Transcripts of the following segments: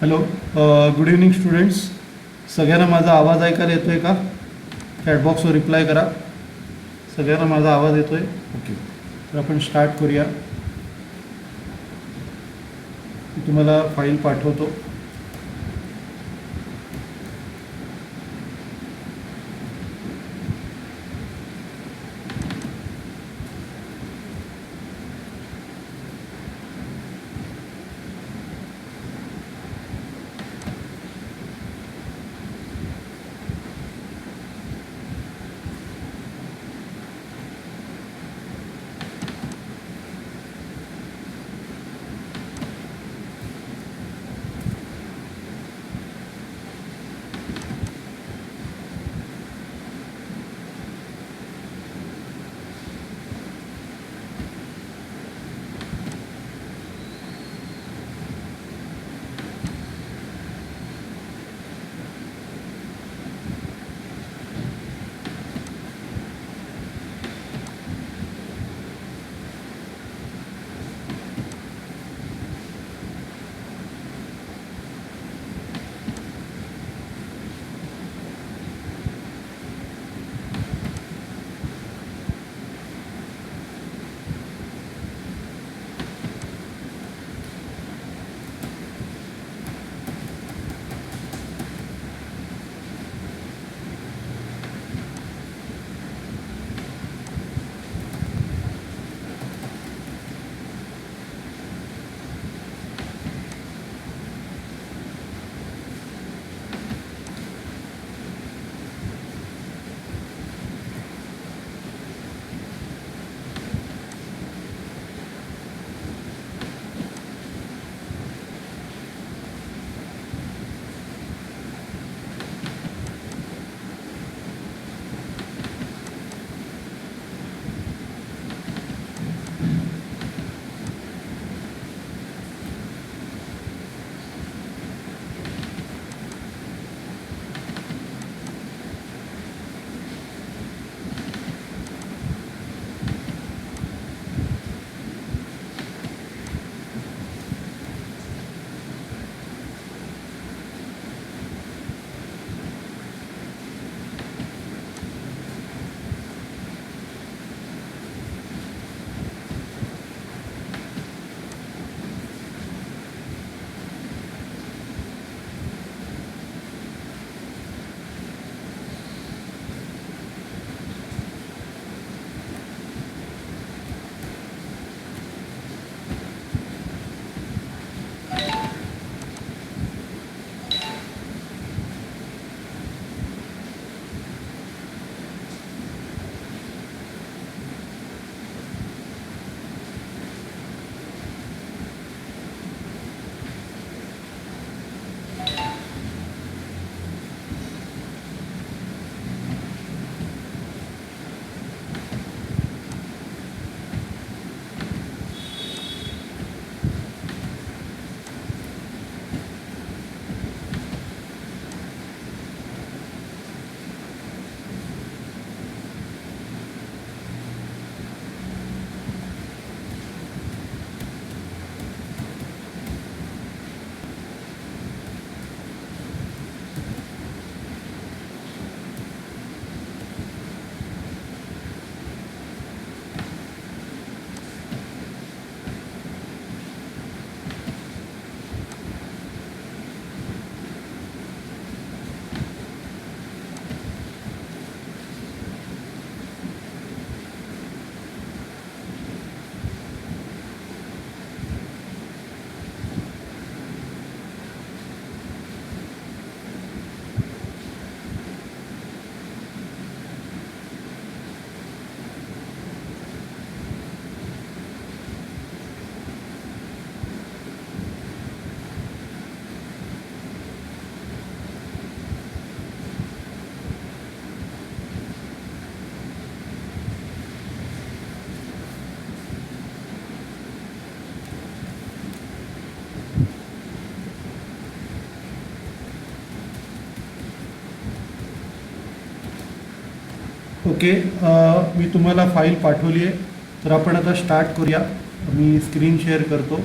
Hello, good evening students. सगळ्यांना माझा आवाज ऐकायला येतो आहे का? चॅटबॉक्सवर रिप्लाय करा. सगळ्यांना माझा आवाज येतो आहे? ओके, तर आपण स्टार्ट करूया. मी तुम्हाला फाईल पाठवतो. ओके, मी तुम्हाला फाईल पाठवली आहे. तर आपण आता स्टार्ट करूया. मी स्क्रीन शेअर करतो.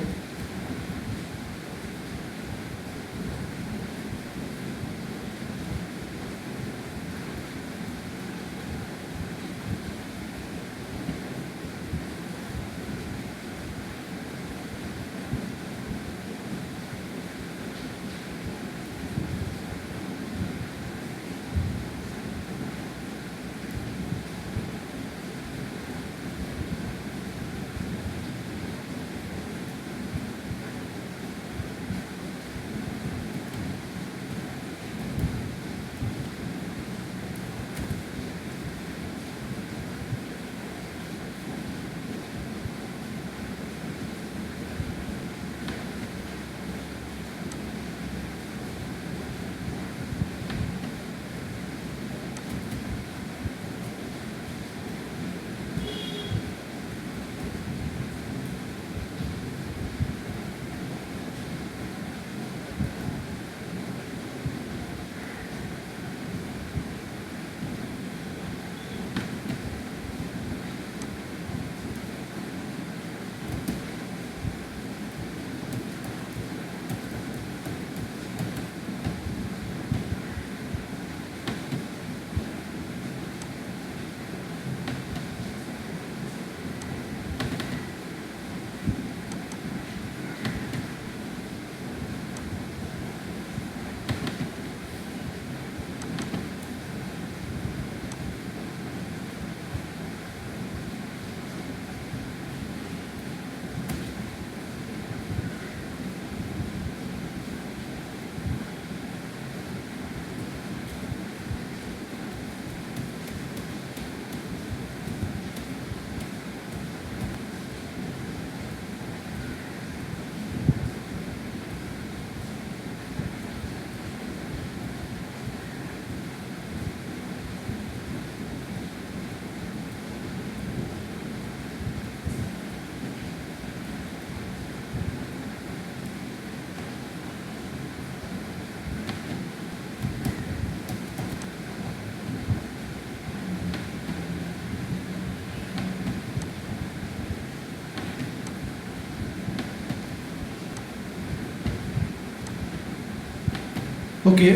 ओके,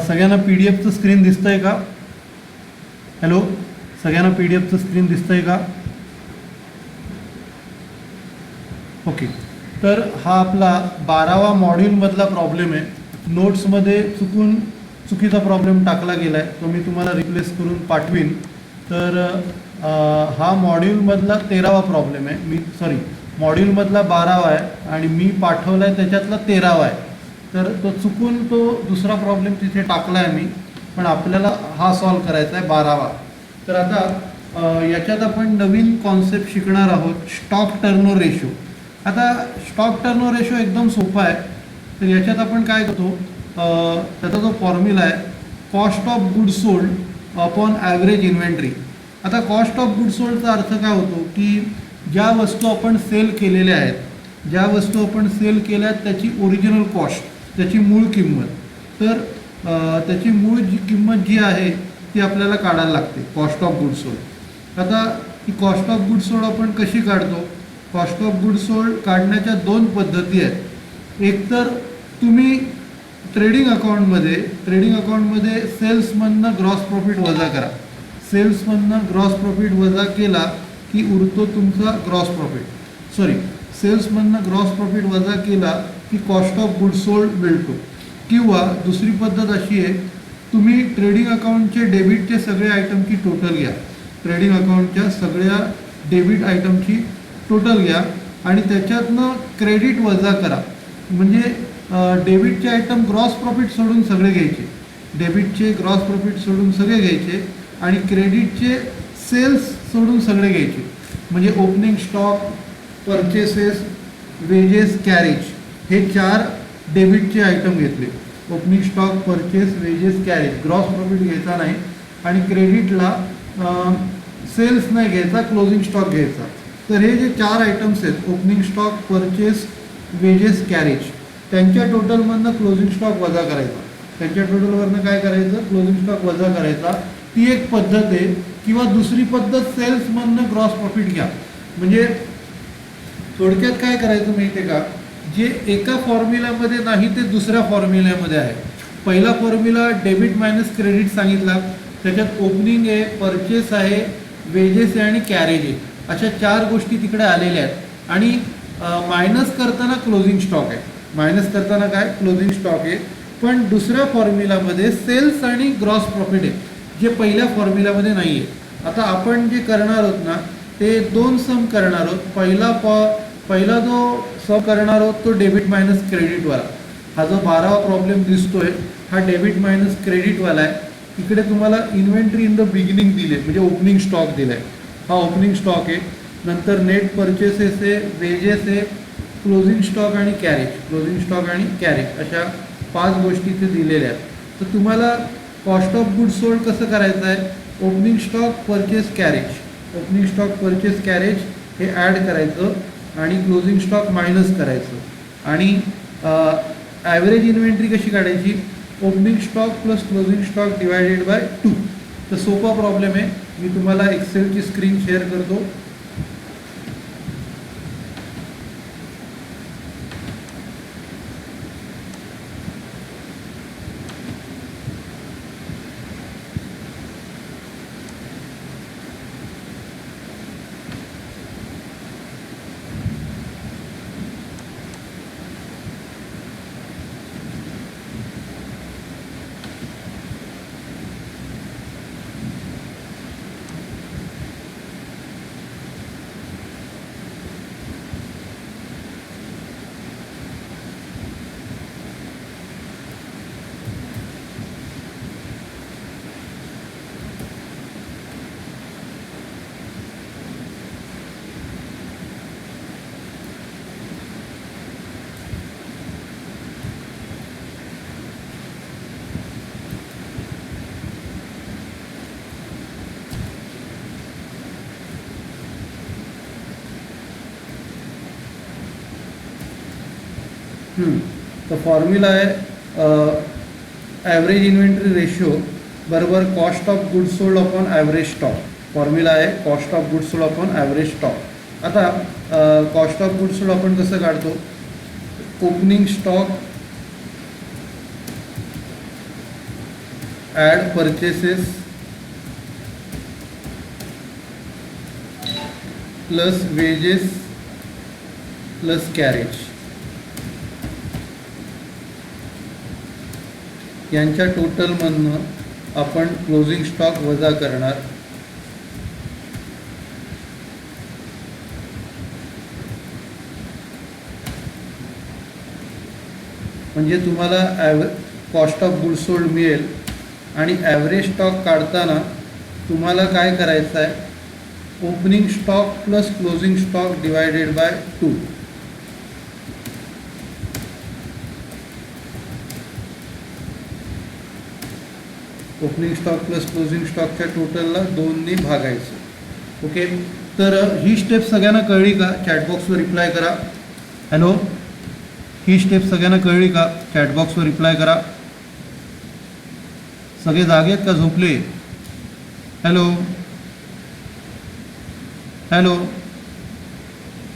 सगळ्यांना पी डी एफचं स्क्रीन दिसतंय का? हॅलो, सगळ्यांना पी डी एफचं स्क्रीन दिसतंय का? ओके, तर हा आपला 12वा मॉड्यूलमधला प्रॉब्लेम आहे. नोट्समध्ये चुकीचा प्रॉब्लेम टाकला गेला आहे, तो मी तुम्हाला रिप्लेस करून पाठवीन. तर हा मॉड्यूलमधला 13वा प्रॉब्लेम आहे. मॉड्यूलमधला 12वा आहे आणि मी पाठवला आहे त्याच्यातला 13वा आहे. तर तो दुसरा प्रॉब्लेम तिथे टाकला आहे मी, पण आपल्याला हा सॉल्व करायचा आहे 12वा. तर आता याच्यात आपण नवीन कॉन्सेप्ट शिकणार आहोत, स्टॉक टर्नओव्हर रेशो. आता स्टॉक टर्नओव्हर रेशो एकदम सोपा आहे. तर याच्यात आपण काय करतो, त्याचा जो फॉर्म्युला आहे cost of goods sold upon average inventory. आता कॉस्ट ऑफ गुड्स सोल्डचा अर्थ काय होतो की ज्या वस्तू आपण सेल केलेल्या आहेत, त्याची ओरिजिनल कॉस्ट, त्याची मूळ किंमत. तर त्याची मूळ किंमत जी आहे ती आपल्याला काढायला लागते, कॉस्ट ऑफ गुड्स सोल्ड. आता ही कॉस्ट ऑफ गुड्स सोल्ड आपण कशी काढतो? कॉस्ट ऑफ गुड्स सोल्ड काढण्याच्या 2 पद्धती आहेत. एक तर तुम्ही ट्रेडिंग अकाउंटमध्ये सेल्समधनं ग्रॉस प्रॉफिट वजा करा. सेल्समधनं ग्रॉस प्रॉफिट वजा केला की उरतो तुमचा ग्रॉस प्रॉफिट. सेल्समधनं ग्रॉस प्रॉफिट वजा केला की कॉस्ट ऑफ गुड्स सोल्ड मिळतो. किंवा दुसरी पद्धत अशी आहे, तुम्ही ट्रेडिंग अकाउंटचे डेबिटचे सगळे आयटमची टोटल घ्या. ट्रेडिंग अकाउंटच्या सगळ्या डेबिट आयटमची टोटल घ्या आणि त्याच्यातनं क्रेडिट वजा करा. म्हणजे डेबिटचे आयटम ग्रॉस प्रॉफिट सोडून सगळे घ्यायचे, आणि क्रेडिटचे सेल्स सोडून सगळे घ्यायचे. म्हणजे opening stock, purchases, wedges, carriage हे 4 डेबिटचे आयटम घेतले. Opening stock, purchase, wedges, carriage. Gross profit घ्यायचा नाही आणि क्रेडिटला सेल्स नाही घ्यायचा, क्लोजिंग स्टॉक घ्यायचा. तर हे जे 4 आयटम्स आहेत, opening stock, purchase, wedges, carriage, त्यांच्या टोटलमधनं क्लोजिंग स्टॉक वजा करायचा. त्यांच्या टोटलवरनं काय करायचं? क्लोजिंग स्टॉक वजा करायचा. ती एक पद्धत आहे. किंवा दुसरी पद्धत सेल्समधनं ग्रॉस प्रॉफिट घ्या. म्हणजे थोडक्यात काय करायचं माहिती आहे का, जे एका फॉर्म्युल्यामध्ये नाही ते दुसऱ्या फॉर्म्युल्यामध्ये आहे. पहिला फॉर्म्युला डेबिट मायनस क्रेडिट सांगितला, त्याच्यात ओपनिंग आहे, परचेस आहे, वेजेस आहे आणि कॅरेज आहे. अशा 4 गोष्टी तिकडे आलेल्या आहेत. आणि मायनस करताना क्लोजिंग स्टॉक आहे. क्लोजिंग स्टॉक आहे. पण दुसऱ्या फॉर्म्युलामध्ये सेल्स आणि ग्रॉस प्रॉफिट आहे, जे पहिल्या फॉर्म्युलामध्ये नाही आहे. आता आपण जे करणार आहोत ना, ते 2 सम करणार आहोत. पहिला जो सम करणार आहोत तो डेबिट मायनस क्रेडिटवाला. हा जो 12वा प्रॉब्लेम दिसतोय हा डेबिट मायनस क्रेडिटवाला आहे. इकडे तुम्हाला इन्व्हेंटरी इन द बिगिनिंग दिले, म्हणजे ओपनिंग स्टॉक दिला आहे. हा ओपनिंग स्टॉक आहे. नंतर नेट परचेसेस आहे, वेजेस आहे, क्लोजिंग स्टॉक आणि कॅरेज, अशा 5 गोष्टी इथे दिलेल्या आहेत. तर तुम्हाला कॉस्ट ऑफ गुड्स सोल्ड कसं करायचं आहे? ओपनिंग स्टॉक, परचेस, कॅरेज हे ॲड करायचं आणि क्लोजिंग स्टॉक मायनस करायचं. आणि ॲव्हरेज इन्व्हेंटरी कशी काढायची? Opening stock plus closing stock divided by 2. तर सोपा प्रॉब्लेम आहे. मी तुम्हाला एक्सेलची स्क्रीन शेअर करतो. तो फॉर्म्युला आहे ॲव्हरेज इन्व्हेंटरी रेशो बरोबर cost of goods sold upon average stock. Formula आहे cost of goods sold upon average stock. आता कॉस्ट ऑफ गुड्स सोल्ड आपण कसं काढतो? Opening stock add purchases plus wages plus carriage यांच्या टोटलमधनं आपण क्लोजिंग स्टॉक वजा करणार. म्हणजे तुम्हाला कॉस्ट ऑफ गुड्स सोल्ड मिळेल आणि ॲव्हरेज स्टॉक काढताना तुम्हाला काय करायचं आहे, opening stock plus closing stock divided by 2. Opening stock plus closing स्टॉकच्या टोटलला 2ने भागायचं. ओके, तर ही स्टेप सगळ्यांना कळली का? चॅटबॉक्सवर रिप्लाय करा. हॅलो, ही स्टेप सगळ्यांना कळली का? चॅटबॉक्सवर रिप्लाय करा. सगळे जागे आहेत का झोपले? हॅलो हॅलो,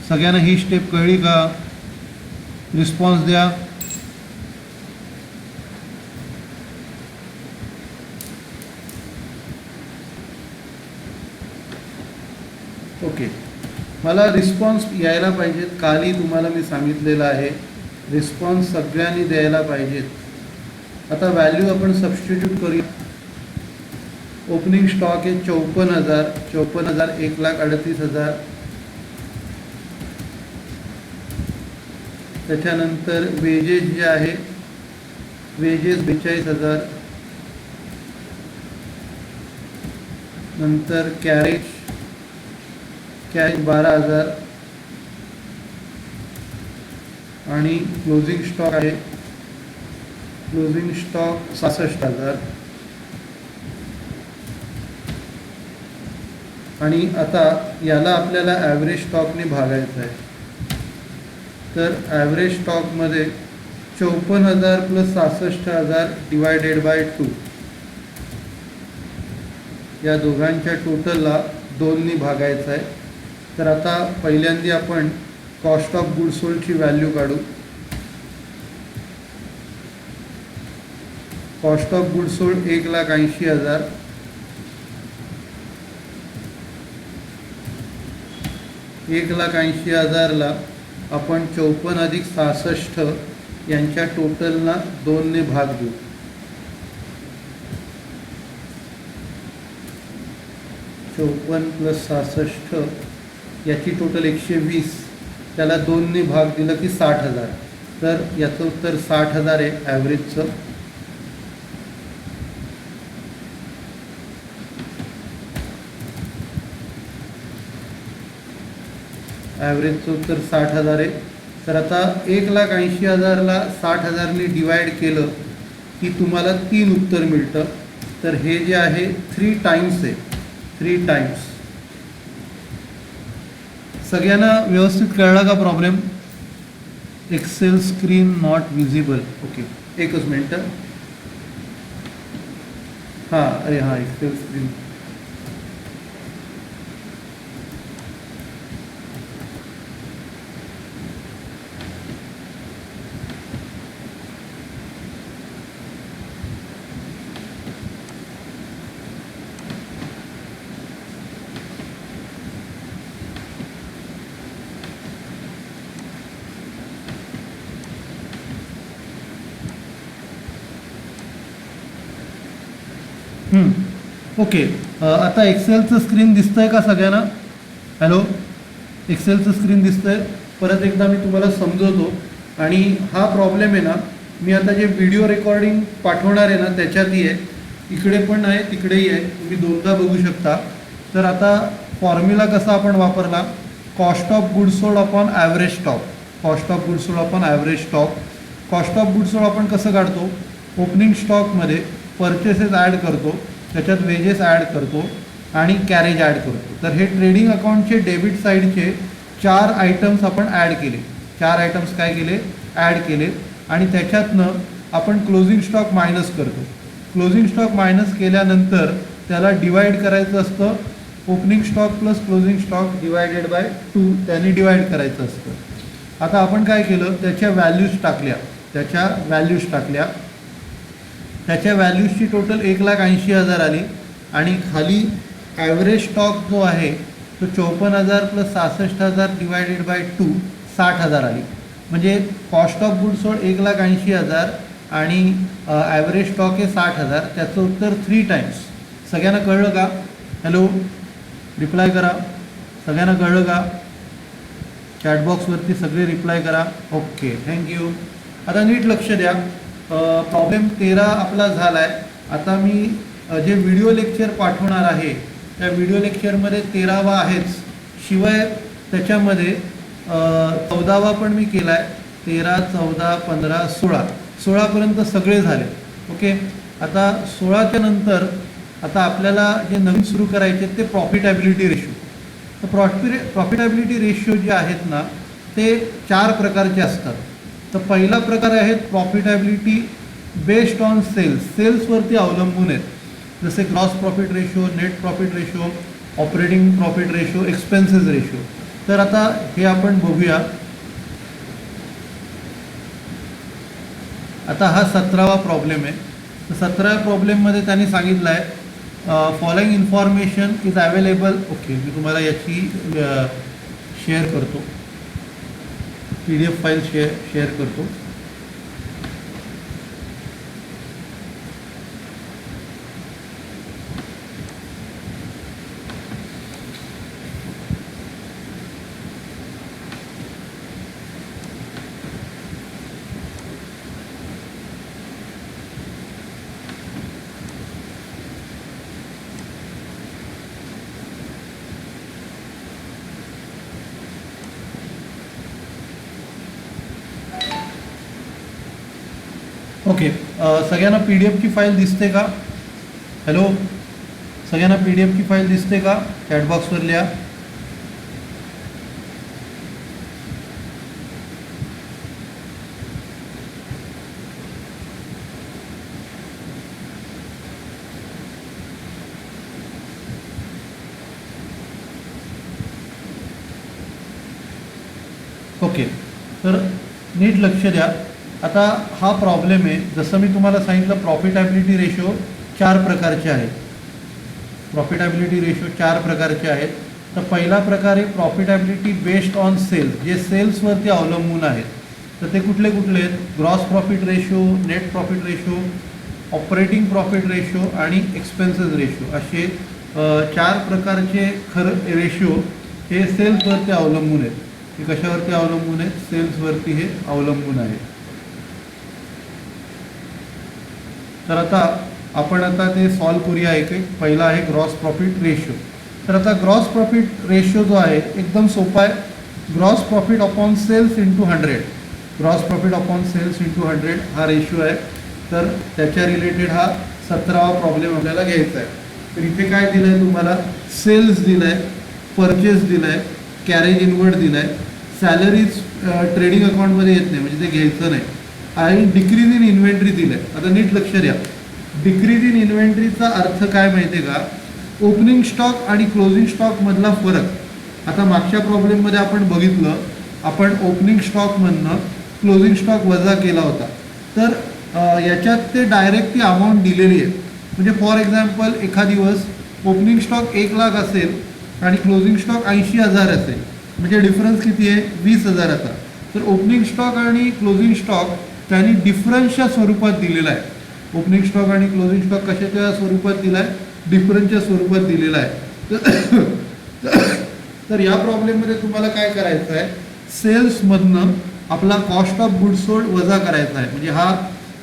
सगळ्यांना ही स्टेप कळली का? रिस्पॉन्स द्या. ओके, मला रिस्पॉन्स यायला पाहिजेत. कालही तुम्हाला मी सांगितलेलं आहे, रिस्पॉन्स सगळ्यांनी द्यायला पाहिजेत. आता व्हॅल्यू आपण सबस्टिट्यूट करूया. ओपनिंग स्टॉक आहे 54,000, 54,000 1,38,000. त्याच्यानंतर वेजेस जे आहे, वेजेस 42,000. नंतर कॅरेज 12,000 आणि क्लोजिंग स्टॉक आहे, क्लोजिंग स्टॉक 66,000. आणि आता याला आपल्याला ॲव्हरेज स्टॉकने भागायचं आहे. तर ॲव्हरेज स्टॉकमध्ये 54,000 प्लस 66,000 डिवायडेड बाय 2 या दोघांच्या टोटलला 2ने भागायचं आहे. तर आता पहिल्यांदा आपण कॉस्ट ऑफ गुड्स सोल्डची व्हॅल्यू काढू. Cost of goods sold 1,80,000. एक 1,80,000ला आपण 54 अधिक 66 यांच्या टोटलला 2ने भाग देऊ. चौपन्न प्लस 66 याची टोटल 120, त्याला 2ने भाग दिलं की 60,000. तर याचं उत्तर 60,000 आहे ॲव्हरेजचं. ॲव्हरेजचं उत्तर 60,000 आहे. तर आता 1,80,000ला 60,000ने डिवाइड केलं की तुम्हाला 3 उत्तर मिळतं. तर हे जे आहे 3 टाइम्स आहे, 3 टाइम्स. सगळ्यांना व्यवस्थित कळला का problem? Excel screen not visible. Okay, एकच मिनटं. हां, अरे हां, एक्सेल स्क्रीन. ओके, आता एक्सेलचं स्क्रीन दिसतंय का सगळ्यांना? हॅलो, एक्सेलचं स्क्रीन दिसतंय? परत एकदा मी तुम्हाला समजवतो. आणि हा प्रॉब्लेम आहे ना, मी आता जे व्हिडिओ रेकॉर्डिंग पाठवणार आहे ना त्याच्यातही आहे, इकडे पण आहे तिकडेही आहे, तुम्ही दोनदा बघू शकता. तर आता फॉर्म्युला कसा आपण वापरला, cost of goods sold upon average stock. Cost of goods sold upon average stock. Cost of goods sold आपण कसं काढतो, ओपनिंग स्टॉकमध्ये परचेसेस ॲड करतो, त्याच्यात वेजेस ॲड करतो आणि कॅरेज ॲड करतो. तर हे ट्रेडिंग अकाउंटचे डेबिट साईडचे 4 आयटम्स आपण ॲड केले. 4 आयटम्स काय केले, ॲड केले. आणि त्याच्यातनं आपण क्लोजिंग स्टॉक मायनस करतो. क्लोजिंग स्टॉक मायनस केल्यानंतर त्याला डिवाइड करायचं असतं. Opening stock plus closing stock divided by 2 त्याने डिवाइड करायचं असतं. आता आपण काय केलं, त्याच्या व्हॅल्यूज टाकल्या. त्याच्या व्हॅल्यूजची टोटल 1,80,000 आली आणि खाली ॲव्हरेज स्टॉक जो आहे तो 54,000 प्लस 66,000 डिवायडेड बाय 2 60,000 आली. म्हणजे कॉस्ट ऑफ गुड सोल्ड 1,80,000 आणि ॲव्हरेज स्टॉक आहे 60,000. त्याचं उत्तर 3 टाइम्स. सगळ्यांना कळलं का? हॅलो, रिप्लाय करा. सगळ्यांना कळलं का? चॅटबॉक्सवरती सगळे रिप्लाय करा. Okay, thank you. आता नीट लक्ष द्या. प्रॉब्लेम 13 आपला झाला आहे. आता मी जे व्हिडिओ लेक्चर पाठवणार आहे त्या व्हिडिओ लेक्चरमध्ये 13वा आहेच, शिवाय त्याच्यामध्ये 14वा पण मी केला आहे. 13, 14, 15, 16पर्यंत सगळे झाले. ओके, आता 16च्या नंतर आता आपल्याला जे नवीन सुरू करायचे ते प्रॉफिटॅबिलिटी रेशो. तर प्रॉफिटॅबिलिटी रेशो जे आहेत ना ते 4 प्रकारचे असतात. तर पहिला प्रकार आहे प्रॉफिटॅबिलिटी बेस्ड ऑन सेल्सवरती अवलंबून आहेत. जसे gross profit ratio, net profit ratio, operating profit ratio, expenses ratio. तर आता हे आपण बघूया. आता हा 17वा प्रॉब्लेम आहे. तर 17व्या प्रॉब्लेममध्ये त्यांनी सांगितलं आहे following information is available. Okay, मी तुम्हाला याची शेअर करतो, PDF फाईल शेअर करतो. ओके, सगळ्यांना PDF ची फाईल दिसते का? हॅलो, सगळ्यांना PDF ची फाईल दिसते का? चॅटबॉक्सवर लिहा. ओके, तर नीट लक्ष द्या. आता हा प्रॉब्लेम आहे. जसं मी तुम्हाला सांगितलं प्रॉफिटॅबिलिटी रेशो 4 प्रकारचे आहेत. प्रॉफिटॅबिलिटी रेशो 4 प्रकारचे आहेत. तर पहिला प्रकार आहे प्रॉफिटॅबिलिटी बेस्ड ऑन सेल्स, जे सेल्सवरती अवलंबून आहेत. तर ते कुठले कुठले आहेत? Gross profit ratio, net profit ratio, operating profit ratio आणि एक्सपेन्सेस रेशो. असे 4 प्रकारचे रेशो हे सेल्सवरती अवलंबून आहेत. हे कशावरती अवलंबून आहेत? सेल्सवरती हे अवलंबून आहे. तर आता आपण ते सॉल्व करूया. एक पहिला आहे ग्रॉस प्रॉफिट रेशो. तर आता ग्रॉस प्रॉफिट रेशो जो आहे एकदम सोपा आहे. Gross profit upon sales into 100. Gross profit upon sales into 100 हा रेशो आहे. तर त्याच्या रिलेटेड हा 17वा प्रॉब्लेम आपल्याला घ्यायचा आहे. तर इथे काय दिलं आहे तुम्हाला? सेल्स दिलं आहे, परचेस दिलं आहे, कॅरेज इनवर्ड दिलं आहे, सॅलरीज ट्रेडिंग अकाउंटमध्ये येत नाही म्हणजे ते घ्यायचं नाही, आणि डिक्रीज इन इन्व्हेंटरी दिलं आहे. आता नीट लक्ष द्या. डिक्रीज इन इन्व्हेंटरीचा अर्थ काय माहिती आहे का? ओपनिंग स्टॉक आणि क्लोजिंग स्टॉकमधला फरक. आता मागच्या प्रॉब्लेममध्ये आपण बघितलं, आपण ओपनिंग स्टॉकमधनं क्लोजिंग स्टॉक वजा केला होता. तर याच्यात ते डायरेक्ट ती अमाऊंट दिलेली आहे. म्हणजे फॉर एक्झाम्पल एखाद दिवस ओपनिंग स्टॉक 1,00,000 असेल आणि क्लोजिंग स्टॉक 80,000 असेल, म्हणजे डिफरन्स किती आहे? 20,000चा. तर ओपनिंग स्टॉक आणि क्लोजिंग स्टॉक त्यांनी डिफरन्सच्या स्वरूपात दिलेला आहे. ओपनिंग स्टॉक आणि क्लोजिंग स्टॉक कशाच्या स्वरूपात दिला आहे? डिफरन्सच्या स्वरूपात दिलेला आहे. तर या प्रॉब्लेममध्ये तुम्हाला काय करायचं आहे? सेल्समधनं आपला कॉस्ट ऑफ गुड सोल्ड वजा करायचा आहे. म्हणजे हा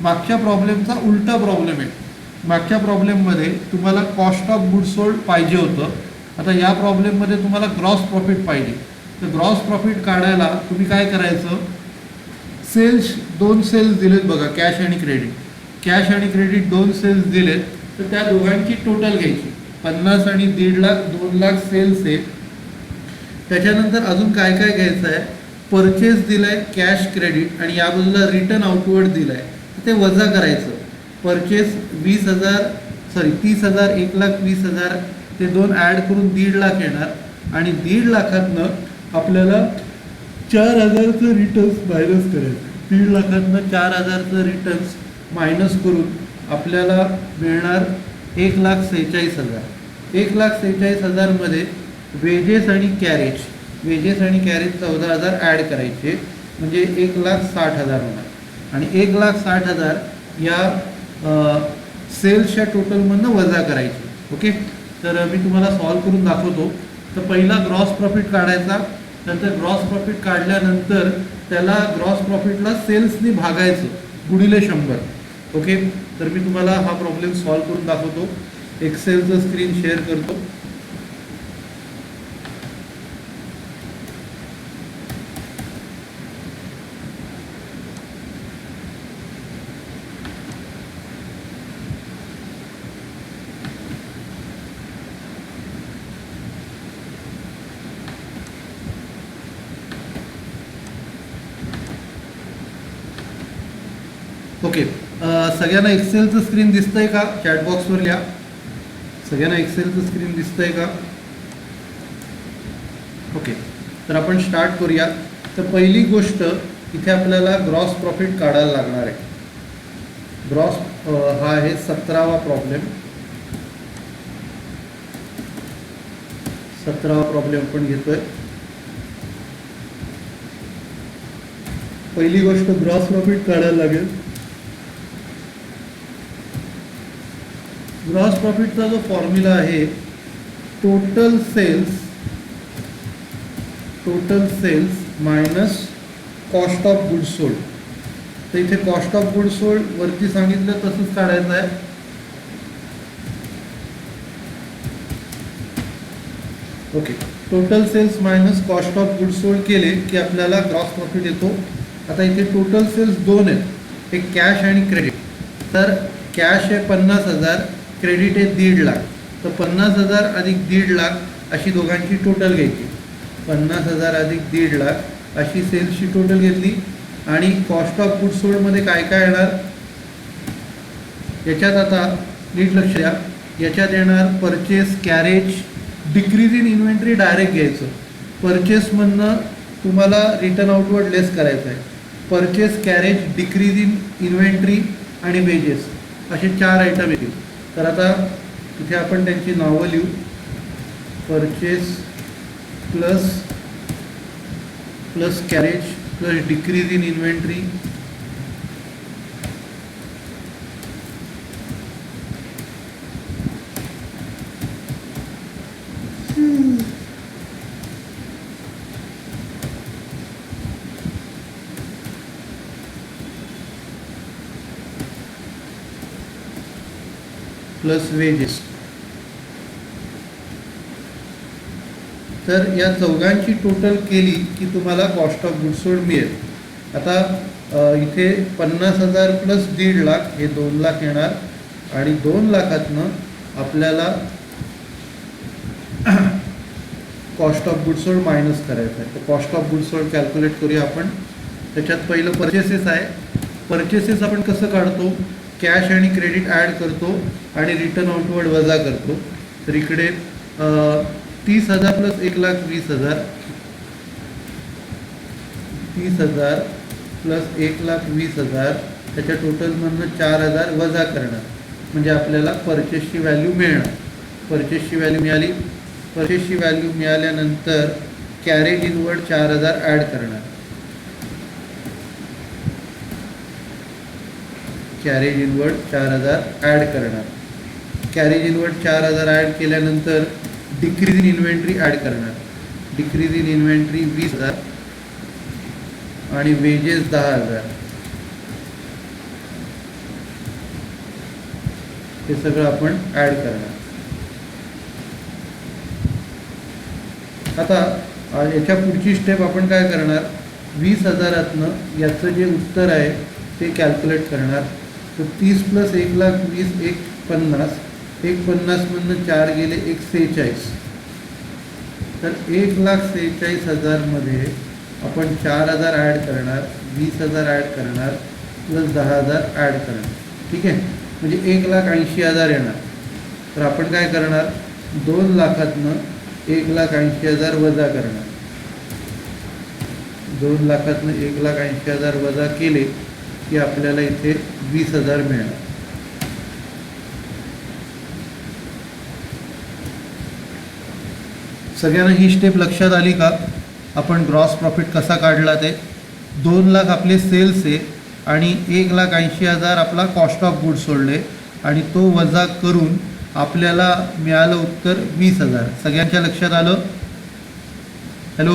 मागच्या प्रॉब्लेमचा उलटा प्रॉब्लेम आहे. मागच्या प्रॉब्लेममध्ये तुम्हाला कॉस्ट ऑफ गुड सोल्ड पाहिजे होतं. आता या प्रॉब्लेममध्ये तुम्हाला ग्रॉस प्रॉफिट पाहिजे. तर ग्रॉस प्रॉफिट काढायला तुम्ही काय करायचं? सेल्स 2 सेल्स दिलेत बघा, कॅश आणि क्रेडिट. कॅश आणि क्रेडिट 2 सेल्स दिलेत, तर त्या दोघांची टोटल घ्यायची. 50 आणि 1.5 लाख 2 लाख सेल्स आहे. त्याच्यानंतर अजून काय काय घ्यायचं आहे? परचेस दिलं आहे, कॅश क्रेडिट, आणि या बाजूला रिटर्न आउटवर्ड दिलं आहे. ते वजा करायचं. परचेस 30,000 1,20,000 ते 2 ॲड करून 1.5 लाख येणार, आणि 1.5 लाखातनं आपल्याला 4,000चं रिटर्न्स मायनस करायचं. 1.5 लाखातनं 4,000चं रिटर्न्स मायनस करून आपल्याला मिळणार 1,46,000. 1,46,000मध्ये वेजेस आणि कॅरेज 14,000 ॲड करायचे, म्हणजे 1,60,000 होणार. आणि 1,60,000 या सेल्सच्या टोटलमधनं वजा करायचे. ओके, तर मी तुम्हाला सॉल्व करून दाखवतो. तर पहिला ग्रॉस प्रॉफिट काढायचा, नंतर ग्रॉस प्रॉफिट काढल्यानंतर त्याला ग्रॉस प्रॉफिटला सेल्सनी भागायचं गुणिले 100. ओके, तर मी तुम्हाला हा प्रॉब्लेम सॉल्व करून दाखवतो. एक्सेलचं स्क्रीन शेअर करतो. ओके, सगळ्यांना एक्सेलचं स्क्रीन दिसतंय का? चॅटबॉक्सवर लिहा. सगळ्यांना एक्सेलचं स्क्रीन दिसतंय का? ओके, तर आपण स्टार्ट करूया. तर पहिली गोष्ट इथे आपल्याला ग्रॉस प्रॉफिट काढायला लागणार आहे. ग्रॉस हा आहे 17वा प्रॉब्लेम. 17वा प्रॉब्लेम आपण घेतोय. पहिली गोष्ट ग्रॉस प्रॉफिट काढायला लागेल. ग्रॉस प्रॉफिटचा जो फॉर्म्युला आहे total sales minus cost of goods sold. तर इथे कॉस्ट ऑफ गुड्स सोल्ड वरती सांगितलं तसंच काढायचं आहे. Okay, total sales minus cost of goods sold केले की आपल्याला ग्रॉस प्रॉफिट येतो. आता इथे टोटल सेल्स दोन आहेत, एक कॅश आणि क्रेडिट. तर कॅश आहे 50,000, क्रेडिट आहे 1.5 लाख. तर 50,000 अधिक 1.5 लाख अशी दोघांची टोटल घ्यायची. 50,000 अधिक 1.5 लाख अशी सेल्सची टोटल घेतली. आणि कॉस्ट ऑफ गुड्स सोल्डमध्ये काय काय येणार याच्यात, आता नीट लक्ष द्या. याच्यात येणार purchase, carriage, decrease in inventory direct घ्यायचं. परचेसमधनं तुम्हाला रिटर्न आउटवर्ड लेस करायचं आहे. Purchase, carriage, decrease in inventory आणि वेजेस असे 4 आयटम येतील. तर आता इथे आपण त्यांची नावं लिहू. Purchase plus carriage plus decrease in inventory plus wedges. तर या चौघांची टोटल केली की तुम्हाला कॉस्ट ऑफ गुड्स सोल्ड मिळेल. आता इथे 50,000 प्लस 1.5 लाख हे 2 लाख येणार. आणि 2 लाखातनं आपल्याला cost of goods sold minus करायचं आहे. तर cost of goods sold calculate करूया आपण. त्याच्यात पहिलं परचेसेस आहे. परचेसेस आपण कसं काढतो? कॅश आणि क्रेडिट ॲड करतो आणि रिटर्न आउटवर्ड वजा करतो. तर इकडे 30,000 प्लस 1,20,000, 30,000 प्लस 1,20,000 त्याच्या टोटलमधनं 4,000 वजा करणार, म्हणजे आपल्याला परचेसची व्हॅल्यू मिळणार. परचेसची व्हॅल्यू मिळाली. परचेसची व्हॅल्यू मिळाल्यानंतर कॅरेज इनवर्ड 4,000 ॲड करणार. कॅरेज इनवर्ड 4,000 ॲड करणार. कॅरेज इनवर्ड 4,000 ॲड केल्यानंतर डिक्रीज इन इन्व्हेंटरी ॲड करणार. डिक्रीज इन इन्व्हेंटरी 20,000 आणि वेजेस 10,000. हे सगळं आपण ॲड करणार. आता याच्या पुढची स्टेप आपण काय करणार? 20,000तनं याचं जे उत्तर आहे ते कॅल्क्युलेट करणार. तर 30 प्लस 1,20,000 1,50,000. 1,50,000मधनं 4 गेले 1,46,000. तर 1,46,000मध्ये आपण 4,000 ॲड करणार, 20,000 ॲड करणार, प्लस 10,000 ॲड करणार. ठीक आहे, म्हणजे 1,80,000 येणार. तर आपण काय करणार? 2 लाखातनं 1,80,000 वजा करणार. 2 लाखातनं 1,80,000 वजा केले की आपल्याला इथे 20,000 मिळणार. सगळ्यांना ही स्टेप लक्षात आली का? आपण ग्रॉस प्रॉफिट कसा काढला ते 2 लाख आपले सेल्स आहे आणि 1,80,000 आपला कॉस्ट ऑफ गुड्स सोल्ड आणि तो वजा करून आपल्याला मिळालं उत्तर 20,000. सगळ्यांच्या लक्षात आलं? Hello,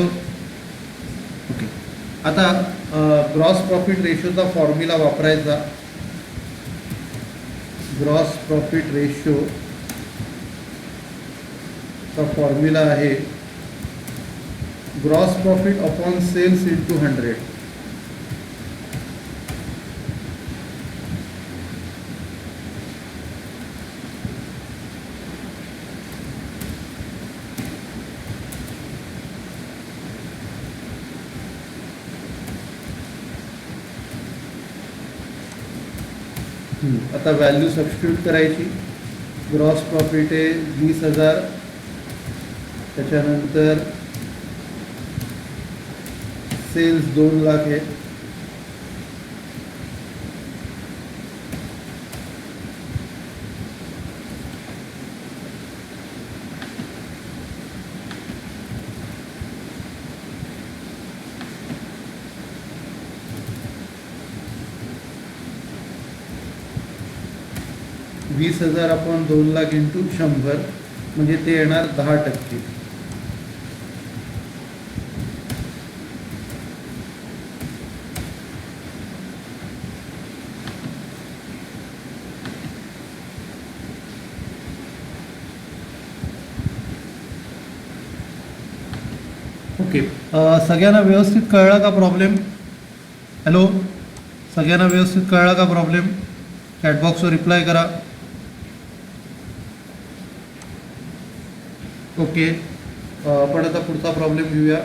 okay. आता ग्रॉस प्रॉफिट रेशोचा फॉर्म्युला वापरायचा. ग्रॉस प्रॉफिट रेशोचा फॉर्म्युला आहे gross profit upon sales into 100. आता व्हॅल्यू सबस्टिट्यूट करायची. ग्रॉस प्रॉफिट आहे 20,000, त्याच्यानंतर सेल्स 2 लाख आहे, आपण 2 लाख इंटू 100 म्हणजे ते येणार 10%. ओके. सगळ्यांना व्यवस्थित कळला का प्रॉब्लेम? हॅलो, सगळ्यांना व्यवस्थित कळला का प्रॉब्लेम? चॅटबॉक्सवर रिप्लाय करा. ओके. आपण आता पुढचा प्रॉब्लेम घेऊया.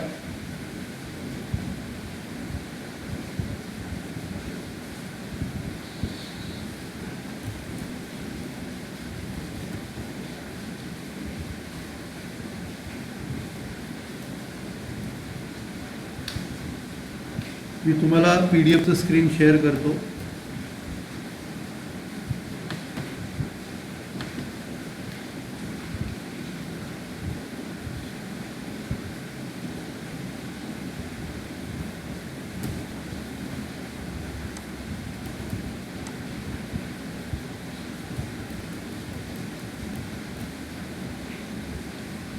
मी तुम्हाला PDF चं स्क्रीन शेअर करतो.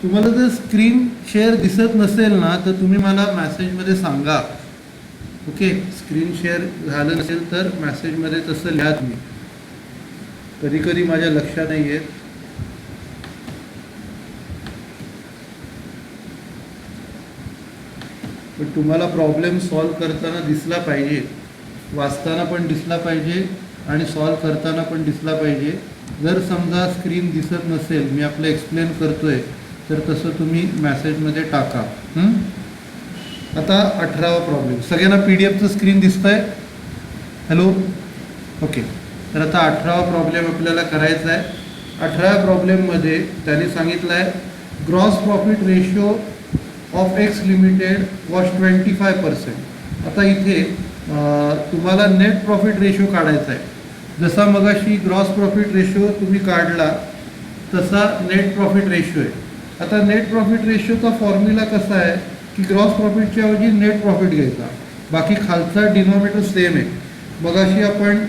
तुम्हाला जर स्क्रीन शेअर दिसत नसेल ना तर तुम्ही मला मेसेजमध्ये सांगा. ओके, स्क्रीन शेअर झालं नसेल तर मेसेजमध्ये तसं लिहा तुम्ही. कधी कधी माझ्या लक्षात नाही येत. पण तुम्हाला प्रॉब्लेम सॉल्व करताना दिसला पाहिजे, वाचताना पण दिसला पाहिजे आणि सॉल्व करताना पण दिसला पाहिजे. जर समजा स्क्रीन दिसत नसेल, मी आपलं एक्सप्लेन करतोय, तर तसं तुम्ही मेसेजमध्ये टाका. आता 18वा प्रॉब्लेम. सगळ्यांना PDF स्क्रीन दिसतंय? Hello, okay. तर आता 18वा प्रॉब्लेम आपल्याला करायचा आहे. 18व्या प्रॉब्लेममध्ये त्यांनी सांगितलं आहे gross profit ratio of X Limited was 25%. आता इथे तुम्हाला नेट प्रॉफिट रेशो काढायचा आहे. जसा मगाशी ग्रॉस प्रॉफिट रेशो तुम्ही काढला तसा नेट प्रॉफिट रेशो आहे. आता नेट प्रॉफिट रेशोचा फॉर्म्युला कसा आहे की ग्रॉस प्रॉफिटच्या ऐवजी नेट प्रॉफिट घ्यायचा, बाकी खालचा डिनॉमिनेटर सेम आहे. मगाशी आपण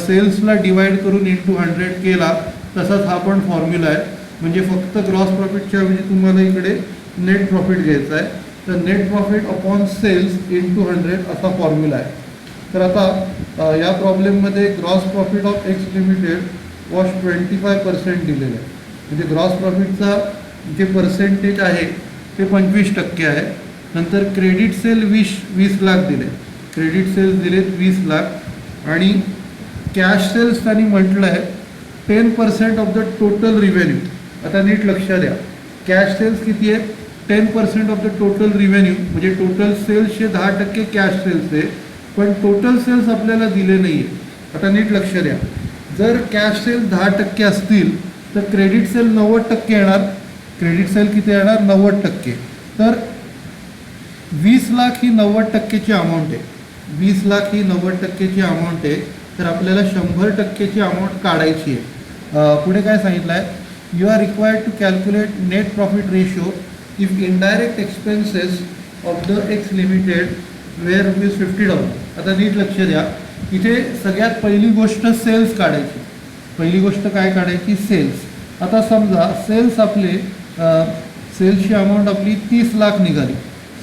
सेल्सला डिवाइड करून इंटू 100 केला तसाच हा पण फॉर्म्युला आहे. म्हणजे फक्त ग्रॉस प्रॉफिटच्या ऐवजी तुम्हाला इकडे नेट प्रॉफिट घ्यायचा आहे. तर net profit upon sales into 100 असा फॉर्म्युला आहे. तर आता या प्रॉब्लेममध्ये gross profit of X Limited was 25% दिलेलं आहे. म्हणजे ग्रॉस प्रॉफिटचा जे पर्सेंटेज आहे ते 25% आहे. नंतर क्रेडिट सेल 20 लाख दिले, क्रेडिट सेल्स दिलेत 20 लाख आणि कॅश सेल्स त्यांनी म्हटलं आहे 10% ऑफ द टोटल रिव्हेन्यू. आता नीट लक्ष द्या, कॅश सेल्स किती आहे? 10% ऑफ द टोटल रिव्हेन्यू. म्हणजे टोटल सेल्सचे 10% कॅश सेल्स आहे, पण टोटल सेल्स आपल्याला दिले नाही आहे. आता नीट लक्ष द्या, जर कॅश सेल्स 10% असतील तर क्रेडिट सेल 90% येणार. क्रेडिट सेल किती येणार? 90%. तर 20 लाख ही 90%ची अमाऊंट आहे. 20 लाख ही 90%ची अमाऊंट आहे. तर आपल्याला 100%ची अमाऊंट काढायची आहे. पुढे काय सांगितलं आहे? You are required to calculate net profit ratio if indirect expenses of the X Limited were ₹50. आता नीट लक्ष द्या, इथे सगळ्यात पहिली गोष्ट सेल्स काढायची. पहिली गोष्ट काय काढायची? सेल्स. आता समजा सेल्स आपले सेल्सची अमाऊंट आपली 30 लाख निघाली.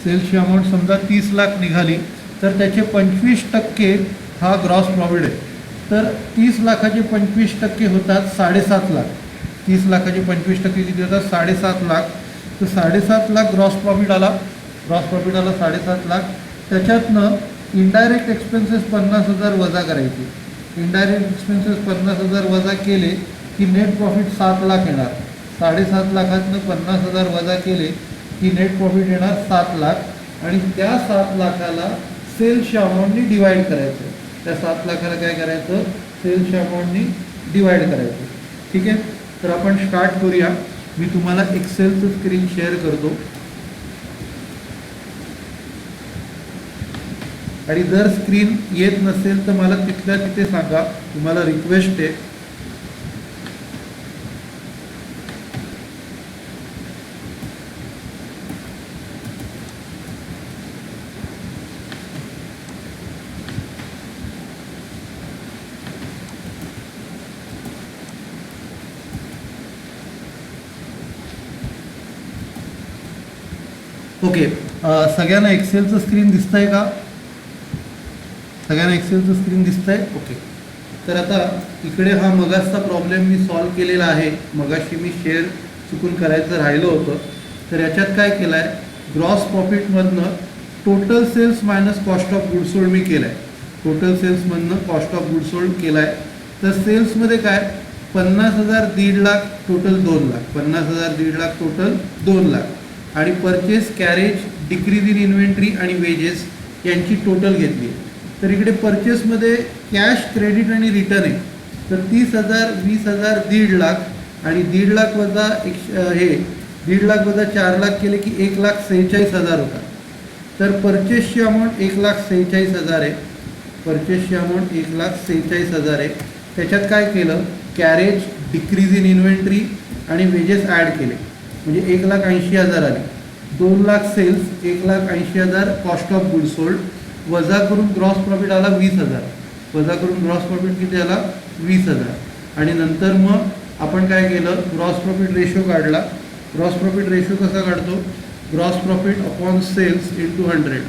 सेल्सची अमाऊंट समजा 30 लाख निघाली, तर त्याचे 25% हा ग्रॉस प्रॉफिट आहे. तर 30 लाखाचे 25% होतात 7.5 लाख. 30 लाखाचे 25% किती होतात? 7.5 लाख. तर 7.5 लाख ग्रॉस प्रॉफिट आला. ग्रॉस प्रॉफिट आला 7.5 लाख. त्याच्यातनं इनडायरेक्ट एक्सपेन्सेस 50,000 वजा करायचे. इनडायरेक्ट एक्सपेन्सेस 50,000 वजा केले की नेट प्रॉफिट 7 लाख येणार. 7.5 लाखातनं 50,000 वजा केले की नेट प्रॉफिट येणार 7 लाख. आणि त्या 7 लाखाला सेल्सच्या अमाऊंटनी डिवाईड करायचं. त्या 7 लाखाला काय करायचं? सेल्सच्या अमाऊंटनी डिवाईड करायचं. ठीक आहे. तर आपण स्टार्ट करूया. मी तुम्हाला एक्सेलचं स्क्रीन शेअर करतो. आणि जर स्क्रीन येत नसेल तर मला तिथल्या तिथे सांगा. तुम्हाला रिक्वेस्ट आहे. ओके. सगळ्यांना एक्सेलचं स्क्रीन दिसतंय का? सगळ्यांना एक्सेलचं स्क्रीन दिसतंय? ओके. तर आता इकडे हा मगासचा प्रॉब्लेम मी सॉल्व केलेला आहे. मगाशी मी शेअर चुकून करायचं राहिलं होतं. तर याच्यात काय केलं आहे? ग्रॉस प्रॉफिटमधनं total sales minus cost of good sold मी केलं आहे. टोटल सेल्समधनं कॉस्ट ऑफ गुड सोल्ड केला आहे. तर सेल्समध्ये काय? 50,000 1.5 लाख टोटल 2 लाख. 50,000 1.5 लाख टोटल 2 लाख. आणि purchase, carriage, decrease in inventory आणि वेजेस यांची टोटल घेतली. तर इकडे परचेसमध्ये कॅश, क्रेडिट आणि रिटर्न आहे. तर 30,000, 20,000, 1.5 लाख आणि 1.5 लाख वजा 1.5 लाख वजा 4 लाख केले की 1,46,000 होता. तर परचेसची अमाऊंट 1,46,000 आहे. परचेसची अमाऊंट 1,46,000 आहे. त्याच्यात काय केलं? कॅरेज, डिक्रीज इन इन्व्हेंटरी आणि वेजेस ॲड केले म्हणजे 1,80,000 आले. 2 lakh sales, 1,80,000 cost of good sold वजा करून ग्रॉस प्रॉफिट आला 20,000. वजा करून ग्रॉस प्रॉफिट किती आला? 20,000. आणि नंतर मग आपण काय केलं? ग्रॉस प्रॉफिट रेशो काढला. ग्रॉस प्रॉफिट रेशो कसा काढतो? Gross profit upon sales into 100.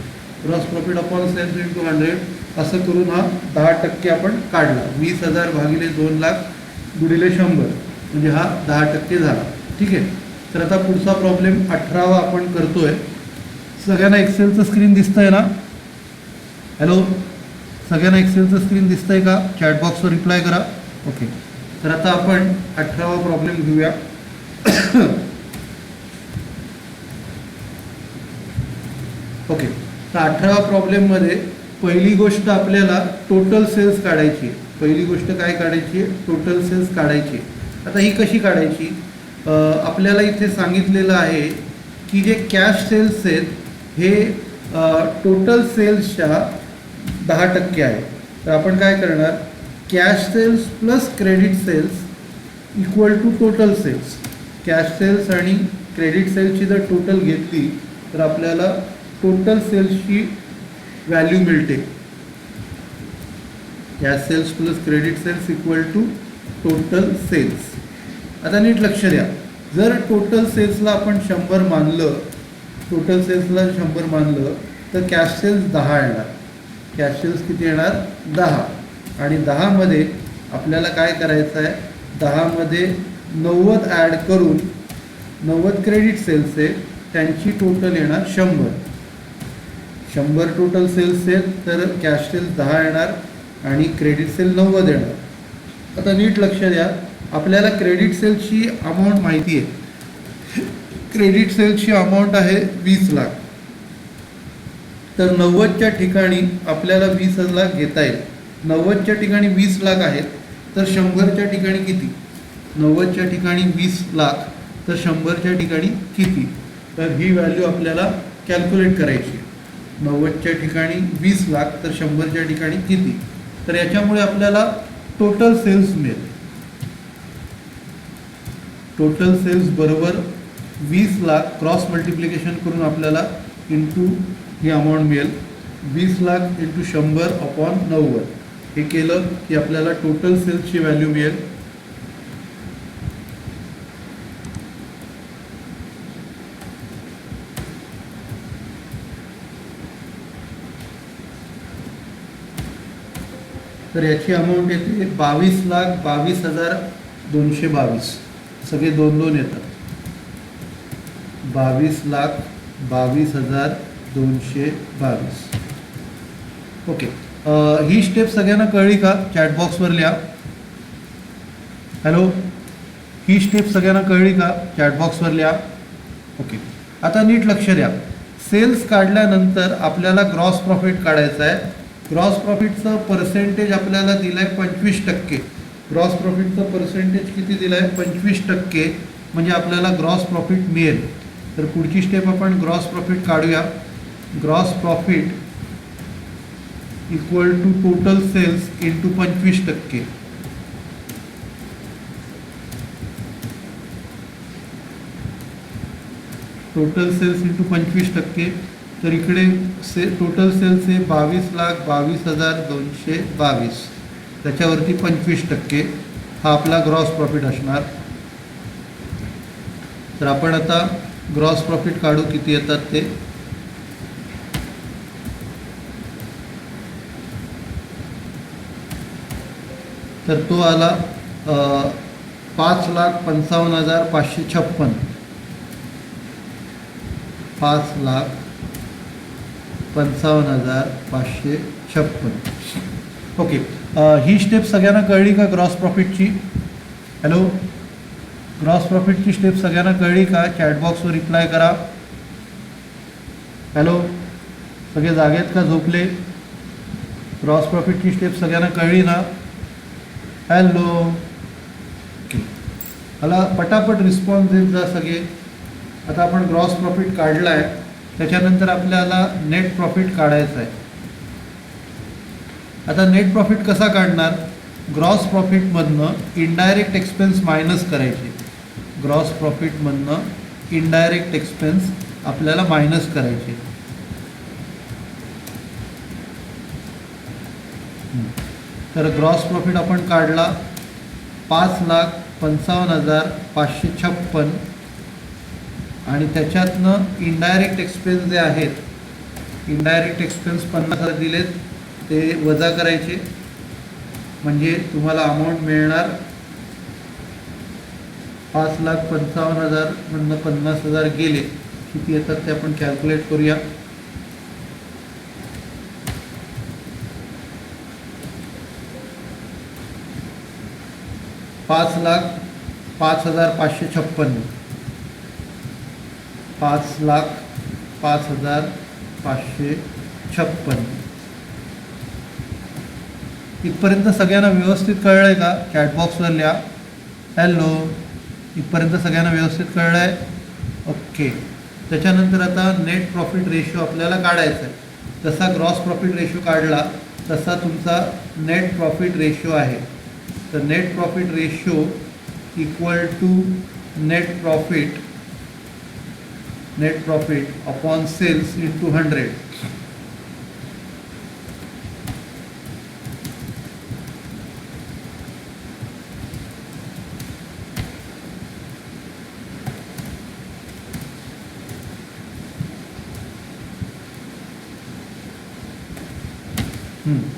Gross profit upon sales into 100 असं करून हा 10% आपण काढला. 20,000 भागिले 2 लाख गुणिले 100 म्हणजे हा 10% झाला. ठीक आहे. तर आता पुढचा प्रॉब्लेम 18वा आपण करतोय. सगळ्यांना एक्सेलचं स्क्रीन दिसतंय ना? हॅलो, सगळ्यांना एक्सेलचं स्क्रीन दिसतंय का? चॅट बॉक्सवर रिप्लाय करा. ओके. तर आता आपण 18वा प्रॉब्लेम घेऊया. ओके. तर 18वा प्रॉब्लेममध्ये पहिली गोष्ट आपल्याला टोटल सेल्स काढायची. पहिली गोष्ट काय काढायची? टोटल सेल्स काढायची. आता ही कशी काढायची? आपल्याला इथे सांगितलेलं आहे की जे कॅश सेल्स आहेत हे टोटल सेल्सच्या 10% आहे. तर आपण काय करणार? Cash sales plus credit sales equal to total sales. Cash sales आणि क्रेडिट सेल्सची जर टोटल घेतली तर आपल्याला टोटल सेल्सची व्हॅल्यू मिळते. Cash sales plus credit sales equal to total sales. आता नीट लक्ष द्या. जर टोटल सेल्सला आपण 100 मानलं, टोटल सेल्सला 100 मानलं तर कॅश सेल्स 10 येणार. कॅश सेल्स किती येणार? 10. आणि 10मध्ये आपल्याला काय करायचं आहे? 10मध्ये 90 ॲड करून 90 क्रेडिट सेल्स आहे त्यांची टोटल येणार 100. 100 टोटल सेल्स आहेत तर कॅश सेल्स 10 येणार आणि क्रेडिट सेल 90 येणार. आता नीट लक्ष द्या. आपल्याला क्रेडिट सेल्सची अमाऊंट माहिती आहे. क्रेडिट सेल्सची अमाऊंट आहे 20 लाख. तर 90च्या ठिकाणी आपल्याला 20 लाख घेता येईल. 90च्या ठिकाणी 20 लाख आहेत तर 100च्या ठिकाणी किती? 90च्या ठिकाणी 20 लाख तर 100च्या ठिकाणी किती? तर ही व्हॅल्यू आपल्याला कॅल्क्युलेट करायची. 90च्या ठिकाणी 20 लाख तर 100च्या ठिकाणी किती? तर याच्यामुळे आपल्याला टोटल सेल्स मिळेल. टोटल सेल्स बरोबर 20 लाख क्रॉस मल्टिप्लिकेशन करून आपल्याला इंटू ही अमाऊंट मिळेल. 20 लाख इंटू 100 अपॉन 90. हे केलं की आपल्याला टोटल सेल्सची व्हॅल्यू मिळेल. तर याची अमाऊंट येते 22,22,222. सगळे 2-2 येतात. 22,22,222. ओके. ही स्टेप सगळ्यांना कळली का? चॅटबॉक्सवर लिहा. हॅलो, ही स्टेप सगळ्यांना कळली का? चॅटबॉक्सवर लिहा. ओके. आता नीट लक्ष द्या. सेल्स काढल्यानंतर आपल्याला ग्रॉस प्रॉफिट काढायचं आहे. ग्रॉस प्रॉफिटचं पर्सेंटेज आपल्याला दिलं आहे 25%. ग्रॉस प्रॉफिटचं पर्सेंटेज किती दिलं आहे? 25%. म्हणजे आपल्याला ग्रॉस प्रॉफिट मिळेल. तर पुढची स्टेप आपण ग्रॉस प्रॉफिट काढूया. Gross profit equal to total sales into 25%. Total sales into 25%. तर इकडे टोटल सेल्स हे 22,22,222. त्याच्यावरती 25%. हा आपला ग्रॉस प्रॉफिट असणार. तर आपण आता ग्रॉस प्रॉफिट काढू किती येतात ते. तर तो आला 5,55,556. 5,55,556. ओके. ही स्टेप सगळ्यांना कळली का ग्रॉस प्रॉफिटची? हॅलो, ग्रॉस प्रॉफिटची स्टेप सगळ्यांना कळली का? चॅटबॉक्सवर रिप्लाय करा. हॅलो, सगळे जागेत का झोपले? ग्रॉस प्रॉफिटची स्टेप सगळ्यांना कळली ना? Hello, okay. मला पटापट रिस्पॉन्स देत जा सगळे. आता आपण ग्रॉस प्रॉफिट काढला आहे. त्याच्यानंतर आपल्याला नेट प्रॉफिट काढायचं आहे. आता नेट प्रॉफिट कसा काढणार? ग्रॉस प्रॉफिटमधनं इनडायरेक्ट एक्सपेन्स मायनस करायचे. ग्रॉस प्रॉफिटमधनं इनडायरेक्ट एक्सपेन्स आपल्याला मायनस करायचे. तर ग्रॉस प्रॉफिट आपण काढला 5,55,556. आणि त्याच्यातनं इनडायरेक्ट एक्सपेन्स जे आहेत, इनडायरेक्ट एक्सपेन्स 50,000 दिलेत, ते वजा करायचे. म्हणजे तुम्हाला अमाऊंट मिळणार 5,55,000 मधनं 50,000 गेले किती येतात ते आपण कॅल्क्युलेट करूया. $5,05,556. 5,05,556. इथपर्यंत सगळ्यांना व्यवस्थित कळलं आहे का? चॅटबॉक्सवर लिहा. हॅलो, इथपर्यंत सगळ्यांना व्यवस्थित कळलं आहे? ओके. त्याच्यानंतर आता नेट प्रॉफिट रेशो आपल्याला काढायचा आहे. जसा ग्रॉस प्रॉफिट रेशो काढला तसा तुमचा नेट प्रॉफिट रेशो आहे. तर net profit ratio equal to net profit upon sales into 100.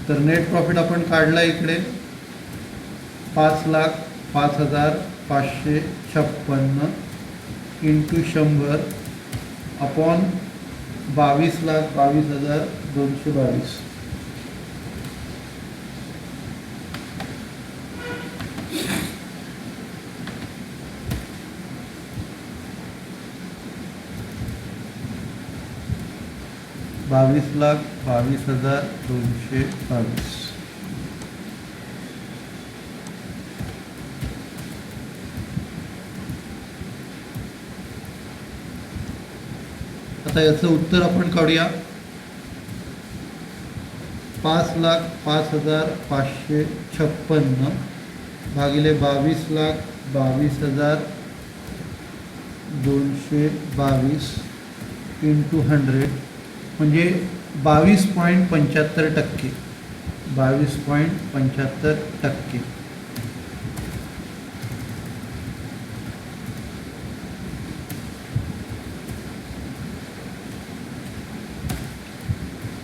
तर नेट प्रॉफिट आपण काढला इकडे 5,05,556 इंटू 100 अपॉन 22,22,222. $22,22,222. आता याचं उत्तर आपण काढूया. 5,05,556 भागिले 22,22,222 222 इंटू 100 म्हणजे 22.75%. 22.75%.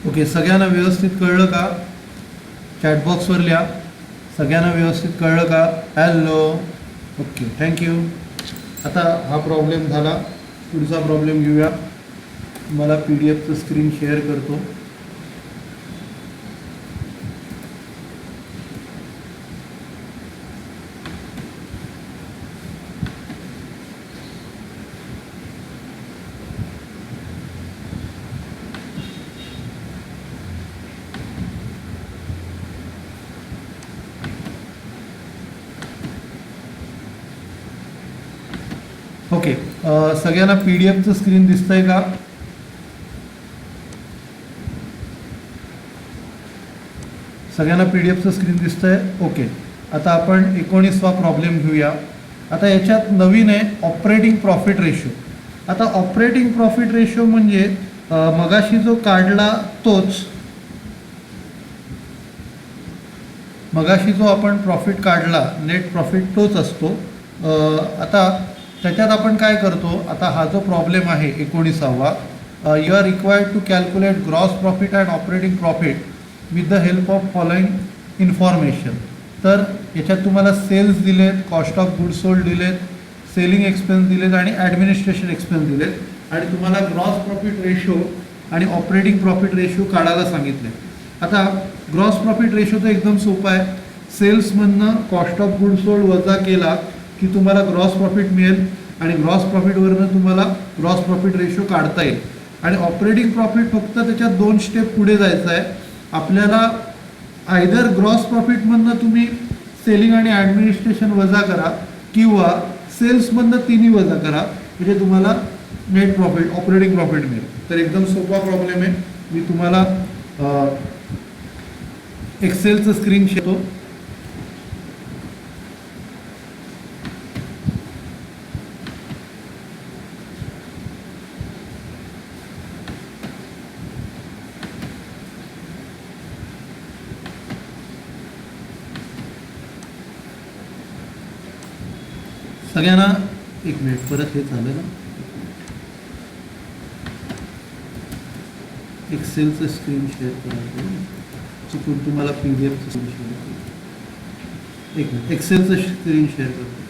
ओके, सगळ्यांना व्यवस्थित कळलं का? चॅटबॉक्सवर लिहा. सगळ्यांना व्यवस्थित कळलं का? हॅलो. Okay, thank you. आता हा प्रॉब्लेम झाला. पुढचा प्रॉब्लेम घेऊया. मला PDF स्क्रीन शेअर करतो. ओके, सगळ्यांना PDF स्क्रीन दिसतंय का? सगळ्यांना PDF स्क्रीन दिसतंय? ओके, आता आपण 19वा प्रॉब्लेम घेऊया. आता याच्यात नवीन आहे ऑपरेटिंग प्रॉफिट रेशो. आता ऑपरेटिंग प्रॉफिट रेशो म्हणजे मगाशी जो काढला तोच, मगाशी जो आपण प्रॉफिट काढला नेट प्रॉफिट तोच असतो. आता त्याच्यात आपण काय करतो, आता हा जो प्रॉब्लेम आहे 19वा, you are required to calculate gross profit and operating profit with the help of following information. तर याच्यात तुम्हाला सेल्स दिलेत, कॉस्ट ऑफ गुड सोल्ड दिलेत, सेलिंग एक्सपेन्स दिलेत आणि ॲडमिनिस्ट्रेशन एक्सपेन्स दिलेत आणि तुम्हाला ग्रॉस प्रॉफिट रेशो आणि ऑपरेटिंग प्रॉफिट रेशो काढायला सांगितले. आता ग्रॉस प्रॉफिट रेशो तर एकदम सोपा आहे. सेल्समधनं कॉस्ट ऑफ गुड सोल्ड वजा केला की तुम्हाला ग्रॉस प्रॉफिट मिळेल आणि ग्रॉस प्रॉफिटवरनं तुम्हाला ग्रॉस प्रॉफिट रेशो काढता येईल. आणि ऑपरेटिंग प्रॉफिट फक्त त्याच्यात 2 स्टेप पुढे जायचं आहे. आपल्याला आयदर ग्रॉस प्रॉफिटमधनं तुम्ही सेलिंग आणि ॲडमिनिस्ट्रेशन वजा करा किंवा सेल्समधनं तिन्ही वजा करा म्हणजे तुम्हाला नेट प्रॉफिट ऑपरेटिंग प्रॉफिट मिळेल. तर एकदम सोपा प्रॉब्लेम आहे. मी तुम्हाला एक्सेलचं स्क्रीन शेअर. सगळ्यांना एक मिनिट, परत हे झालं ना, एक्सेलचं स्क्रीन शेअर करायचं चुकून तुम्हाला PDF स्क्रीन शेअर करतो. एक मिनिट, एक्सेलचं स्क्रीन शेअर करतो.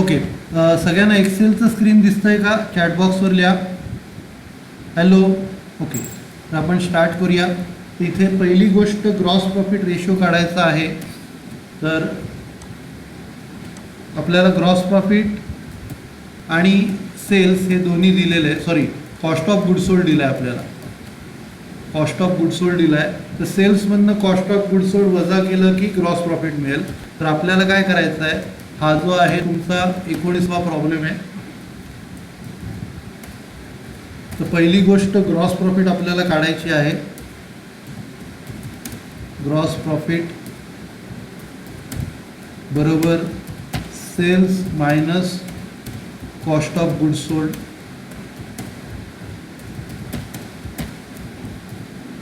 ओके, सगळ्यांना एक्सेलचं स्क्रीन दिसतंय का? चॅटबॉक्सवर लिहा हॅलो. ओके, तर आपण स्टार्ट करूया. इथे पहिली गोष्ट ग्रॉस प्रॉफिट रेशो काढायचा आहे. तर आपल्याला ग्रॉस प्रॉफिट आणि सेल्स हे दोन्ही दिलेले आहे. Sorry, cost of good sold दिला आहे आपल्याला. कॉस्ट ऑफ गुड सोल्ड दिला आहे. तर सेल्समधनं कॉस्ट ऑफ गुड सोल्ड वजा केलं की ग्रॉस प्रॉफिट मिळेल. तर आपल्याला काय करायचं आहे, हा जो आहे तुमचा 19वा प्रॉब्लेम आहे. तर पहिली गोष्ट ग्रॉस प्रॉफिट आपल्याला काढायची आहे. ग्रॉस प्रॉफिट बरोबर sales minus cost of good sold.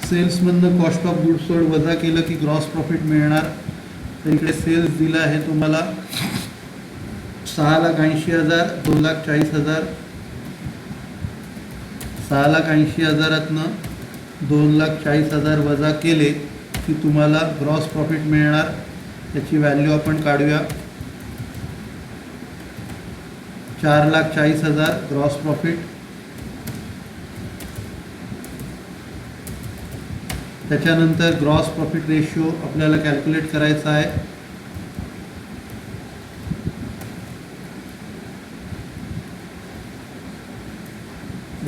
सेल्समधनं कॉस्ट ऑफ गुड सोल्ड वजा केलं की ग्रॉस प्रॉफिट मिळणार. तर इकडे सेल्स दिला आहे तुम्हाला 6,80,000, 2,40,000. 6,80,000 2,40,000 वजा केले की तुम्हाला ग्रॉस प्रॉफिट मिळणार. त्याची व्हॅल्यू आपण काढूया. 4,40,000 ग्रॉस प्रॉफिट त्याच्यानंतर ग्रॉस प्रॉफिट रेशो आपल्याला कॅल्क्युलेट करायचा आहे.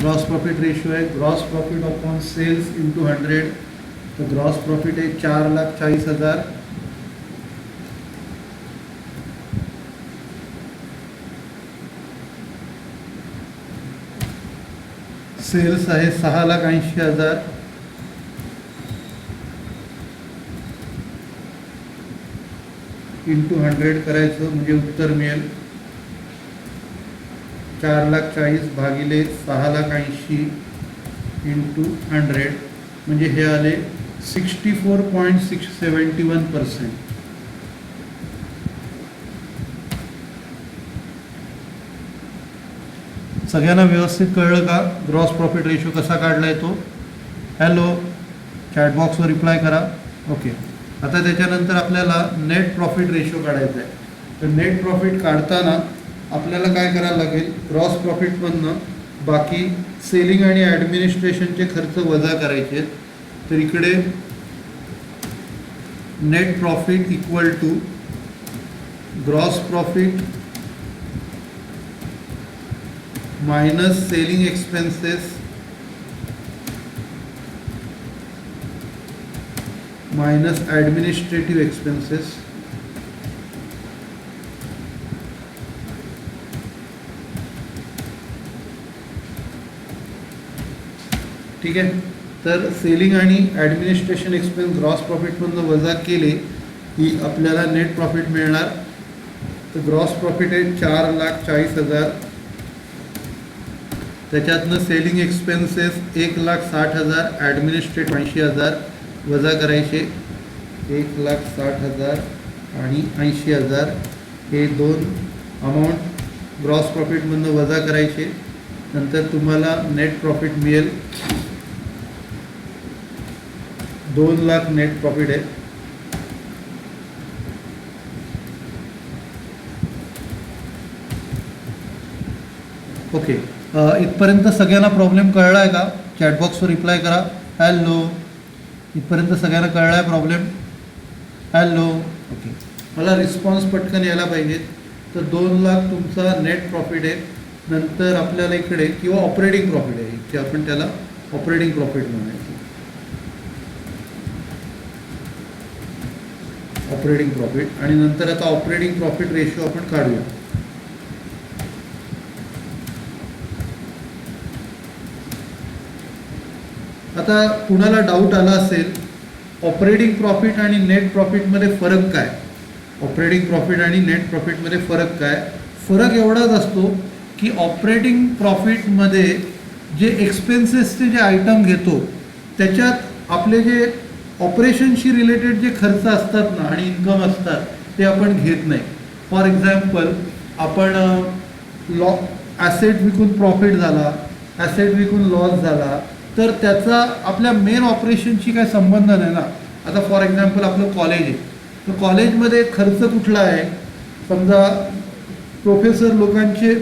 ग्रॉस प्रॉफिट रेशो आहे gross profit upon sales into 100. तर ग्रॉस प्रॉफिट आहे 4,40,000. सेल्स आहे 6,80,000. इंटू 100 करायचं म्हणजे उत्तर मिळेल 4,40,000 भागिले 6,80,000 इंटू 100 म्हणजे हे आले 64.671%. सगळ्यांना व्यवस्थित कळलं का ग्रॉस प्रॉफिट रेशो कसा काढला आहे तो? हॅलो, चॅटबॉक्सवर रिप्लाय करा. ओके, आता त्याच्यानंतर आपल्याला नेट प्रॉफिट रेशो काढायचा आहे. तर नेट प्रॉफिट काढताना आपल्याला काय करायला लागेल, ग्रॉस प्रॉफिटमधनं बाकी सेलिंग आणि ॲडमिनिस्ट्रेशनचे खर्च वजा करायचे आहेत. तर इकडे net profit equal to gross profit minus selling expenses minus administrative expenses. ठीक आहे. तर सेलिंग आणि ॲडमिनिस्ट्रेशन एक्सपेन्स ग्रॉस प्रॉफिटमधून वजा केले की आपल्याला नेट प्रॉफिट मिळणार. तर ग्रॉस प्रॉफिट आहे 4,40,000. त्याच्यातनं सेलिंग एक्सपेन्सेस 1,60,000, ॲडमिनिस्ट्रेटिव्ह 80,000 वजा करायचे. 1,60,000 आणि 80,000 हे दोन अमाऊंट ग्रॉस प्रॉफिटमधून वजा करायचे. नंतर तुम्हाला नेट प्रॉफिट मिळेल 2,00,000 नेट प्रॉफिट आहे. ओके, इथपर्यंत सगळ्यांना प्रॉब्लेम कळला आहे का? चॅटबॉक्सवर रिप्लाय करा. हॅलो, इथपर्यंत सगळ्यांना कळला आहे प्रॉब्लेम? हॅलो. ओके, मला रिस्पॉन्स पटकन यायला पाहिजे. तर 2,00,000 तुमचा नेट प्रॉफिट आहे. नंतर आपल्याला इकडे किंवा ऑपरेटिंग प्रॉफिट आहे की आपण त्याला ऑपरेटिंग प्रॉफिट म्हणायचं. ऑपरेटिंग प्रॉफिट आणि नंतर आता ऑपरेटिंग प्रॉफिट रेशो आपण काढूया. आता कुणाला डाऊट आला असेल ऑपरेटिंग प्रॉफिट आणि नेट प्रॉफिटमध्ये फरक काय? ऑपरेटिंग प्रॉफिट आणि नेट प्रॉफिटमध्ये फरक काय? फरक एवढाच असतो की ऑपरेटिंग प्रॉफिटमध्ये जे एक्सपेन्सेसचे जे आयटम घेतो त्याच्यात आपले जे ऑपरेशनशी रिलेटेड जे खर्च असतात ना आणि इन्कम असतात ते आपण घेत नाही. फॉर एक्झाम्पल, आपण ॲसेट विकून प्रॉफिट झाला, ॲसेट विकून लॉस झाला, तर त्याचा आपल्या मेन ऑपरेशनशी काही संबंध नाही ना. आता फॉर एक्झाम्पल आपलं कॉलेज आहे, तर कॉलेजमध्ये खर्च कुठला आहे? समजा प्रोफेसर लोकांचे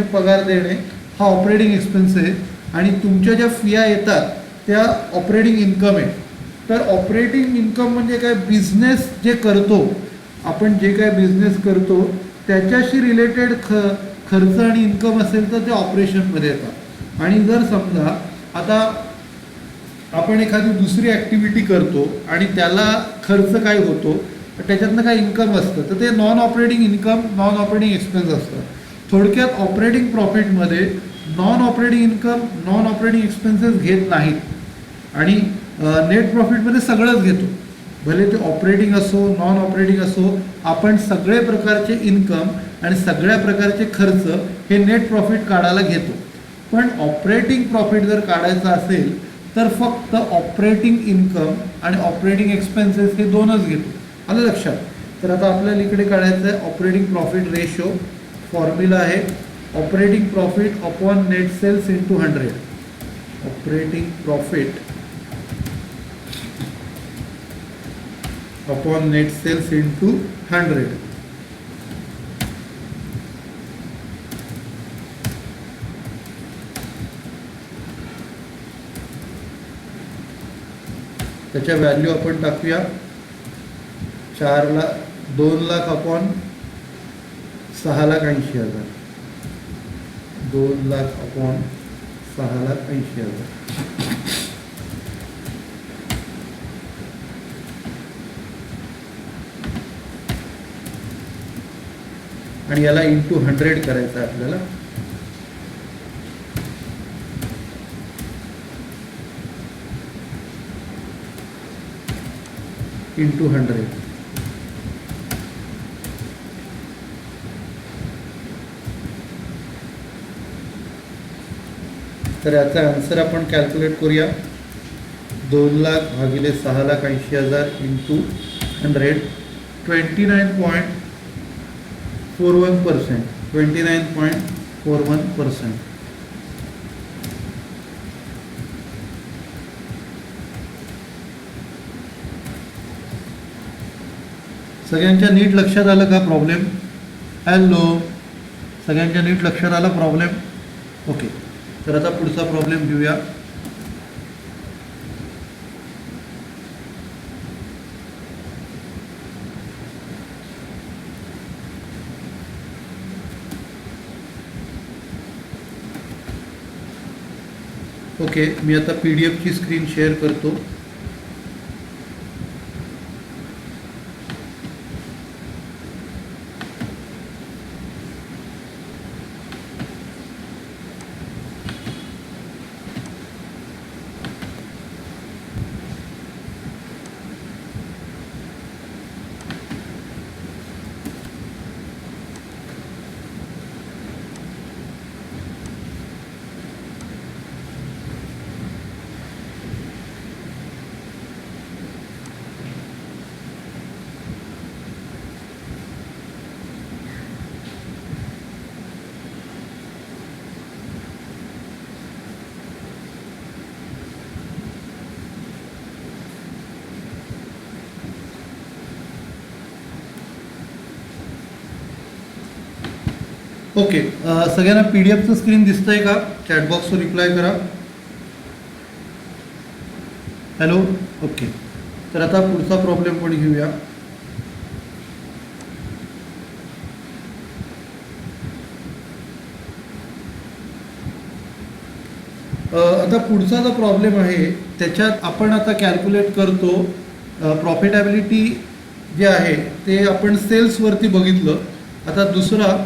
पगार देणे हा ऑपरेटिंग एक्सपेन्स आहे आणि तुमच्या ज्या फिया येतात त्या ऑपरेटिंग इन्कम आहे. तर ऑपरेटिंग इन्कम म्हणजे काय? बिझनेस जे करतो आपण, जे काय बिझनेस करतो त्याच्याशी रिलेटेड खर्च आणि इन्कम असेल तर ते ऑपरेशनमध्ये येतात. आणि जर समजा आता आपण एखादी दुसरी ॲक्टिव्हिटी करतो आणि त्याला खर्च काय होतो, तर त्याच्यातनं काय इन्कम असतं, तर ते non operating income, non operating expense असतं. थोडक्यात ऑपरेटिंग प्रॉफिटमध्ये non operating income, non operating expenses घेत नाहीत आणि नेट प्रॉफिटमध्ये सगळंच घेतो. भले ते ऑपरेटिंग असो, नॉन ऑपरेटिंग असो, आपण सगळे प्रकारचे इन्कम आणि सगळ्या प्रकारचे खर्च हे नेट प्रॉफिट काढायला घेतो. पण ऑपरेटिंग प्रॉफिट जर काढायचं असेल तर फक्त ऑपरेटिंग इन्कम आणि ऑपरेटिंग एक्सपेन्सेस हे दोनच घेतो. आलं लक्षात? तर आता आपल्याला इकडे काढायचं आहे ऑपरेटिंग प्रॉफिट रेशो. फॉर्म्युला आहे operating profit upon net sales into 100. Operating profit upon net sales into 100. त्याच्या व्हॅल्यू आपण टाकूया 2 लाख अपॉन 6,80,000. 2 लाख अपॉन 6,80,000. आणि याला इंटू 100 करायचं आहे आपल्याला. इंटू 100. तर याचा आन्सर आपण कॅल्क्युलेट करूया. 2 लाख भागिले 6,80,000 इंटू 100. 29.41%. 29.41%. सगळ्यांच्या नीट लक्षात आलं का प्रॉब्लेम? हॅलो, सगळ्यांच्या नीट लक्षात आला प्रॉब्लेम? ओके. तर आता पुढचा प्रॉब्लेम घेऊया. ओके, मी आता PDF ची स्क्रीन शेअर करतो. ओके, सगळ्यांना PDF स्क्रीन दिसतंय का? चॅटबॉक्सवर रिप्लाय करा. हॅलो. ओके, तर आता पुढचा प्रॉब्लेम पण घेऊया. आता पुढचा जो प्रॉब्लेम आहे त्याच्यात आपण आता कॅल्क्युलेट करतो प्रॉफिटेबिलिटी जे आहे ते आपण सेल्सवरती बघितलं. आता दुसरा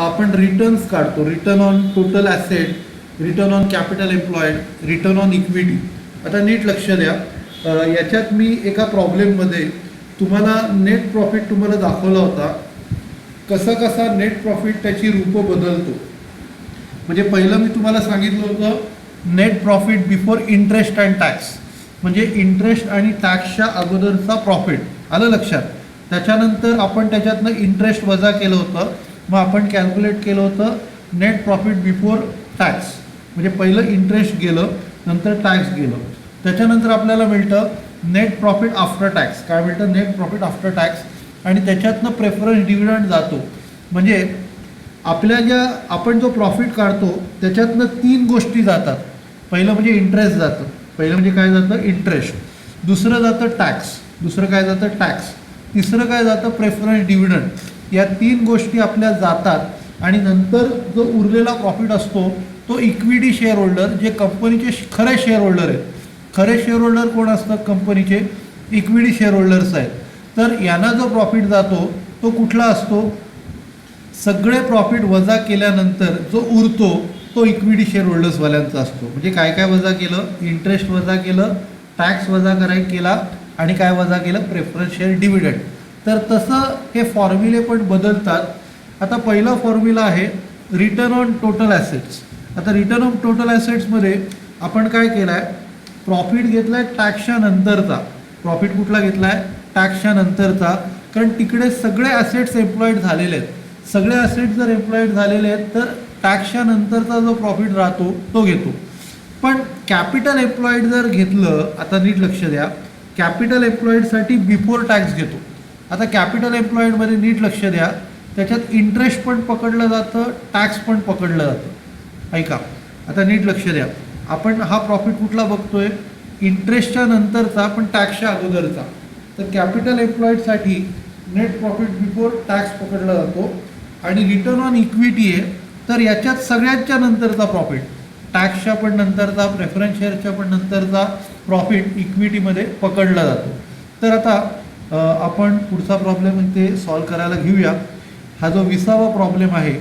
आपण रिटर्न्स काढतो. Return on total asset, return on capital employed, return on equity. आता नीट लक्ष द्या. याच्यात मी एका प्रॉब्लेममध्ये तुम्हाला नेट प्रॉफिट तुम्हाला दाखवला होता. कसा कसा नेट प्रॉफिट त्याची रूपं बदलतो. म्हणजे पहिलं मी तुम्हाला सांगितलं होतं net profit before interest and tax, म्हणजे इंटरेस्ट आणि टॅक्सच्या अगोदरचा प्रॉफिट. आलं लक्षात? त्याच्यानंतर आपण त्याच्यातनं इंटरेस्ट वजा केलं होतं. मग आपण कॅल्क्युलेट केलं होतं नेट प्रॉफिट बिफोर टॅक्स, म्हणजे पहिलं इंटरेस्ट गेलं, नंतर टॅक्स गेलं. त्याच्यानंतर आपल्याला मिळतं नेट प्रॉफिट आफ्टर टॅक्स. काय मिळतं? Net profit after tax. आणि त्याच्यातनं प्रेफरन्स डिव्हिडंड जातो. म्हणजे आपल्या ज्या आपण जो प्रॉफिट काढतो त्याच्यातनं 3 गोष्टी जातात. पहिलं म्हणजे इंटरेस्ट जातं. पहिलं म्हणजे काय जातं? इंटरेस्ट. दुसरं जातं टॅक्स. दुसरं काय जातं? टॅक्स. तिसरं काय जातं? Preference dividend. या 3 गोष्टी आपल्या जातात आणि नंतर जो उरलेला प्रॉफिट असतो तो इक्विटी शेअर होल्डर, जे कंपनीचे खरे शेअर होल्डर आहेत. खरे शेअर होल्डर कोण असतात? कंपनीचे इक्विटी शेअर होल्डर्स आहेत. तर यांना जो प्रॉफिट जातो तो कुठला असतो? सगळे प्रॉफिट वजा केल्यानंतर जो उरतो तो इक्विटी शेअर होल्डर्सवाल्यांचा असतो. म्हणजे काय काय वजा केलं? इंटरेस्ट वजा केलं, टॅक्स वजा केला आणि काय वजा केलं? Preference share dividend. तर तसं हे फॉर्म्युले पण बदलतात. आता पहिला फॉर्म्युला आहे रिटर्न ऑन टोटल ॲसेट्स. आता रिटर्न ऑन टोटल ॲसेट्समध्ये आपण काय केलं आहे? प्रॉफिट घेतला आहे टॅक्सच्या नंतरचा. प्रॉफिट कुठला घेतला आहे? टॅक्सच्या नंतरचा. कारण तिकडे सगळे ॲसेट्स एम्प्लॉईड झालेले आहेत. सगळे ॲसेट्स जर एम्प्लॉईड झालेले आहेत तर टॅक्सच्या नंतरचा जो प्रॉफिट राहतो तो घेतो. पण कॅपिटल एम्प्लॉईड जर घेतलं, आता नीट लक्ष द्या, कॅपिटल एम्प्लॉईडसाठी बिफोर टॅक्स घेतो. आता कॅपिटल एम्प्लॉईडमध्ये नीट लक्ष द्या, त्याच्यात इंटरेस्ट पण पकडलं जातं, टॅक्स पण पकडलं जातं. ऐका, आता नीट लक्ष द्या. आपण हा प्रॉफिट कुठला बघतोय? इंटरेस्टच्या नंतरचा पण टॅक्सच्या अगोदरचा. तर कॅपिटल एम्प्लॉईडसाठी नेट प्रॉफिट बिफोर टॅक्स पकडला जातो आणि रिटर्न ऑन इक्विटी आहे तर याच्यात सगळ्यांच्या नंतरचा प्रॉफिट, टॅक्सच्या पण नंतरचा, प्रेफरन्स शेअरच्या पण नंतरचा प्रॉफिट इक्विटीमध्ये पकडला जातो. तर आता आपण पुढचा प्रॉब्लेम ते सॉल्व करायला घेऊया. हा जो 20वा प्रॉब्लेम आहे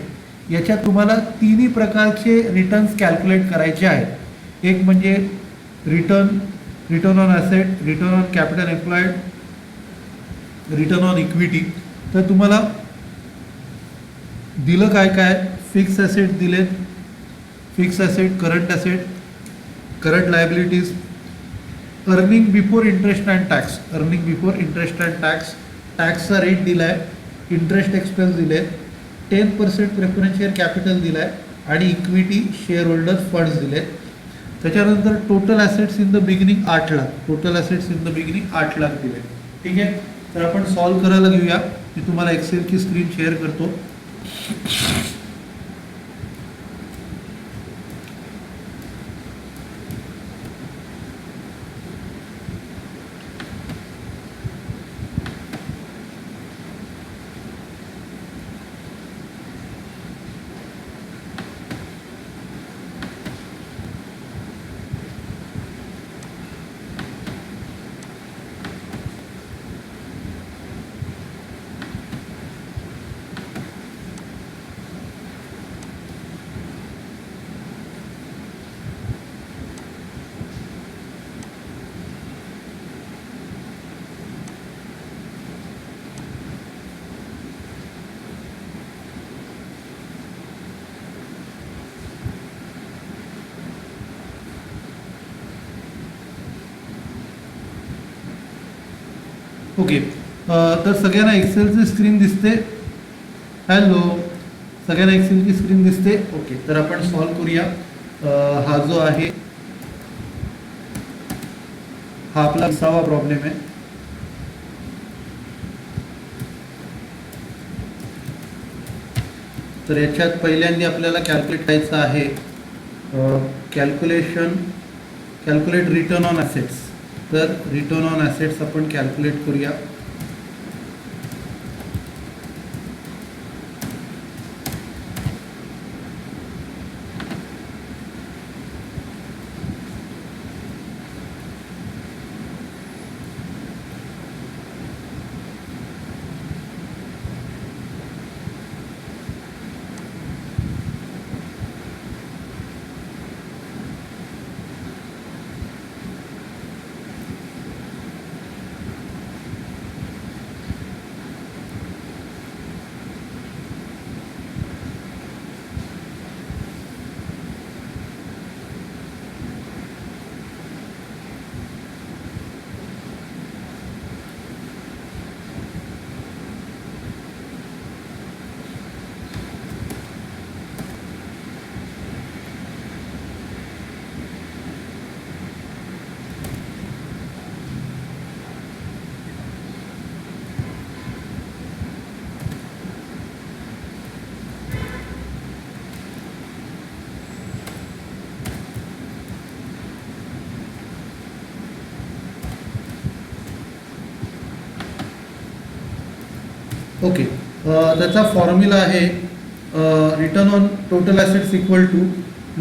याच्यात तुम्हाला तिन्ही प्रकारचे रिटर्न्स कॅल्क्युलेट करायचे आहेत. एक म्हणजे return on asset, return on capital employed, return on equity. तर तुम्हाला दिलं काय काय, फिक्स ॲसेट दिलेत, fix asset, current asset, current liabilities, earning before interest and tax, earning before interest and tax, टॅक्सचा रेट दिला आहे, इंटरेस्ट एक्सपेन्स दिले, 10% प्रेफरन्स शेअर कॅपिटल दिला आहे आणि इक्विटी शेअर होल्डर फंड्स दिले. त्याच्यानंतर total assets in the beginning 8 lakh, total assets in the beginning 8 lakh दिले. ठीक आहे, तर आपण सॉल्व करायला घेऊया. मी तुम्हाला एक्सेलची स्क्रीन शेअर करतो. ओके, तर सगळ्यांना एक्सेलची स्क्रीन दिसते? हॅलो, सगळ्यांना एक्सेलची स्क्रीन दिसते? ओके, तर आपण सॉल्व करूया. हा जो आहे हा आपला 20वा प्रॉब्लेम आहे. तर याच्यात पहिल्यांदा आपल्याला कॅल्क्युलेट करायचं आहे कॅल्क्युलेट रिटर्न ऑन ॲसेट्स. तर रिटर्न ऑन ॲसेट्स आपण कॅल्क्युलेट करूया. ओके, त्याचा फॉर्म्युला आहे return on total assets equal to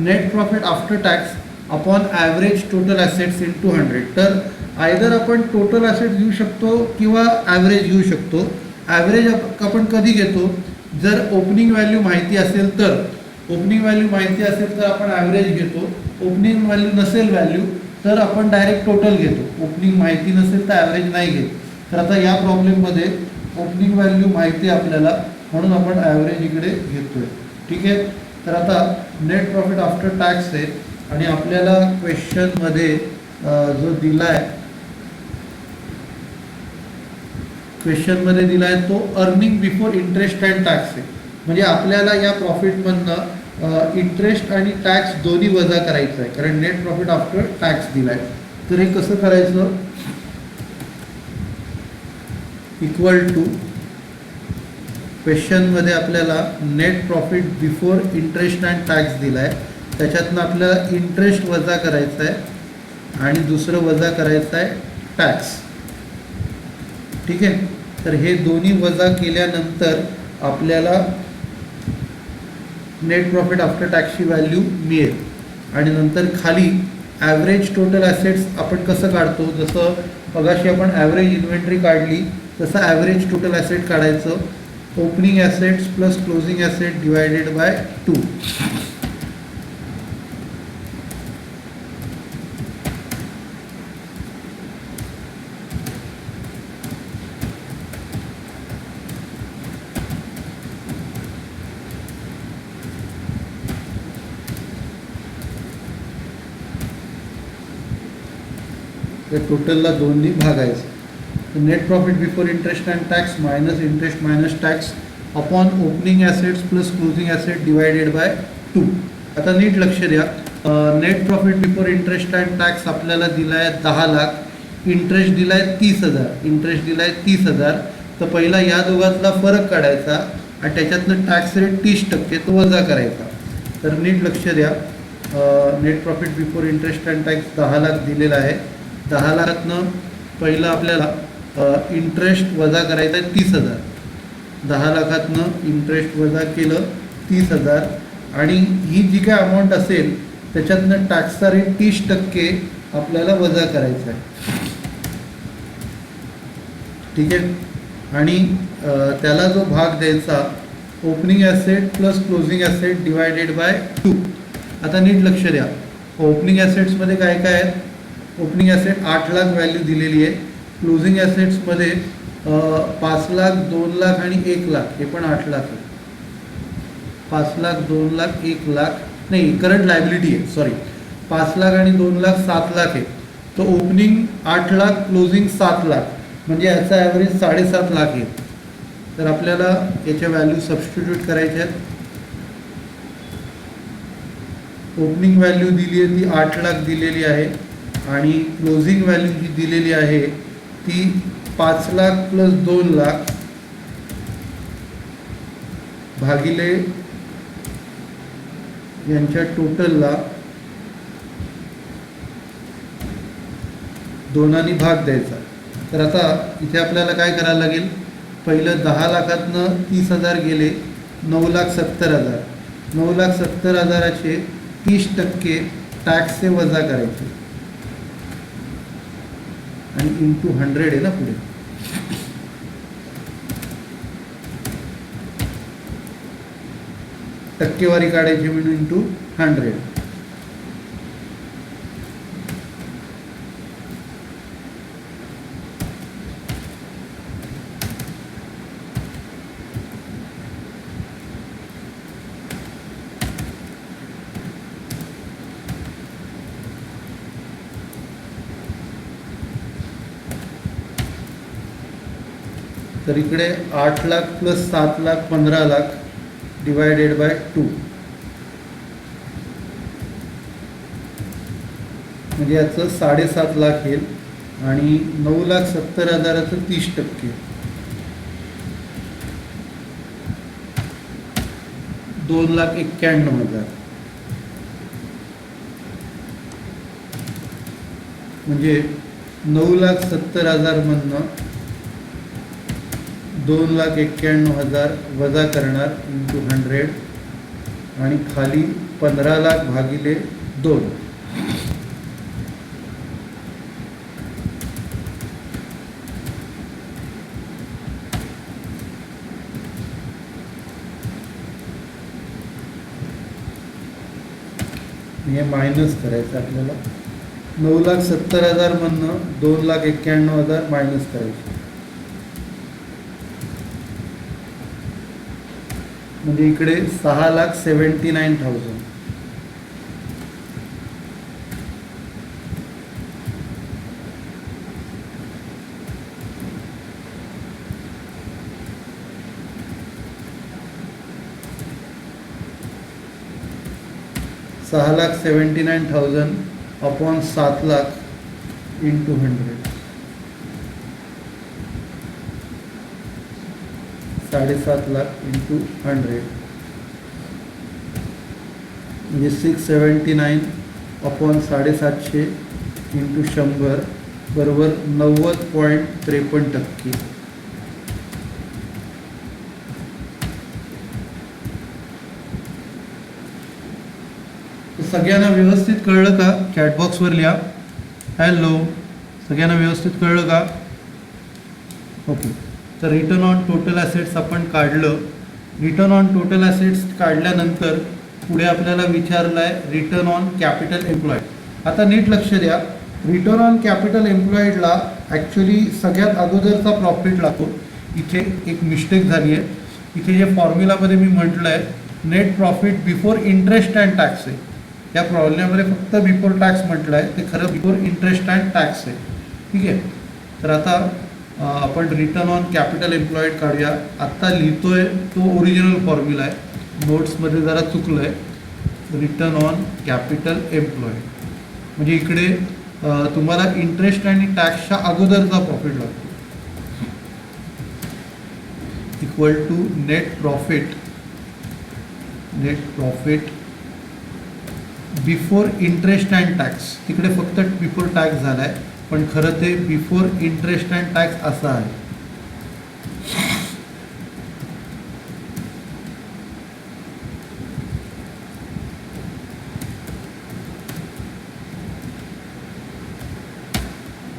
net profit after tax upon average total assets in 200. तर आयदर आपण टोटल ॲसेट्स घेऊ शकतो किंवा ॲव्हरेज घेऊ शकतो. ॲव्हरेज आपण कधी घेतो? जर ओपनिंग व्हॅल्यू माहिती असेल तर. ओपनिंग व्हॅल्यू माहिती असेल तर आपण ॲव्हरेज घेतो. ओपनिंग व्हॅल्यू नसेल व्हॅल्यू तर आपण डायरेक्ट टोटल घेतो. ओपनिंग माहिती नसेल तर ॲव्हरेज नाही घेत. तर आता या प्रॉब्लेममध्ये ओपनिंग व्हॅल्यू माहिती आहे आपल्याला म्हणून आपण ॲव्हरेज इकडे घेतोय. ठीक आहे, तर आता नेट प्रॉफिट आफ्टर टॅक्स आहे आणि आपल्याला क्वेश्चनमध्ये जो दिला आहे तो earning before interest and tax आहे. म्हणजे आपल्याला या प्रॉफिटमधनं इंटरेस्ट आणि टॅक्स दोन्ही वजा करायचं आहे कारण नेट प्रॉफिट आफ्टर टॅक्स दिला आहे. तर हे कसं करायचं? इक्वल टू क्वेश्चनमध्ये आपल्याला net profit before interest and tax दिला आहे त्याच्यातनं आपल्याला इंटरेस्ट वजा करायचं आहे आणि दुसरं वजा करायचं आहे टॅक्स. ठीक आहे, तर हे दोन्ही वजा केल्यानंतर आपल्याला नेट प्रॉफिट आफ्टर टॅक्सची व्हॅल्यू मिळेल. आणि नंतर खाली ॲव्हरेज टोटल ॲसेट्स आपण कसं काढतो, जसं मगाशी आपण ॲव्हरेज इन्व्हेंटरी काढली तसं ॲव्हरेज टोटल ॲसेट काढायचं. Opening assets plus closing asset divided by 2. तर टोटलला 2ने भागायचं. Net profit before interest and tax minus interest minus tax upon opening assets plus closing asset divided by 2. आता नीट लक्ष द्या, net profit before interest and tax आपल्याला दिला आहे 10 लाख, इंटरेस्ट दिला आहे 30,000, इंटरेस्ट दिला आहे 30,000. तर पहिला या दोघातला फरक काढायचा आणि त्याच्यातनं टॅक्स रेट 30% तो वजा करायचा. तर नीट लक्ष द्या, net profit before interest and tax 10 lakh दिलेला आहे. 10 लाखातनं पहिलं आपल्याला इंटरेस्ट वजा करायचं आहे 30,000. 10 लाखातनं इंटरेस्ट वजा केलं 30,000 आणि ही जी काय अमाऊंट असेल त्याच्यातनं टॅक्सचा रेट 30% आपल्याला वजा करायचा आहे. ठीक आहे, आणि त्याला जो भाग द्यायचा opening asset plus closing asset divided by 2. आता नीट लक्ष द्या, ओपनिंग ॲसेट्समध्ये काय काय आहेत. ओपनिंग ॲसेट 8 लाख व्हॅल्यू दिलेली आहे. क्लोजिंग ॲसेट्समध्ये 5 लाख, 2 लाख आणि 1 लाख, हे पण 8 लाख आहे. 5 लाख, 2 लाख, 1 लाख नाही, करंट लायबिलिटी आहे, सॉरी. 5 लाख आणि 2 लाख 7 लाख आहे. तो ओपनिंग 8 लाख, क्लोजिंग 7 लाख, म्हणजे याचा ॲव्हरेज 7.5 लाख आहे. तर आपल्याला याच्या व्हॅल्यू सबस्टिट्यूट करायच्या आहेत. ओपनिंग व्हॅल्यू दिली आहे ती 8 लाख दिलेली आहे आणि क्लोजिंग व्हॅल्यू जी दिलेली आहे ती 5 लाख प्लस 2 लाख भागिले यांच्या टोटलला 2ने भाग द्यायचा. तर आता इथे आपल्याला काय करायला लागेल, पहिलं 10 लाखातनं 30,000 गेले, 9,70,000. 9,70,000चे 30% टॅक्सचे वजा करायचे आणि इंटू 100 आहे ना पुढे. टक्केवारी काढायची म्हणून इंटू 100. तर इकडे 8 lakh plus 7 lakh 15 lakh divided by 2, म्हणजे याचं 7.5 लाख येईल आणि 9,70,000चं 30%, 2,91,000. म्हणजे 9,70,000 मधनं 2,91,000 वजा करणार इंटू 100 आणि खाली 15 लाख भागिले 2. हे मायनस करायचं आपल्याला. 9,70,000 मधनं 2,91,000 मायनस करायचे, म्हणजे इकडे 6,79,000. $6,79,000 upon 7 lakh into 100, 7.5 lakh into 100 म्हणजे 679 अपॉन 750 इंटू 100 बरोबर 90.53%. सगळ्यांना व्यवस्थित कळलं का? चॅटबॉक्सवर लिहा. हॅलो, सगळ्यांना व्यवस्थित कळलं का? ओके. तर रिटर्न ऑन टोटल ॲसेट्स आपण काढलं. रिटर्न ऑन टोटल ॲसेट्स काढल्यानंतर पुढे आपल्याला विचारलं आहे रिटर्न ऑन कॅपिटल एम्प्लॉईड. आता नीट लक्ष द्या. रिटर्न ऑन कॅपिटल एम्प्लॉईडला ॲक्च्युली सगळ्यात अगोदरचा प्रॉफिट लागतो. इथे एक मिस्टेक झाली आहे. इथे जे फॉर्म्युलामध्ये मी म्हटलं आहे net profit before interest and tax आहे. या प्रॉब्लेममध्ये फक्त बिफोर टॅक्स म्हटलं आहे, ते खरं बिफोर इंटरेस्ट अँड टॅक्स आहे. ठीक आहे. तर आता आपण रिटर्न ऑन कॅपिटल एम्प्लॉईड काढूया. आत्ता लिहितोय तो ओरिजिनल फॉर्म्युला आहे, नोट्समध्ये जरा चुकलं आहे. रिटर्न ऑन कॅपिटल एम्प्लॉईड म्हणजे इकडे तुम्हाला इंटरेस्ट आणि टॅक्सच्या अगोदरचा प्रॉफिट लागतो, equal to net profit before interest and tax. तिकडे फक्त बिफोर टॅक्स झाला आहे, पण खरं ते बिफोर इंटरेस्ट अँड टॅक्स असं आहे.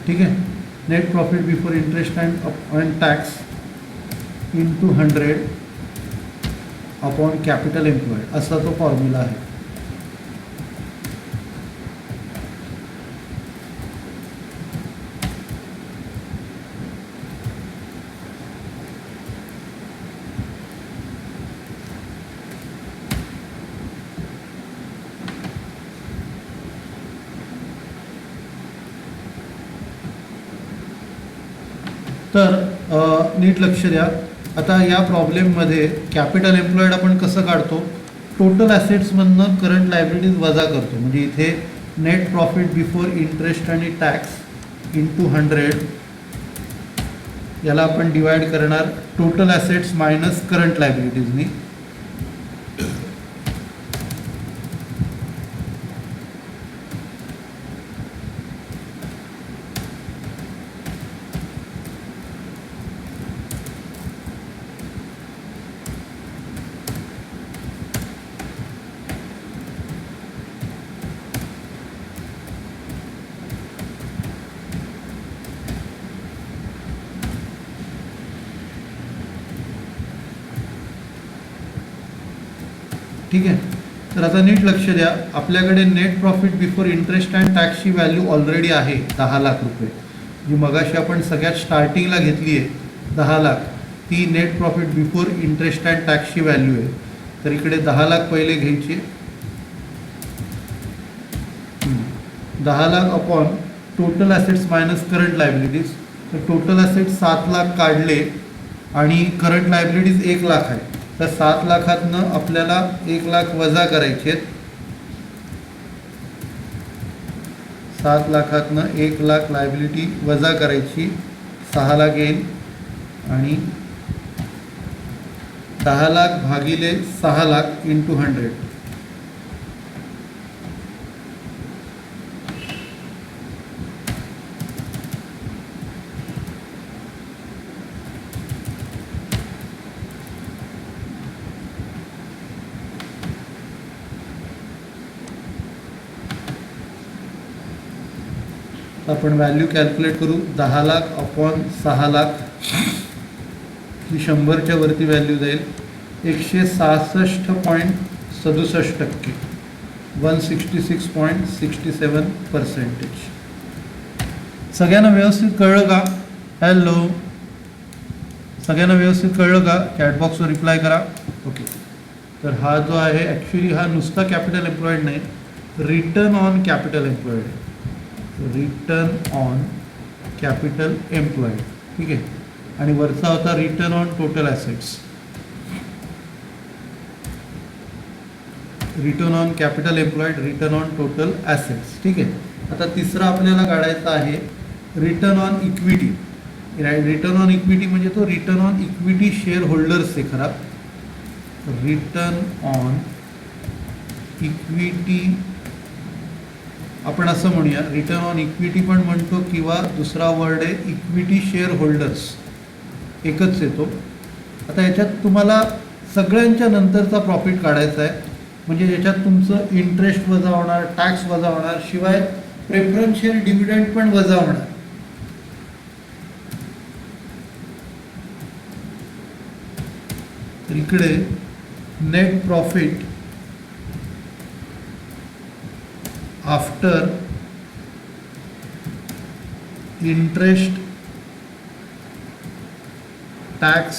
ठीक आहे. Net profit before interest and tax into 100 upon capital employed असा तो फॉर्म्युला आहे. तर नीट लक्ष द्या. आता या प्रॉब्लेममध्ये कॅपिटल एम्प्लॉईड आपण कसं काढतो? टोटल ॲसेट्समधनं करंट लायबिलिटीज वजा करतो. म्हणजे इथे नेट प्रॉफिट बिफोर इंटरेस्ट आणि टॅक्स इंटू 100 याला आपण डिवाइड करणार टोटल ॲसेट्स मायनस करंट लायबिलिटीजनी. ठीक आहे. तर आता नीट लक्ष द्या. आपल्याकडे net profit before interest and टॅक्सची व्हॅल्यू ऑलरेडी आहे 10 लाख रुपये, जी मगाशी आपण सगळ्यात स्टार्टिंगला घेतली आहे 10 लाख. ती net profit before interest and टॅक्सची व्हॅल्यू आहे. तर इकडे 10 लाख पहिले घ्यायचे. 10 lakh upon total assets minus current liabilities. तर टोटल ॲसेट्स 7 लाख काढले आणि करंट लायबिलिटीज 1 लाख आहे. तर 7 लाखातनं आपल्याला 1 लाख वजा करायचे आहेत. 7 लाखातनं 1 लाख लायबिलिटी वजा करायची, 6 लाख येईल. आणि 10 लाख भागिले 6 लाख इंटू 100. आपण व्हॅल्यू कॅल्क्युलेट करू. 10 लाख अपॉन 6 लाख ही 100च्या वरती व्हॅल्यू जाईल. 166.67%, 166.67%. सगळ्यांना व्यवस्थित कळलं का? हॅलो, सगळ्यांना व्यवस्थित कळलं का? चॅटबॉक्सवर रिप्लाय करा. ओके. तर हा जो आहे ॲक्च्युली हा नुसता कॅपिटल एम्प्लॉईड नाही, रिटर्न ऑन कॅपिटल एम्प्लॉईड आहे. Return on capital employed. ठीक आहे. आणि वरचा होता return on total assets. Return on capital employed, return on total assets. ठीक आहे. आता तिसरा आपल्याला काढायचा आहे return on equity. Return on equity म्हणजे तो return on equity share holders आहे खरा. रिटर्न ऑन इक्विटी आपण असं म्हणूया, रिटर्न ऑन इक्विटी पण म्हणतो किंवा दुसरा वर्ड आहे इक्विटी शेअर होल्डर्स, एकच येतो. आता याच्यात तुम्हाला सगळ्यांच्या नंतरचा प्रॉफिट काढायचा आहे, म्हणजे याच्यात तुमचं इंटरेस्ट वजा होणार, टॅक्स वजा होणार, शिवाय प्रेफरन्शियल डिव्हिडंड पण वजा होणार. तर इकडे net profit after interest, tax,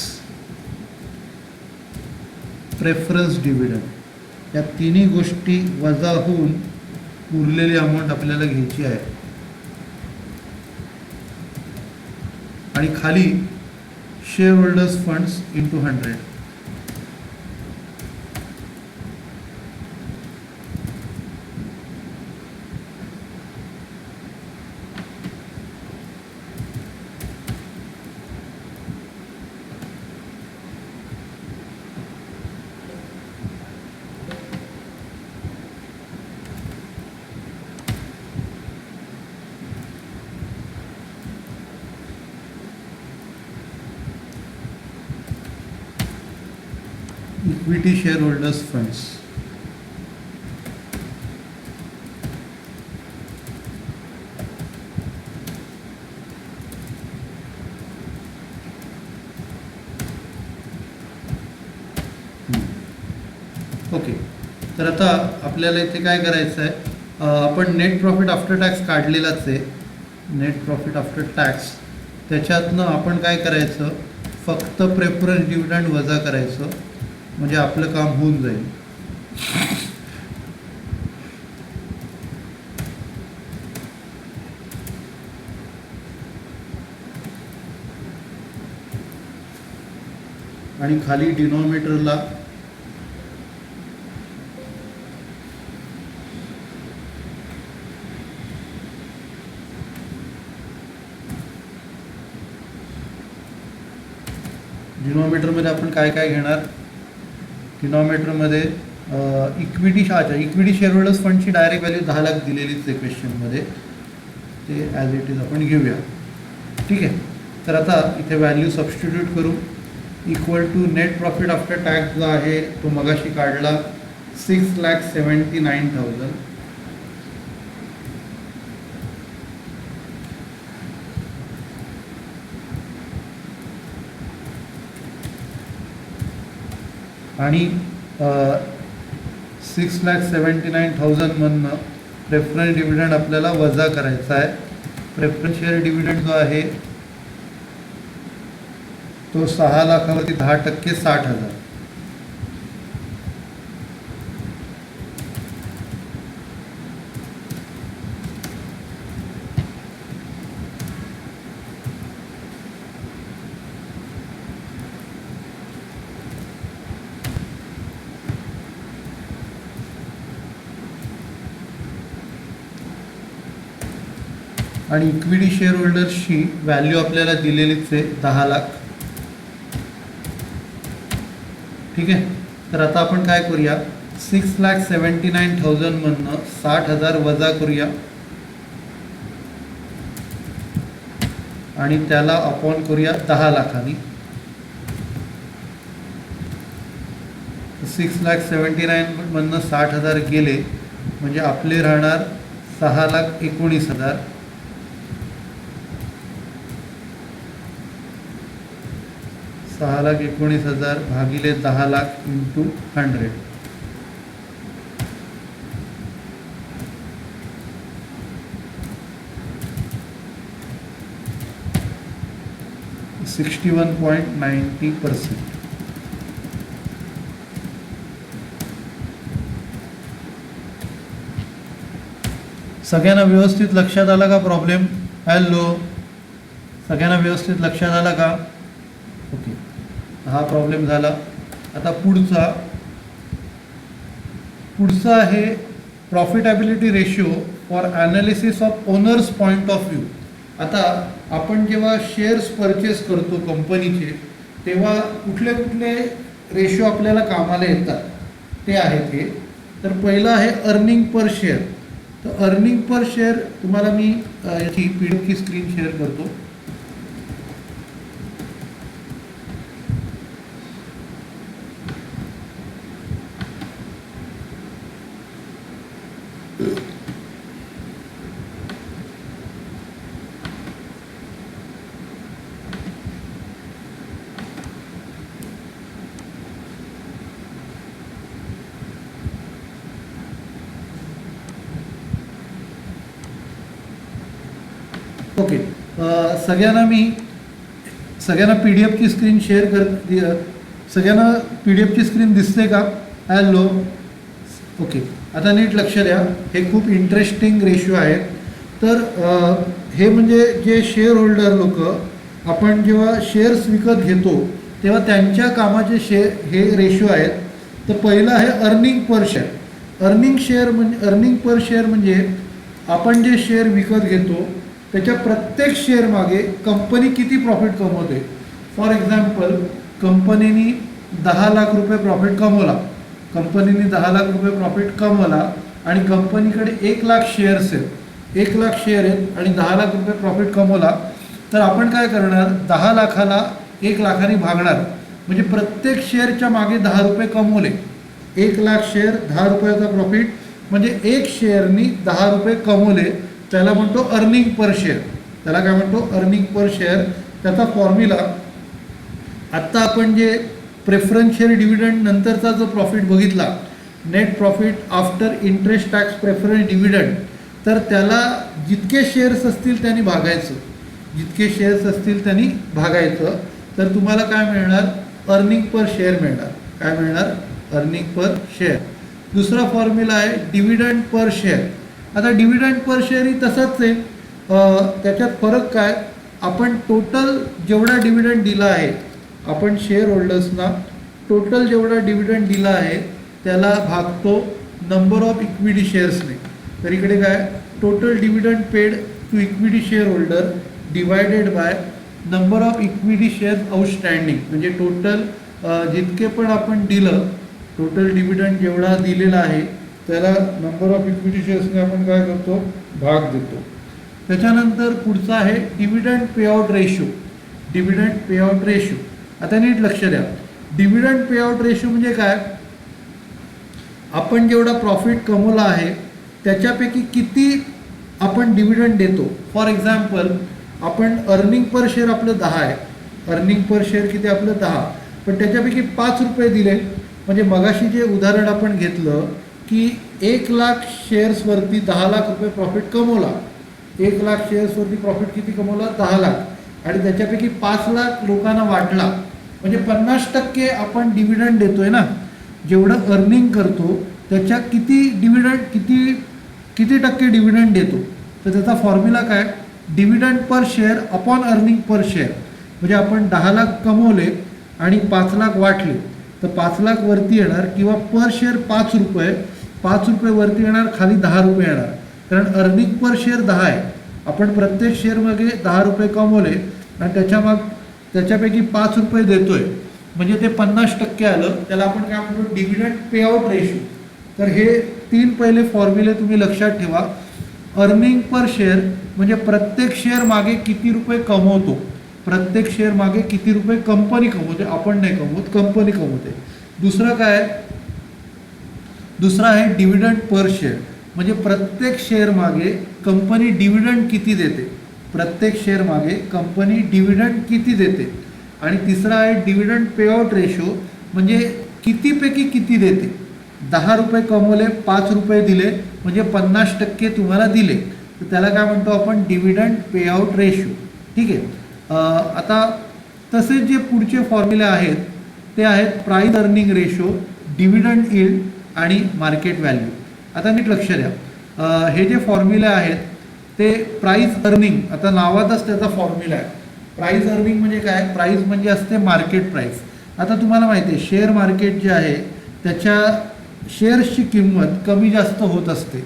preference dividend, या तिन्ही गोष्टी वजा होऊन उरलेली अमाऊंट आपल्याला घ्यायची आहे. आणि खाली share holders funds into 100. Equity share holders funds. Okay, तर आता आपल्याला इथे काय करायचं आहे, आपण नेट प्रॉफिट आफ्टर टॅक्स काढलेलाच आहे. नेट प्रॉफिट आफ्टर टॅक्स, त्याच्यातनं आपण काय करायचं, फक्त प्रेफरन्स डिव्हिडंड वजा करायचं, म्हणजे आपलं काम होऊन जाईल. आणि खाली डिनॉमिनेटरला डिनॉमिनेटरमध्ये आपण काय काय घेणार, डिनॉमिनेटरमध्ये इक्विटी शेअर होल्डर्स फंडची डायरेक्ट व्हॅल्यू 10 लाख दिलेलीच आहे क्वेश्चनमध्ये, ते ॲज इट इज आपण घेऊया. ठीक आहे, तर आता इथे व्हॅल्यू सबस्टिट्यूट करू. Equal to net profit after tax जो आहे तो मगाशी काढला 6,79,000. आणि 6,79,000 मधनं प्रेफरन्स डिव्हिडंड आपल्याला वजा करायचा आहे. प्रेफरन्स शेअर डिव्हिडंड जो आहे तो 6 लाखावरती 10% 60,000. आणि इक्विटी शेअर होल्डर्सची व्हॅल्यू आपल्याला दिलेलीच आहे 10 लाख. ठीक आहे, तर आता आपण काय करूया, 6,79,000 मधनं 60,000 वजा करूया आणि त्याला अपॉन करूया 10 लाखांनी. 6,79,000 मधनं 60,000 गेले म्हणजे आपले राहणार 6,19,000. $6,19,000 भागिले 10 लाख इंटू 100. %61.90%. सगळ्यांना व्यवस्थित लक्षात आला का प्रॉब्लेम? हॅलो, सगळ्यांना व्यवस्थित लक्षात आला का? ओके, हा प्रॉब्लेम झाला. आता पुढचा आहे profitability ratio for analysis of owners point of view. आता आपण जेव्हा शेअर्स परचेस करतो कंपनीचे, तेव्हा कुठले कुठले रेशो आपल्याला कामाला येतात ते आहेत हे. तर पहिलं आहे अर्निंग पर शेअर. तर अर्निंग पर शेअर तुम्हाला मी याची PDF की स्क्रीन शेअर करतो. ओके, सगळ्यांना PDF की स्क्रीन शेअर सगळ्यांना PDF ची स्क्रीन दिसते का? हॅलो. ओके, आता नीट लक्ष द्या, हे खूप इंटरेस्टिंग रेशो आहे. तर हे म्हणजे जे शेअर होल्डर लोक, आपण जेव्हा शेअर्स विकत घेतो तेव्हा त्यांच्या कामाचे हे रेशो आहेत. तर पहिलं आहे earning per share. Earning per share म्हणजे आपण जे शेअर विकत घेतो त्याच्या प्रत्येक शेअर मागे कंपनी किती प्रॉफिट कमवते. फॉर एक्झाम्पल, कंपनीने 10 लाख रुपये प्रॉफिट कमवला, 10 लाख कमवला आणि कंपनीकडे 1 लाख शेअर्स आहेत, 1 लाख शेअर आहेत आणि 10 लाख रुपये प्रॉफिट कमवला. तर आपण काय करणार, 10 लाखाला 1 लाखाने भागणार, म्हणजे प्रत्येक शेअरच्या मागे 10 रुपये कमवले. 1 लाख शेअर 10 रुपयाचा प्रॉफिट, म्हणजे एक शेअरनी 10 रुपये कमवले, त्याला म्हणतो अर्निंग पर शेअर. त्याला काय म्हणतो, अर्निंग पर शेअर. त्याचा फॉर्म्युला, आत्ता आपण जे प्रेफरन्स शेअर डिव्हिडंड नंतरचा जो प्रॉफिट बघितला, net profit after interest tax preference dividend, तर त्याला जितके शेअर्स असतील त्यांनी भागायचं, तर तुम्हाला काय मिळणार, अर्निंग पर शेअर मिळणार. काय मिळणार, अर्निंग पर शेअर. दुसरा फॉर्म्युला आहे डिव्हिडंड पर शेअर. आता डिव्हिडंड पर शेअर ही तसंच आहे, त्याच्यात फरक काय, आपण टोटल जेवढा डिव्हिडंड दिला आहे, आपण शेअर होल्डर्सना टोटल जेवढा डिव्हिडंड दिला आहे त्याला भागतो नंबर ऑफ इक्विटी शेअर्सने. तर इकडे काय, total dividend paid to equity shareholder divided by number of equity shares outstanding, म्हणजे टोटल जितके पण आपण दिलं, टोटल डिव्हिडंड जेवढा दिलेला आहे त्याला नंबर ऑफ इक्विटी शेअर्सने आपण काय करतो, भाग देतो. त्याच्यानंतर पुढचा आहे dividend payout ratio. Dividend payout ratio, आता नीट लक्ष द्या, डिव्हिडंड पेआउट रेशो म्हणजे काय, आपण जेवढा प्रॉफिट कमवला आहे त्याच्यापैकी किती आपण डिव्हिडंड देतो. फॉर एक्झाम्पल, आपण अर्निंग पर शेअर आपलं 10 आहे, अर्निंग पर शेअर किती आपलं 10, पण त्याच्यापैकी 5 रुपये दिले, म्हणजे मगाशी जे उदाहरण आपण घेतलं की 1 लाख शेअर्सवरती 10 लाख रुपये प्रॉफिट कमवला, 1 लाख शेअर्सवरती प्रॉफिट किती कमवला, 10 लाख, आणि त्याच्यापैकी 5 लाख लोकांना वाटला, म्हणजे 50% आपण डिव्हिडंड देतोय ना. जेवढं अर्निंग करतो त्याच्या किती टक्के डिव्हिडंड देतो. तर त्याचा फॉर्म्युला काय, dividend per share upon earning per share. म्हणजे आपण 10 लाख कमवले आणि 5 लाख वाटले, तर 5 लाख वरती येणार, किंवा पर शेअर 5 रुपये वरती येणार, खाली 10 रुपये येणार, कारण अर्निंग पर शेअर 10 आहे. आपण प्रत्येक शेअरमागे 10 रुपये कमवले आणि त्याच्यापैकी 5 रुपये देतोय, म्हणजे ते 50% आलं, त्याला आपण काय म्हणतो, डिव्हिडंड पेआउट रेशो. तर हे 3 पहिले फॉर्म्युले तुम्ही लक्षात ठेवा. अर्निंग पर शेअर म्हणजे प्रत्येक शेअर मागे किती रुपये कमवतो, प्रत्येक शेअर मागे किती रुपये कंपनी कमवते, आपण नाही कमवत, कंपनी कमवते. दुसरं काय, दुसरा आहे डिव्हिडंड पर शेअर, म्हणजे प्रत्येक शेअर मागे कंपनी डिव्हिडंड किती देते, प्रत्येक शेअर मागे कंपनी डिव्हिडंड किती देते. आणि तिसरा आहे डिव्हिडंड पेआउट रेशो, म्हणजे कितीपैकी किती देते. 10 रुपये कमवले, 5 रुपये दिले, म्हणजे 50% तुम्हाला दिले, तर त्याला काय म्हणतो आपण, डिव्हिडंड पेआउट रेशो. ठीक आहे. आता तसेच जे पुढचे फॉर्म्युले आहेत ते आहेत price earning ratio, dividend yield आणि मार्केट व्हॅल्यू. आता नीट लक्ष द्या, हे जे फॉर्म्युले आहेत ते प्राईस अर्निंग, आता नावातच त्याचा फॉर्म्युला आहे. प्राईस अर्निंग म्हणजे काय, प्राईस म्हणजे असते मार्केट प्राईस. आता तुम्हाला माहिती आहे शेअर मार्केट जे आहे त्याच्या शेअर्सची किंमत कमी जास्त होत असते.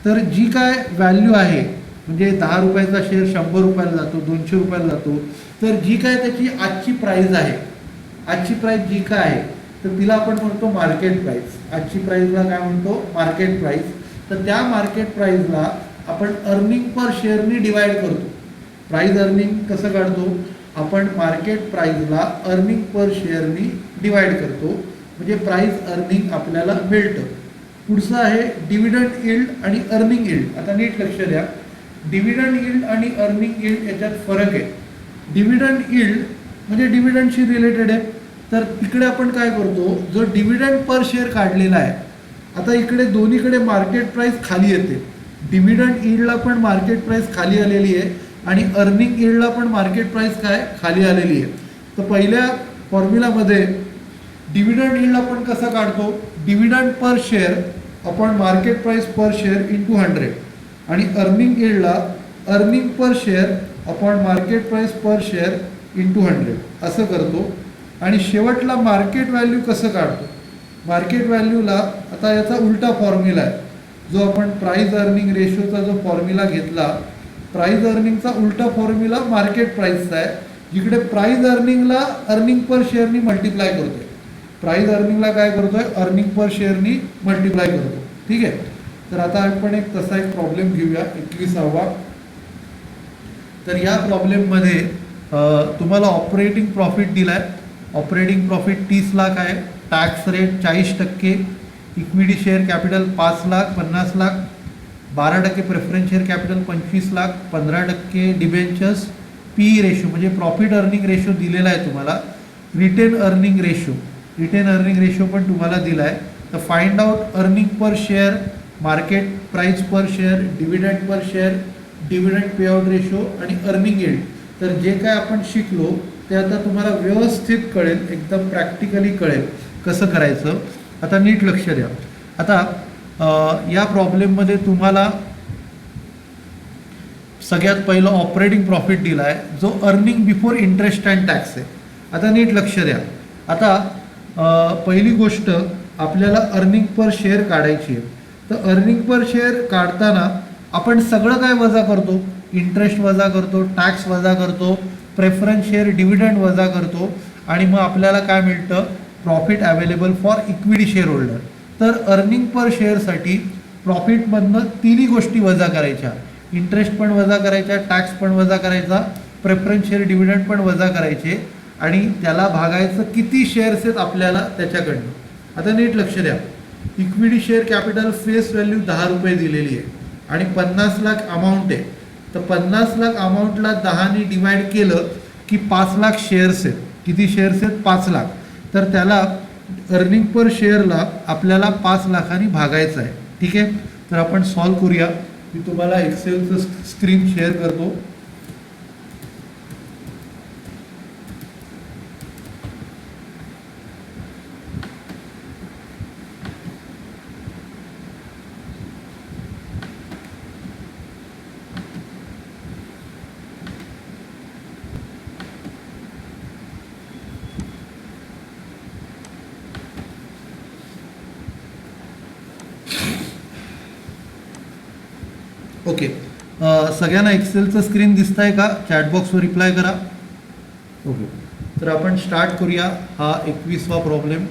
तर जी काय व्हॅल्यू आहे, म्हणजे 10 रुपयाचा शेअर 100 रुपयाला जातो, 200 रुपयाला जातो, तर जी काय त्याची आजची प्राईस आहे, आजची प्राईस जी काय आहे तर तिला आपण म्हणतो मार्केट प्राईस. आजची प्राईसला काय म्हणतो, मार्केट प्राईस. तर त्या मार्केट प्राईजला आपण अर्निंग पर शेअरनी डिवाइड करतो. प्राईज अर्निंग कसं काढतो आपण, मार्केट प्राईजला अर्निंग पर शेअरनी डिवाइड करतो, म्हणजे प्राईज अर्निंग आपल्याला मिळतं. पुढचं आहे डिव्हिडंड यील्ड आणि अर्निंग यील्ड. आता नीट लक्ष द्या, डिव्हिडंड यील्ड आणि अर्निंग यील्ड याच्यात फरक आहे. डिव्हिडंड यील्ड म्हणजे डिव्हिडंडशी रिलेटेड आहे, तर तिकडे आपण काय करतो, जो डिव्हिडंड पर शेअर काढलेला आहे, आता इकडे दोन्हीकडे मार्केट प्राईस खाली येते. डिव्हिडंड यील्डला पण मार्केट प्राईस खाली आलेली आहे आणि अर्निंग यील्डला पण मार्केट प्राईस काय खाली आलेली आहे. तर पहिल्या फॉर्म्युलामध्ये डिव्हिडंड यील्ड आपण कसं काढतो, dividend per share upon market price per share into 100, आणि अर्निंग यील्डला earning per share upon market price per share into 100 असं करतो. आणि शेवटला मार्केट व्हॅल्यू कसं काढतो, मार्केट व्हॅल्यूला आता याचा उलटा फॉर्म्युला आहे. जो आपण प्राईज अर्निंग रेशोचा जो फॉर्म्युला घेतला, प्राईज अर्निंगचा उलटा फॉर्म्युला मार्केट प्राईसचा आहे, जिकडे प्राईज अर्निंगला अर्निंग पर शेअरनी मल्टिप्लाय करतोय, प्राईज अर्निंगला काय करतोय अर्निंग पर शेअरनी मल्टिप्लाय करतो. ठीक आहे. तर आता आपण एक तसा एक प्रॉब्लेम घेऊया 21वा. तर या प्रॉब्लेममध्ये तुम्हाला ऑपरेटिंग प्रॉफिट दिलाय. ऑपरेटिंग प्रॉफिट 30 लाख आहे, tax rate 40%, equity share capital 5 lakh 50 lakh, 12% preference share capital 25 lakh, 15% debentures, P ratio म्हणजे प्रॉफिट अर्निंग रेशो दिलेला आहे तुम्हाला. रिटेन अर्निंग रेशो पण तुम्हाला दिला आहे. तर find out earning per share, market price per share, dividend per share, dividend pay out ratio आणि अर्निंग यील्ड. तर जे काय आपण शिकलो ते आता तुम्हाला व्यवस्थित कळेल, एकदम प्रॅक्टिकली कळेल कसं करायचं. आता नीट लक्ष द्या. आता या प्रॉब्लेममध्ये तुम्हाला सगळ्यात पहिलं ऑपरेटिंग प्रॉफिट दिला आहे, जो earning before interest and tax आहे. आता नीट लक्ष द्या. आता पहिली गोष्ट आपल्याला अर्निंग पर शेअर काढायची आहे. तर अर्निंग पर शेअर काढताना आपण सगळं काय वजा करतो, इंटरेस्ट वजा करतो, टॅक्स वजा करतो, प्रेफरन्स शेअर डिव्हिडंड वजा करतो, आणि मग आपल्याला काय मिळतं, profit available for equity share holder. तर अर्निंग पर शेअरसाठी प्रॉफिटमधनं तिन्ही गोष्टी वजा करायच्या, इंटरेस्ट पण वजा करायचा, टॅक्स पण वजा करायचा, प्रेफरन्स शेअर डिव्हिडंड पण वजा करायचे, आणि त्याला भागायचं किती शेअर्स आहेत आपल्याला त्याच्याकडनं. आता नीट लक्ष द्या. Equity share capital face value 10 रुपये दिलेली आहे आणि 50 लाख अमाऊंट आहे. तर 50 लाख अमाऊंटला 10ने डिवाइड केलं की 5 लाख शेअर्स आहेत. किती शेअर्स आहेत, 5 लाख. तर त्याला अर्निंग पर शेअरला आपल्याला 5 लाखांनी भागायचं आहे. ठीक आहे. तर आपण सॉल्व करूया. मी तुम्हाला एक्सेलचं स्क्रीन शेअर करतो. ओके. सगळ्यांना एक्सेलचं स्क्रीन दिसत आहे का, चॅटबॉक्सवर रिप्लाय करा. ओके. तर आपण स्टार्ट करूया हा 21वा प्रॉब्लेम.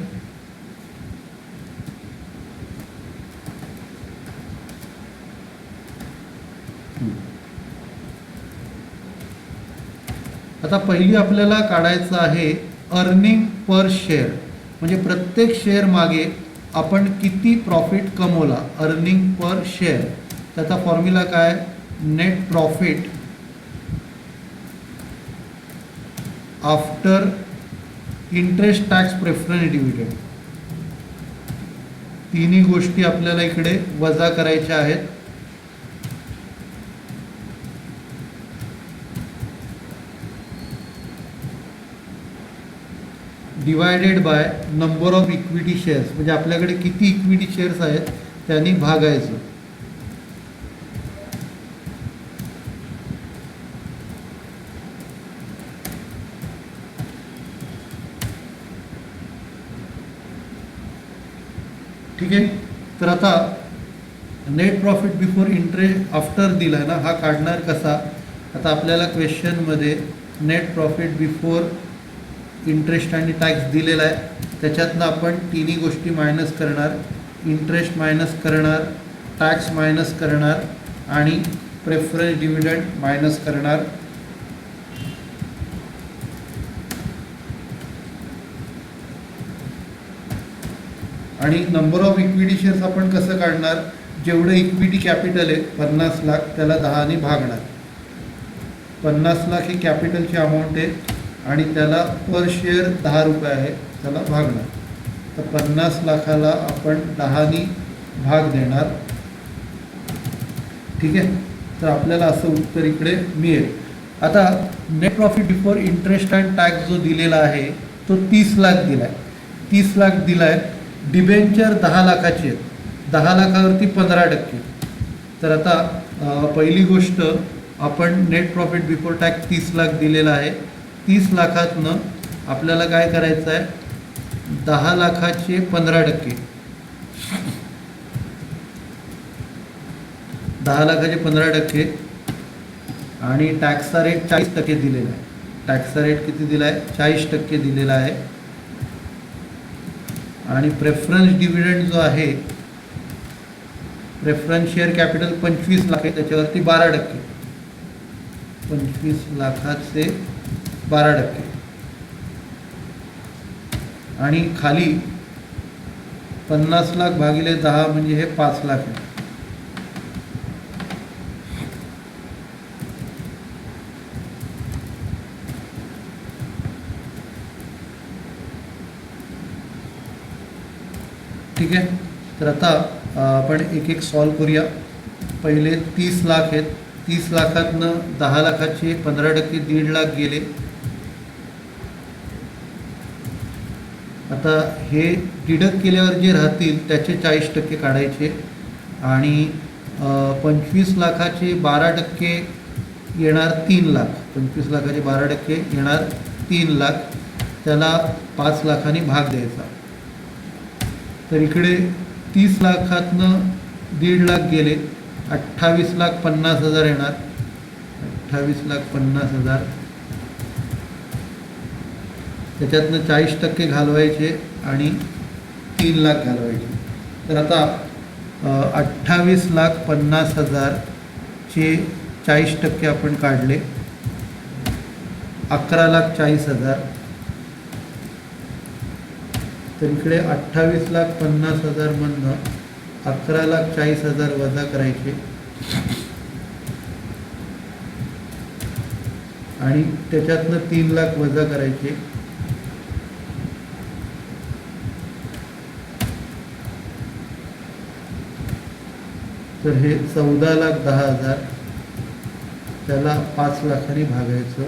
आता पहिली आपल्याला काढायचं आहे अर्निंग पर शेअर, म्हणजे प्रत्येक शेअर मागे आपण किती प्रॉफिट कमवला. अर्निंग पर शेअर त्याचा फॉर्म्युला काय, net profit after interest, tax, preference, dividend. तिन्ही गोष्टी आपल्याला इकडे वजा करायच्या आहेत. Divided by number of equity shares, म्हणजे आपल्याकडे किती इक्विटी शेअर्स आहेत त्यांनी भागायचं. ठीक आहे. तर आता net profit before interest after दिला आहे ना, हा काढणार कसा. आता आपल्याला क्वेश्चनमध्ये नेट प्रॉफिट बिफोर इंटरेस्ट आणि टॅक्स दिलेला आहे, त्याच्यातनं आपण तिन्ही गोष्टी मायनस करणार. इंटरेस्ट मायनस करणार, टॅक्स मायनस करणार आणि प्रेफरन्स डिव्हिडंड मायनस करणार. आणि नंबर ऑफ इक्विटी शेअर्स आपण कसं काढणार, जेवढं इक्विटी कॅपिटल आहे 50 लाख त्याला 10ने भागणार. 50 लाख ही कॅपिटलची अमाऊंट आहे आणि त्याला पर शेअर 10 रुपये आहे, त्याला भागणार. तर 50 लाखाला आपण 10ने भाग देणार. ठीक आहे, तर आपल्याला असं उत्तर इकडे मिळेल. आता net profit before interest and tax जो दिलेला आहे तो 30 लाख दिला आहे. 30 लाख दिला आहे. डिबेंचर 10 लाखाची आहेत, 10 लाखावरती 15%. तर आता पहिली गोष्ट, आपण net profit before tax 30 lakh दिलेला आहे. 30 लाखातनं आपल्याला काय करायचं आहे, 10 लाखाचे 15%, 10 लाखाचे 15% आणि टॅक्सचा रेट 40% दिलेला आहे. टॅक्सचा रेट किती दिला आहे, 40% दिलेला आहे. आणि प्रेफरन्स डिव्हिडंड जो आहे, प्रेफरन्स शेअर कॅपिटल 25 लाख आहे, त्याच्यावरती 12%, 25 लाखाचे 12%. आणि खाली 50 लाख भागिले 10 म्हणजे हे 5 लाख आहे. ठीक आहे, तर आता आपण एक एक सॉल्व करूया. पहिले 30 लाख आहेत, 30 लाखातनं 10 लाखाचे 15% 1.5 लाख गेले. आता हे डिडक्ट केल्यावर जे राहतील त्याचे 40% काढायचे आणि 25 लाखाचे 12% येणार 3 लाख. 25 लाखाचे 12% येणार 3 लाख, त्याला 5 लाखांनी भाग द्यायचा. तर इकडे 30 लाखातनं 1.5 लाख गेले, 28,50,000 येणार. 28,50,000, त्याच्यातनं 40% घालवायचे आणि 3 लाख घालवायचे. तर आता 28,50,000 चे 40% आपण काढले, 11,40,000. तर इकडे 28,50,000 मधनं 11,40,000 वजा करायचे आणि त्याच्यातनं 3 लाख वजा करायचे. तर हे 14,10,000, त्याला 5 लाखांनी भागायचं.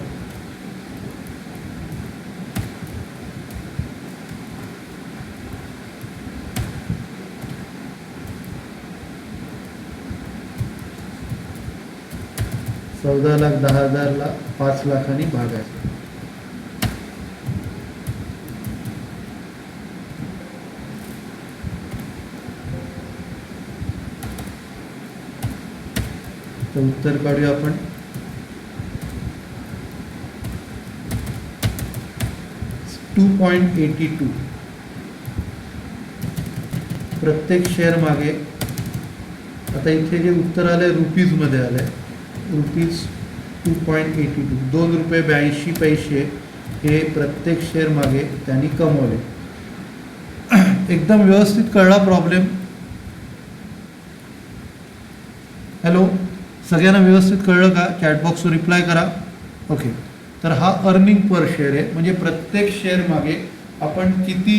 तर 14,10,000ला 5 लाखांनी भागायचं. तर उत्तर काढूया आपण. $2.82 प्रत्येक शेअर मागे. आता इथे जे उत्तर आलंय रुपीजमध्ये आलंय, रुपीज 2.82, $2.82 हे प्रत्येक शेअर मागे त्यांनी कमवले. एकदम व्यवस्थित कळला प्रॉब्लेम? हॅलो, सगळ्यांना व्यवस्थित कळलं का? चॅटबॉक्सवर रिप्लाय करा. ओके, तर हा अर्निंग पर शेअर आहे, म्हणजे प्रत्येक शेअर मागे आपण किती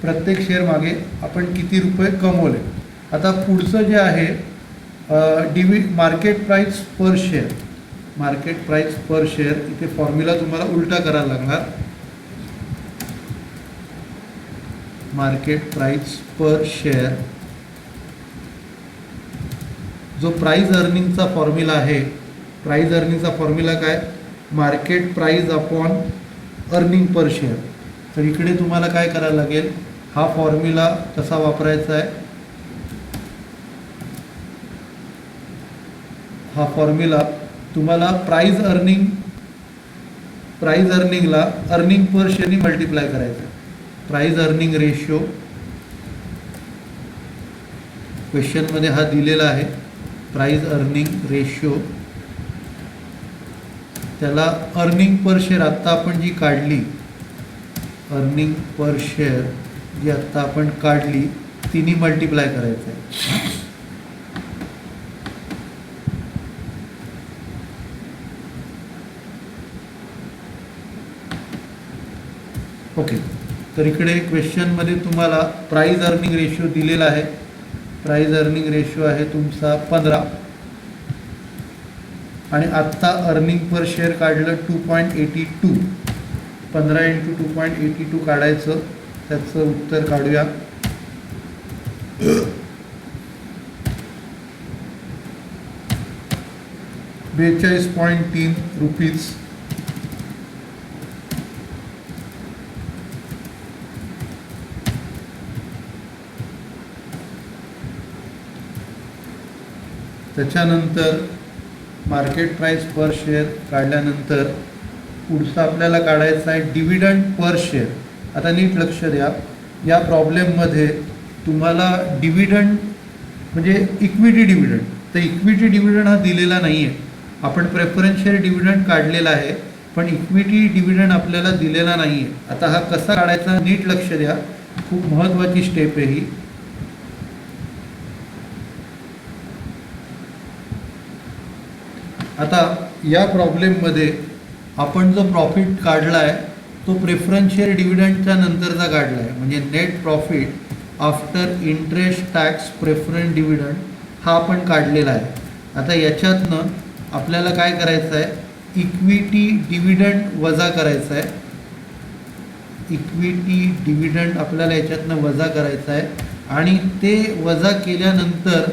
प्रत्येक शेअर मागे आपण किती रुपये कमवले. आता पुढचं जे आहे market price per share. Market price per share, इथे फॉर्म्युला तुम्हाला उलटा करायला लागणार. मार्केट प्राइस पर शेअर, जो प्राइस अर्निंगचा फॉर्म्युला आहे, प्राइस अर्निंगचा फॉर्म्युला काय? Market price upon earning per share. तर इकडे तुम्हाला काय करायला लागेल, हा फॉर्म्युला कसा वापरायचा आहे, हा फॉर्म्युला तुम्हाला प्राइस अर्निंगला अर्निंग पर शेअरनी मल्टिप्लाय करायचं. प्राइस अर्निंग रेशो क्वेश्चनमध्ये हा दिलेला आहे प्राईज अर्निंग रेशो. त्याला अर्निंग पर शेअर आत्ता आपण जी काढली, अर्निंग पर शेअर जी आत्ता आपण काढली तिने मल्टिप्लाय करायचं आहे. ओके, तर इकडे क्वेश्चनमध्ये तुम्हाला प्राईज अर्निंग रेशो दिलेला आहे. प्राईज अर्निंग रेशो आहे तुमचा 15 आणि आत्ता अर्निंग पर शेअर काढलं 2.82. 15 × 2.82 काढायचं. त्याचं उत्तर काढूया. 42.3 रुपीज. त्याच्यानंतर मार्केट प्राइस पर शेअर काढल्यानंतर पुढचं आपल्याला काढायचं आहे डिव्हिडंड पर शेअर. आता नीट लक्ष द्या, या प्रॉब्लेममध्ये तुम्हाला डिव्हिडंड म्हणजे इक्विटी डिव्हिडंड, तर इक्विटी डिव्हिडंड हा दिलेला नाही आहे. आपण प्रेफरन्स शेअर डिव्हिडंड काढलेला आहे पण इक्विटी डिव्हिडंड आपल्याला दिलेला नाही आहे. आता हा कसा काढायचा नीट लक्ष द्या, खूप महत्त्वाची स्टेप आहे ही. आता या प्रॉब्लेममध्ये आपण जो प्रॉफिट काढला आहे तो प्रेफरन्स शेअर डिव्हिडंडच्या नंतरचा काढला आहे, म्हणजे net profit after interest tax preference dividend हा आपण काढलेला आहे. आता याच्यातनं आपल्याला काय करायचं आहे, इक्विटी डिव्हिडंड वजा करायचं आहे. इक्विटी डिव्हिडंड आपल्याला याच्यातनं वजा करायचं आहे आणि ते वजा केल्यानंतर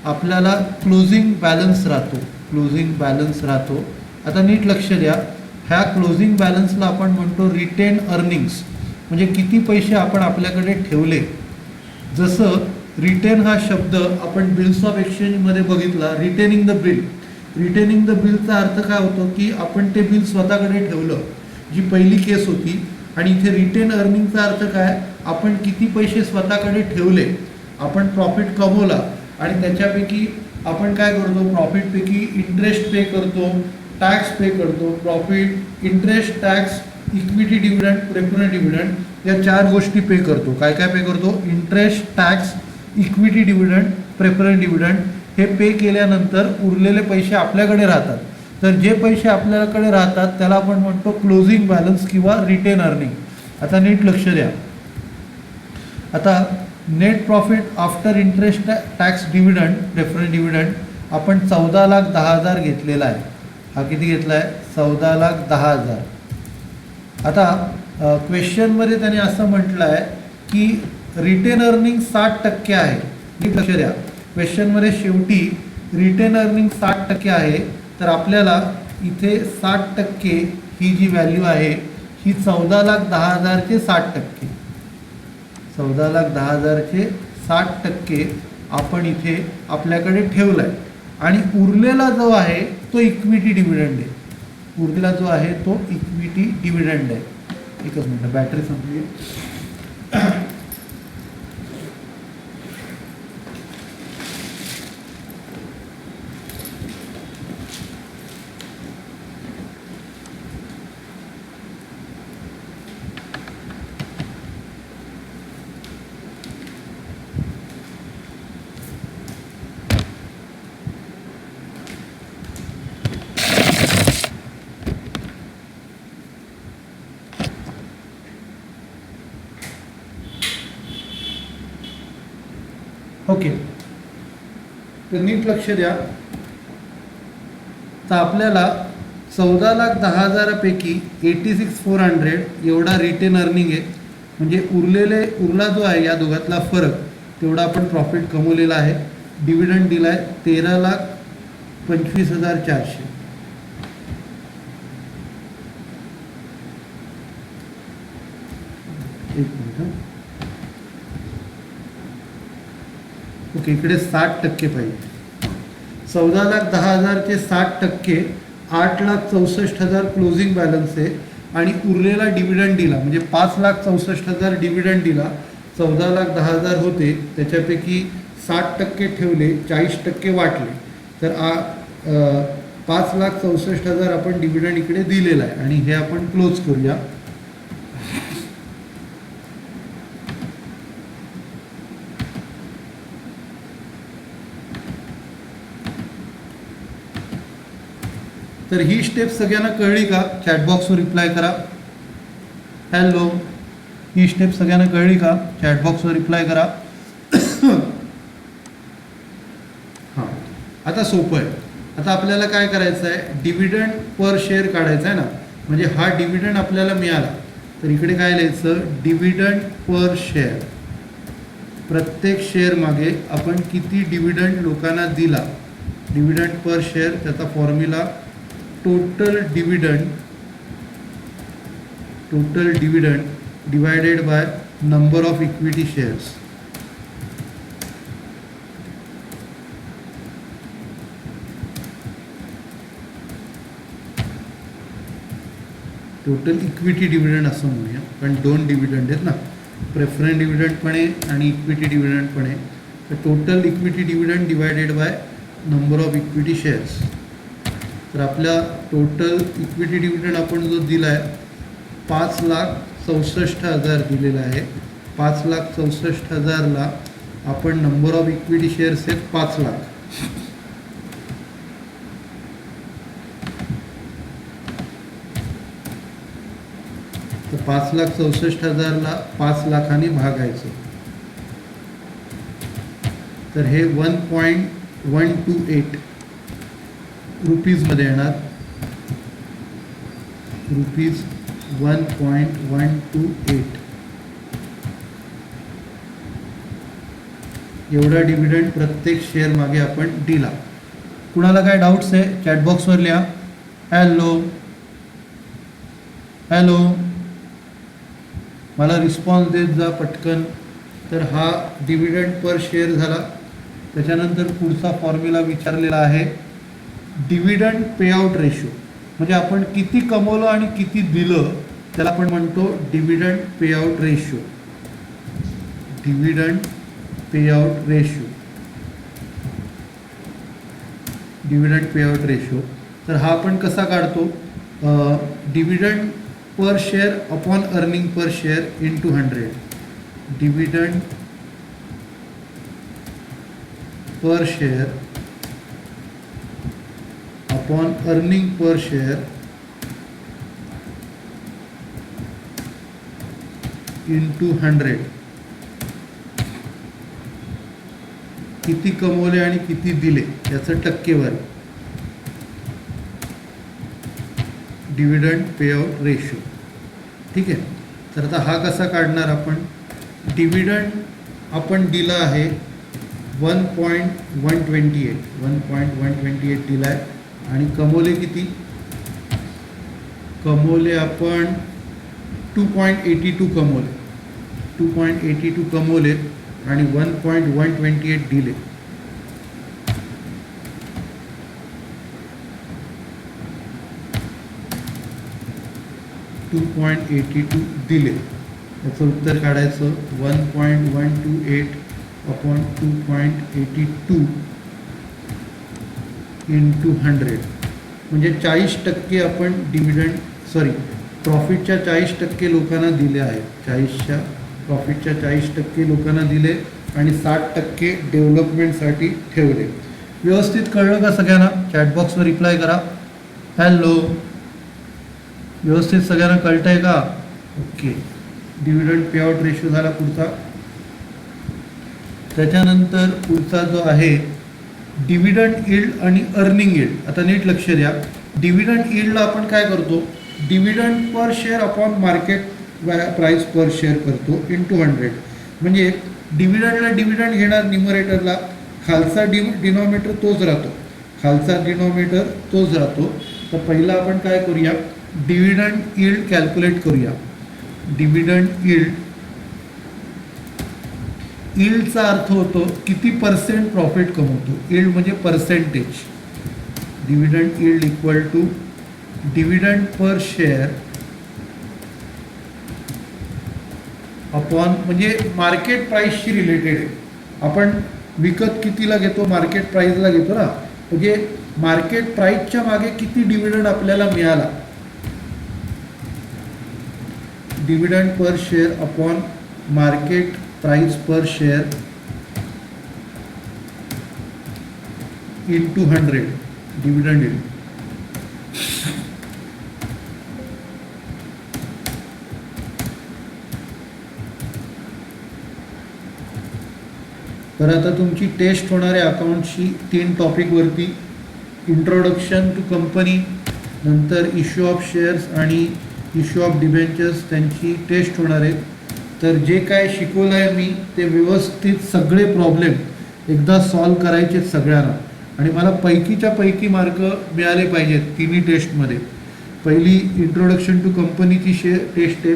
आपल्याला क्लोजिंग बॅलन्स राहतो. क्लोजिंग बॅलन्स राहतो. आता नीट लक्ष द्या, ह्या क्लोजिंग बॅलन्सला आपण म्हणतो रिटेन अर्निंग्स, म्हणजे किती पैसे आपण आपल्याकडे ठेवले. जसं रिटेन हा शब्द आपण बिल्स ऑफ एक्सचेंजमध्ये बघितला, retaining the bill. Retaining the बिलचा अर्थ काय होतो की आपण ते बिल स्वतःकडे ठेवलं, जी पहिली केस होती. आणि इथे रिटेन अर्निंगचा अर्थ काय, आपण किती पैसे स्वतःकडे ठेवले, आपण प्रॉफिट कमवला आणि त्याच्यापैकी आपण काय करतो, प्रॉफिटपैकी इंटरेस्ट पे करतो, टॅक्स पे करतो. Profit, interest, tax, equity dividend, preference dividend या 4 गोष्टी पे करतो. काय काय पे करतो, interest, tax, equity dividend, preference dividend. हे पे केल्यानंतर उरलेले पैसे आपल्याकडे राहतात. तर जे पैसे आपल्याकडे राहतात त्याला आपण म्हणतो क्लोजिंग बॅलन्स किंवा रिटेन अर्निंग. आता नीट लक्ष द्या, आता net profit after interest tax dividend preference dividend आपण 14,10,000 घेतलेला आहे. हा किती घेतला आहे, 14,10,000. आता क्वेश्चनमध्ये त्याने असं म्हटलं आहे की रिटेन अर्निंग 60% आहे. नीट लक्ष द्या, क्वेश्चनमध्ये शेवटी रिटेन अर्निंग 60% आहे. तर आपल्याला इथे 60% ही जी व्हॅल्यू आहे ही 14,10,000चे 60%. 14,10,000चे 60% आपण इथे आपल्याकडे ठेवला आहे आणि उरलेला जो आहे तो इक्विटी डिव्हिडंड आहे. उरलेला जो आहे तो इक्विटी डिव्हिडंड आहे. एकच मिनिट, बॅटरी संपली. ओके, तर नीट लक्ष द्या. तर आपल्याला 14,10,000पैकी 86,400 एवढा रिटेन अर्निंग आहे. म्हणजे उरला जो आहे या दोघातला फरक तेवढा आपण प्रॉफिट कमवलेला आहे. डिव्हिडंड दिला आहे 13,25,400. एक मिनिट. ओके, इकडे 60% पाहिजे. 14,10,000चे 60% 8,64,000 क्लोजिंग बॅलन्स आहे आणि उरलेला डिव्हिडंड दिला म्हणजे 5,64,000 डिव्हिडंड दिला. 14,10,000 होते त्याच्यापैकी 60% ठेवले, 40% वाटले, तर 5,64,000 आपण डिव्हिडंड इकडे दिलेला आहे आणि हे आपण क्लोज करूया. तर ही स्टेप सगळ्यांना कळली का? चॅटबॉक्सवर रिप्लाय करा. हॅलो, ही स्टेप सगळ्यांना कळली का? चॅटबॉक्सवर रिप्लाय करा. हां, आता सोपं आहे. आता आपल्याला काय करायचं आहे? डिव्हिडंड पर शेअर काढायचा आहे ना. म्हणजे हा डिव्हिडंड आपल्याला मिळाला तर इकडे काय लिहायचं? Dividend per share. प्रत्येक शेअर मागे आपण किती डिव्हिडंड लोकांना दिला. डिव्हिडंड पर शेअर, त्याचा formula total dividend divided by number of equity shares. Total equity dividend असं म्हणूया, पण 2 डिव्हिडंड आहेत ना, प्रेफरन्स डिव्हिडंड पण आहे आणि इक्विटी डिव्हिडंड पण आहे. तर total equity dividend divided by number of equity shares. तर आपल्या टोटल इक्विटी डिव्हिडंड आपण जो दिला आहे 5,64,000 दिलेला आहे. 5,64,000ला आपण नंबर ऑफ इक्विटी शेअर्स आहेत 5 लाख. तर 5,64,000ला 5 लाखांनी भागायचं. तर हे 1.128 रुपीजमध्ये येणार. रुपीज 1.128 एवढा डिव्हिडंड प्रत्येक शेअर मागे आपण दिला. कुणाला काय डाऊट्स आहे? चॅटबॉक्सवर लिहा. हॅलो हॅलो, मला रिस्पॉन्स देत जा पटकन. तर हा डिव्हिडंड पर शेअर झाला. त्याच्यानंतर पुढचा फॉर्म्युला विचारलेला आहे डिव्हिडंड पेआउट रेशो. म्हणजे आपण किती कमवलं आणि किती दिलं त्याला आपण म्हणतो dividend payout ratio. Dividend payout ratio. Dividend payout ratio. तर हा आपण कसा काढतो? Dividend per share upon earning per share into 100. Dividend per share upon earning per share into 100. किती कमवले आणि किती दिले याचं टक्केवारी. Dividend payout ratio. ठीक आहे. तर आता हा कसा काढणार आपण? डिव्हिडंड आपण दिला आहे 1.128 दिला आहे आणि कमवले किती? कमवले आपण 2.82 कमवले. 2.82 कमवले आणि 1.128 दिले. दिले. याचं उत्तर काढायचं 1.128 अपॉन 2.82 इंटू 100. म्हणजे 40% आपण प्रॉफिटच्या 40% लोकांना दिले आहेत. प्रॉफिटच्या 40% लोकांना दिले आणि 60% डेव्हलपमेंटसाठी ठेवले. व्यवस्थित कळलं का सगळ्यांना? चॅटबॉक्सवर रिप्लाय करा. हॅलो, व्यवस्थित सगळ्यांना कळतंय का? ओके. डिव्हिडंड पेआउट रेशो झाला पुढचा. त्याच्यानंतर पुढचा जो आहे डिव्हिडंड यील्ड आणि अर्निंग यील्ड. आता नीट लक्ष द्या. डिव्हिडंड यील्डला आपण काय करतो? Dividend per share upon market price per share करतो इंटू 100. म्हणजे डिव्हिडंडला डिव्हिडंड घेणार न्यूमरेटरला, खालचा डिनॉमिनेटर तोच राहतो. तर पहिला आपण काय करूया? डिव्हिडंड यील्ड कॅल्क्युलेट करूया. डिव्हिडंड यील्डचा अर्थ होतो किती पर्सेंट प्रॉफिट कमवतो. यील्ड म्हणजे percentage. Dividend yield equal to dividend per share upon, म्हणजे मार्केट प्राइसशी रिलेटेड आहे. आपण विकत कितीला घेतो, मार्केट प्राईसला घेतो ना, म्हणजे मार्केट प्राईसच्या मागे किती डिव्हिडंड आपल्याला मिळाला, dividend per share upon market price per share into 100 dividend येईल. तर आता तुमची टेस्ट होणार आहे अकाउंटची 3 टॉपिकवरती. इंट्रोडक्शन टू कंपनी, नंतर इश्यू ऑफ शेअर्स आणि इश्यू ऑफ डिबेंचर्स, त्यांची टेस्ट होणार आहेत. तर जे काय शिकवलं आहे मी ते व्यवस्थित सगळे प्रॉब्लेम एकदा सॉल्व करायचे सगळ्यांना, आणि मला पैकीच्या पैकी मार्क मिळाले पाहिजेत तिन्ही टेस्टमध्ये. पहिली इंट्रोडक्शन टू कंपनीची टेस्ट आहे,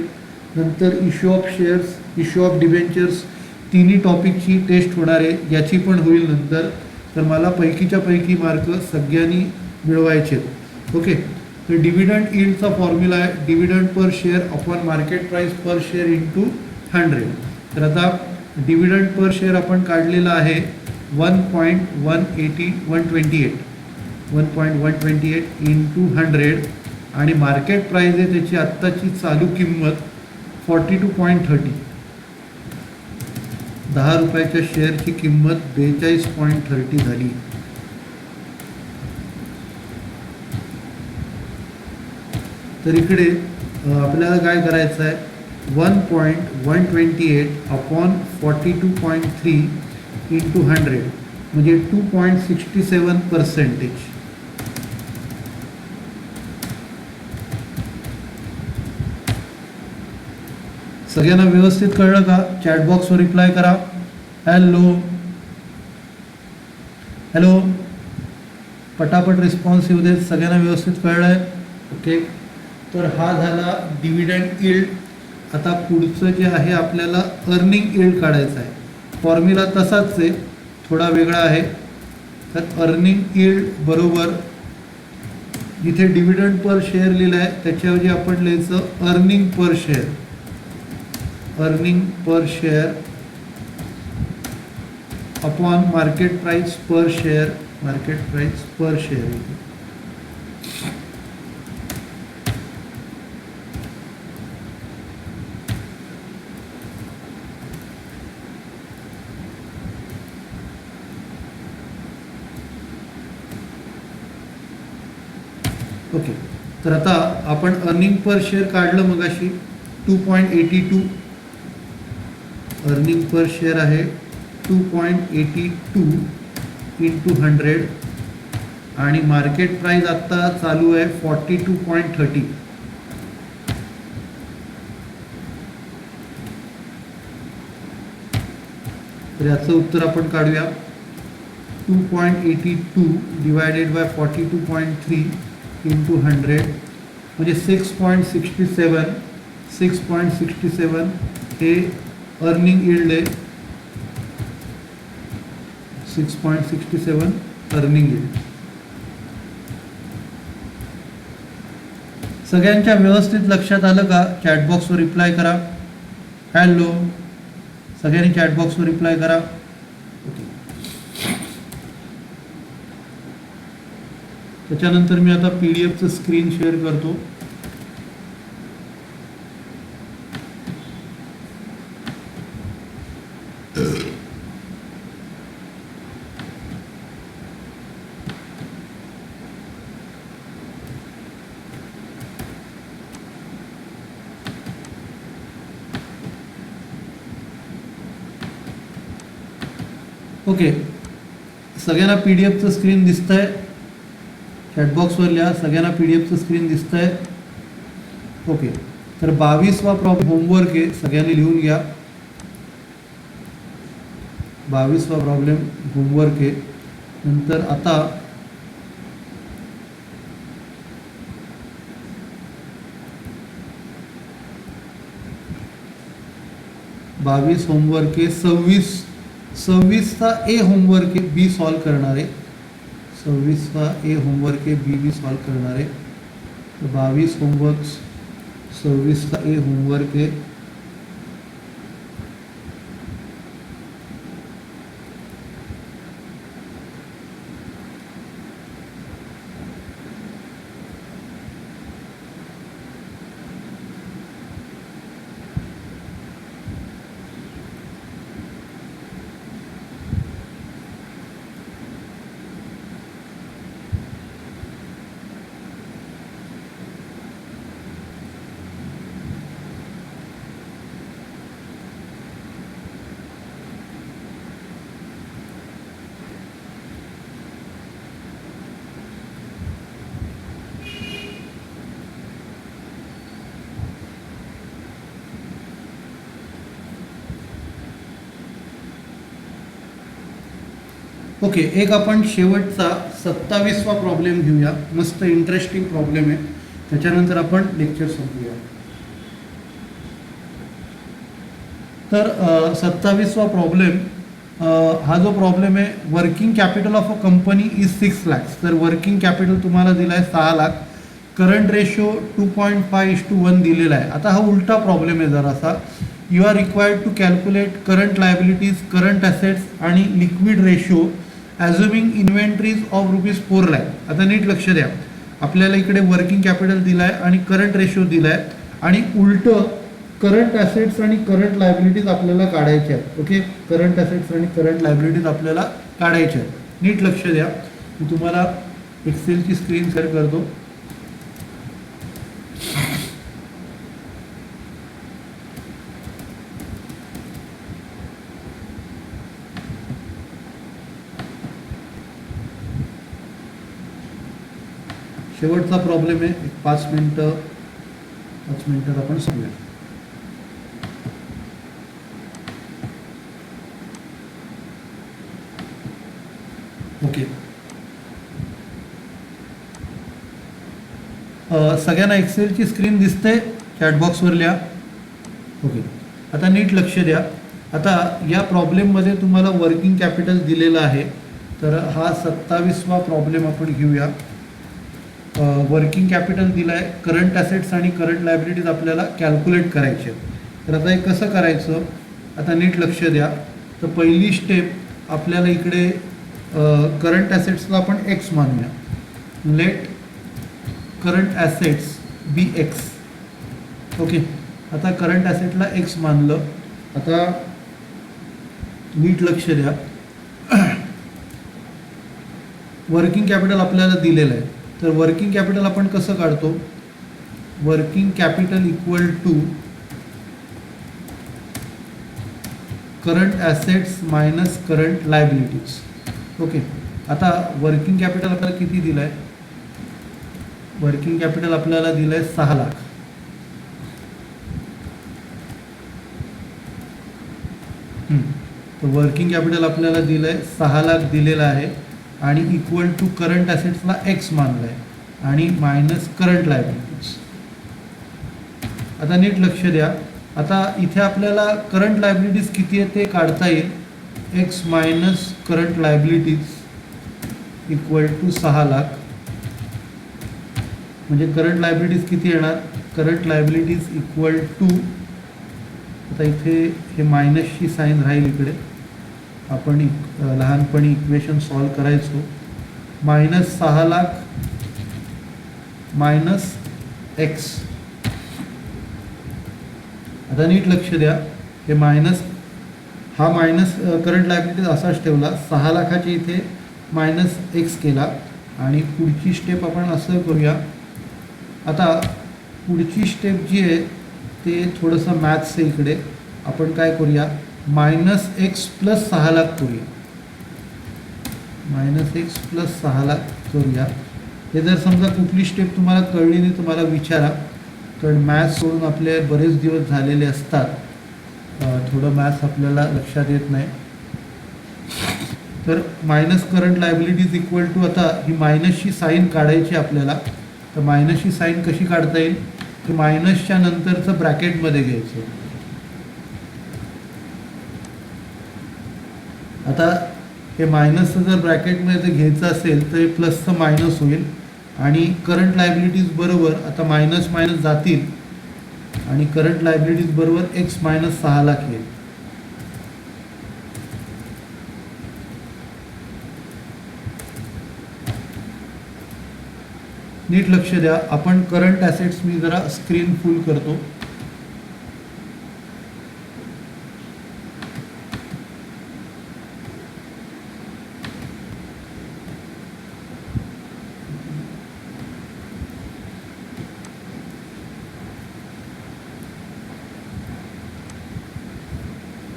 नंतर issue of shares, issue of debentures, तिन्ही टॉपिकची टेस्ट होणार आहे, याची पण होईल नंतर. तर मला पैकीच्या पैकी मार्क सगळ्यांनी मिळवायचे आहेत. ओके. तर डिव्हिडंड यील्डचा फॉर्म्युला आहे dividend per share upon market price per share into 100. तर आता डिव्हिडंड पर शेअर आपण काढलेला आहे 1.128 इंटू 100, आणि मार्केट प्राइस आहे त्याची आत्ताची चालू किंमत 42.30. 10 रुपयाच्या शेअरची किंमत 42.30 झाली. तर इकडे आपल्याला काय करायचं आहे, 1.128 अपॉन 42.3 इंटू 100 म्हणजे 2.67%. सगळ्यांना व्यवस्थित कळलं का? चॅटबॉक्सवर रिप्लाय करा. हॅलो हॅलो, पटापट रिस्पॉन्स येऊ देत. सगळ्यांना व्यवस्थित कळलं आहे? ओके. तर हा झाला डिव्हिडंड यील्ड. आता पुढचं जे आहे आपल्याला अर्निंग यील्ड काढायचं आहे. फॉर्म्युला तसाच आहे, थोडा वेगळा आहे. तर अर्निंग यील्ड बरोबर जिथे डिव्हिडंड पर शेअर लिहिलं आहे त्याच्याऐवजी आपण लिहायचं earning per share. Earning per share upon market price per share, market price per share. Okay. तर आता आपण अर्निंग पर शेअर काढलं मगाशी 2.82. अर्निंग पर शेअर आहे 2.82 इंटू 100, आणि मार्केट प्राइस आत्ता चालू आहे 42.30. तर याचं उत्तर आपण काढूया. 2.82 डिवायडेड बाय 42.3 इंटू 100 म्हणजे 6.67. 6.67 हे अर्निंग यील्ड आहे. 6.67 अर्निंग यील्ड. सगळ्यांच्या व्यवस्थित लक्षात आलं का? चॅटबॉक्सवर रिप्लाय करा. हॅलो, सगळ्यांनी चॅटबॉक्सवर रिप्लाय करा. ओके. त्याच्यानंतर मी आता PDF चं स्क्रीन शेअर करतो. ओके. सगळ्यांना PDF चं स्क्रीन दिसतंय? चॅटबॉक्सवर लिहा. सगळ्यांना PDF चं स्क्रीन दिसतंय? ओके. तर 22वा प्रॉब्लेम होमवर्क आहे, सगळ्यांनी लिहून घ्या. 22वा प्रॉब्लेम होमवर्क आहे. नंतर आता होमवर्क आहे. 26चा ए होमवर्क आहे, बी सॉल्व करणार आहे. 26चा ए होमवर्क आहे, बी सॉल्व करणार आहे. तर 22 होमवर्क, 26चा ए होमवर्क आहे. ओके, एक आपण शेवटचा 27वा प्रॉब्लेम घेऊया. मस्त इंटरेस्टिंग प्रॉब्लेम आहे, त्याच्यानंतर आपण लेक्चर संपूया. तर 27वा प्रॉब्लेम, हा जो प्रॉब्लेम आहे, working capital of a company is 6 lakhs. तर वर्किंग कॅपिटल तुम्हाला दिला आहे 6 लाख, करंट रेशो 2.5:1 दिलेला आहे. आता हा उलटा प्रॉब्लेम आहे जरासा. You are required to calculate current liabilities, current assets आणि liquid ratio assuming inventories of ₹4 lakh. आता नीट लक्ष द्या, आपल्याला इकडे वर्किंग कॅपिटल दिला आहे आणि करंट रेशो दिला आहे, आणि उलटं करंट ॲसेट्स आणि करंट लायबिलिटीज आपल्याला काढायचे आहेत. ओके, करंट ॲसेट्स आणि करंट लायबिलिटीज आपल्याला काढायचे आहेत. नीट लक्ष द्या, मी तुम्हाला एक्सेलची स्क्रीन शेअर करतो. शेवटचा प्रॉब्लेम आहे, 5 मिनिटात आपण सांगूया. ओके, सगळ्यांना एक्सेलची स्क्रीन दिसते? चॅटबॉक्सवर लिहा. ओके, आता नीट लक्ष द्या. आता या प्रॉब्लेममध्ये तुम्हाला वर्किंग कॅपिटल दिलेलं आहे. तर हा 27वा प्रॉब्लेम आपण घेऊया. वर्किंग कॅपिटल दिलं आहे, करंट ॲसेट्स आणि करंट लायबिलिटीज आपल्याला कॅल्क्युलेट करायचे. तर आता हे कसं करायचं, आता नीट लक्ष द्या. तर पहिली स्टेप, आपल्याला इकडे करंट ॲसेट्सला आपण एक्स मानूया. लेट करंट ॲसेट्स बी एक्स. ओके, आता करंट ॲसेटला एक्स मानलं. आता नीट लक्ष द्या, वर्किंग कॅपिटल आपल्याला दिलेलं आहे. तर वर्किंग कॅपिटल आपण कसं काढतो, working capital equal to current assets minus current liabilities. Okay, आता वर्किंग कॅपिटल आपल्याला किती दिलं आहे, वर्किंग कॅपिटल आपल्याला दिलं आहे 6 लाख. तर वर्किंग कॅपिटल आपल्याला दिलं आहे 6 लाख दिलेलं आहे, आणि इक्वल टू करंट ॲसेट्सला एक्स मानलं आहे आणि मायनस करंट लायबिलिटीज. आता नीट लक्ष द्या, आता इथे आपल्याला करंट लायबिलिटीज किती आहे ते काढता येईल. X minus current liabilities equal to 6 lakh, म्हणजे करंट लायबिलिटीज किती येणार, करंट लायबिलिटीज इक्वल टू, आता इथे हे मायनसची साईन राहील इकडे, आपण लहानपणी इक्वेशन सॉल्व करायचो. Minus 6 lakh minus x. आता नीट लक्ष द्या, हे मायनस, हा मायनस करंट लायबिलिटीज असाच ठेवला, 6 लाखाच्या इथे मायनस एक्स केला, आणि पुढची स्टेप आपण असं करूया. आता पुढची स्टेप जी आहे ते थोडंसं मॅथ्स आहे इकडे, आपण काय करूया, मायनस एक्स प्लस 6 लाख करूया, मायनस एक्स प्लस 6 लाख करूया. हे जर समजा कुठली स्टेप तुम्हाला कळली नाही तर मला विचारा, कारण मॅथ्स सोडून आपले बरेच दिवस झालेले असतात, थोडं मॅथ्स आपल्याला लक्षात येत नाही. तर minus current liabilities equal to, आता ही मायनसची साईन काढायची आपल्याला. तर मायनसची साईन कशी काढता येईल, तर मायनसच्या नंतरचं ब्रॅकेटमध्ये घ्यायचं. आता हे मायनसचं जर ब्रॅकेटमध्ये जर घ्यायचं असेल तर हे प्लसचं मायनस होईल, आणि करंट लायबिलिटीज बरोबर आता मायनस मायनस जातील, आणि करंट लायबिलिटीज बरोबर एक्स मायनस 6 लाख येईल. नीट लक्ष द्या, आपण करंट ॲसेट्स, मी जरा स्क्रीन फुल करतो.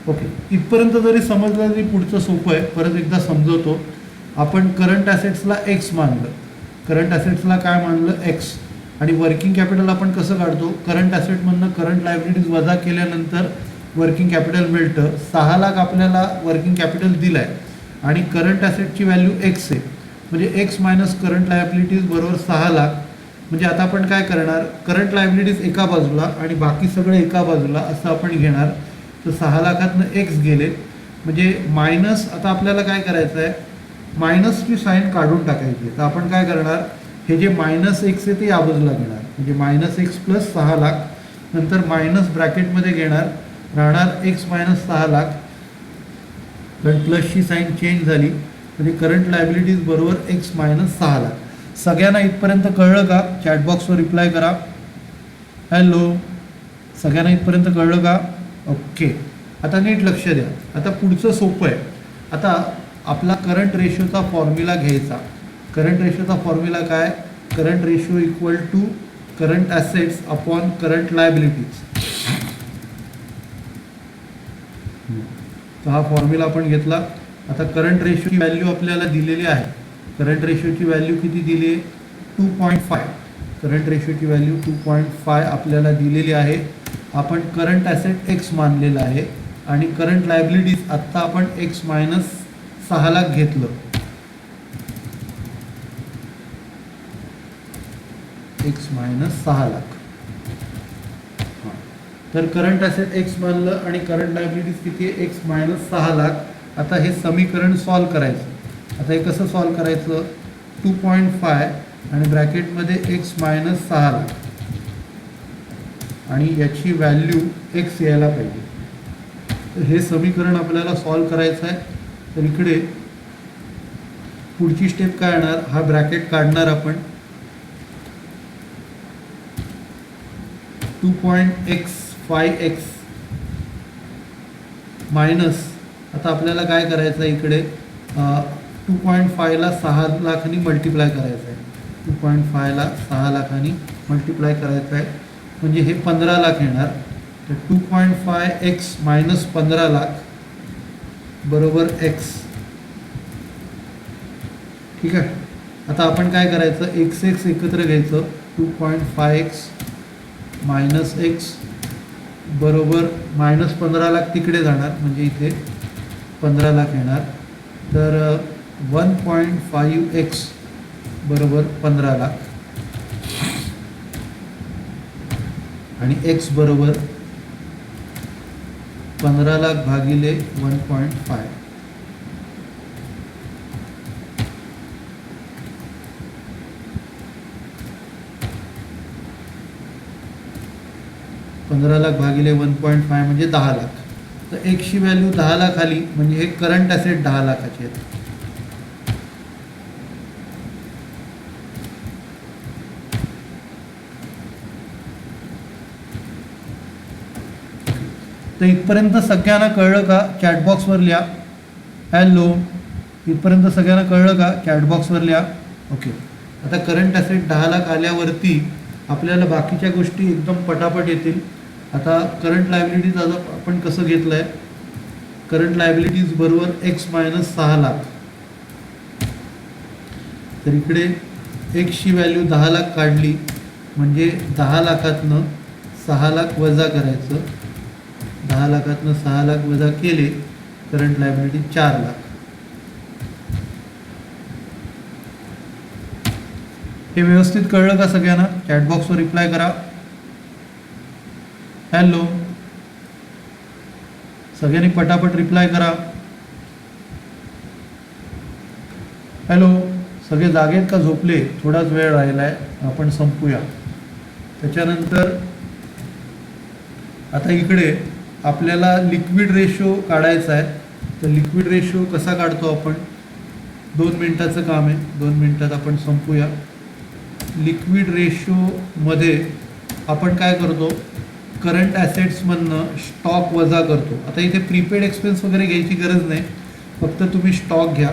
ओके, इथपर्यंत जरी समजलं तरी पुढचं सोपं आहे. परत एकदा समजवतो. आपण करंट ॲसेट्सला एक्स मानलं, करंट ॲसेट्सला काय मानलं, एक्स, आणि वर्किंग कॅपिटल आपण कसं काढतो, करंट ॲसेटमधनं करंट लायबिलिटीज वजा केल्यानंतर वर्किंग कॅपिटल मिळतं. 6 लाख आपल्याला वर्किंग कॅपिटल दिलं आहे, आणि करंट ॲसेटची व्हॅल्यू एक्स आहे, म्हणजे एक्स मायनस करंट लायबिलिटीज बरोबर 6 लाख. म्हणजे आता आपण काय करणार, करंट लायबिलिटीज एका बाजूला आणि बाकी सगळं एका बाजूला असं आपण घेणार. तर 6 लाखातनं एक्स गेले, म्हणजे मायनस. आता आपल्याला काय करायचं आहे, मायनसची साईन काढून टाकायची. तर आपण काय करणार, हे जे मायनस एक्स आहे ते या बाजूला घेणार, म्हणजे मायनस एक्स प्लस 6 लाख. नंतर मायनस ब्रॅकेटमध्ये घेणार, राहणार एक्स मायनस 6 लाख, पण प्लसची साईन चेंज झाली, म्हणजे करंट लायबिलिटीज बरोबर एक्स मायनस 6 लाख. सगळ्यांना इथपर्यंत कळलं का? चॅटबॉक्सवर रिप्लाय करा. हॅलो, सगळ्यांना इथपर्यंत कळलं का? ओके. आता नीट लक्ष द्या. आता पुढचं सोपं आहे. आता आपला करंट रेशोचा फॉर्म्युला घ्यायचा. करंट रेशोचा फॉर्म्युला काय? Current ratio equal to current assets upon current liabilities. तर हा फॉर्म्युला आपण घेतला. आता करंट रेशोची व्हॅल्यू आपल्याला दिलेली आहे. करंट रेशोची व्हॅल्यू किती दिली आहे? 2.5. करंट रेशोची व्हॅल्यू 2.5 आपल्याला दिलेली आहे. आपण करंट ॲसेट एक्स मानलेला आहे आणि करंट लायबिलिटीज आत्ता आपण एक्स मायनस 6 लाख घेतलं. X minus 6 lakh. तर करंट ॲसेट एक्स मानलं आणि करंट लायबिलिटीज किती आहे? X minus 6 lakh. आता हे समीकरण सॉल्व करायचं. आता हे कसं सॉल्व करायचं? 2.5 आणि ब्रॅकेटमध्ये एक्स मायनस 6 लाख आणि याची व्हॅल्यू एक्स यायला पाहिजे. तर हे समीकरण आपल्याला सॉल्व करायचं आहे. तर इकडे पुढची स्टेप काय येणार? हा ब्रॅकेट काढणार आपण. 2.x5x मायनस, आता आपल्याला काय करायचं आहे इकडे, 2.5ला 6 लाखांनी मल्टिप्लाय करायचं आहे. 2.5ला 6 लाखांनी मल्टिप्लाय करायचं आहे, म्हणजे हे 15 लाख येणार. तर 2.5x मायनस 15 लाख बरोबर एक्स. ठीक आहे. आता आपण काय करायचं, एक्स एक्स एकत्र घ्यायचं. 2.5x मायनस एक्स बरोबर मायनस 15 लाख तिकडे जाणार, म्हणजे इथे 15 लाख येणार. तर 1.5x बरोबर 15 लाख आणि x बरोबर 15 लाख भागिले 1.5. पंधरा लाख भागिले 1.5 म्हणजे 10 लाख. तर एक्सची व्हॅल्यू 10 लाख आली, म्हणजे हे करंट ॲसेट 10 लाखाचे आहेत. तर इथपर्यंत सगळ्यांना कळलं का? चॅटबॉक्सवर लिहा. हॅलो, इथपर्यंत सगळ्यांना कळलं का? चॅटबॉक्सवर लिहा. ओके. आता करंट ॲसेट 10 लाख आल्यावरती आपल्याला बाकीच्या गोष्टी एकदम पटापट येतील. आता करंट लायबिलिटीज आज आपण कसं घेतलं आहे, करंट लायबिलिटीज बरोबर एक्स मायनस 6 लाख. तर इकडे एक्सची व्हॅल्यू 10 लाख काढली, म्हणजे 10 लाखातनं 6 लाख वजा करायचं. 10 लाखातनं 6 लाख वजा केले, करंट लायबिलिटी 4 लाख. हे व्यवस्थित कळलं का सगळ्यांना? चॅटबॉक्सवर रिप्लाय करा. हॅलो, सगळ्यांनी पटापट रिप्लाय करा. हॅलो, सगळे जागेत का झोपले? थोडाच वेळ राहिला आहे, आपण संपूया. त्याच्यानंतर आता इकडे आपल्याला लिक्विड रेशो काढायचा आहे. तर लिक्विड रेशो कसा काढतो आपण? 2 मिनिटाचं काम आहे, 2 मिनिटात आपण संपूया. लिक्विड रेशोमध्ये आपण काय करतो, करंट ॲसेट्समधनं स्टॉक वजा करतो. आता इथे प्रीपेड एक्सपेन्स वगैरे घ्यायची गरज नाही, फक्त तुम्ही स्टॉक घ्या.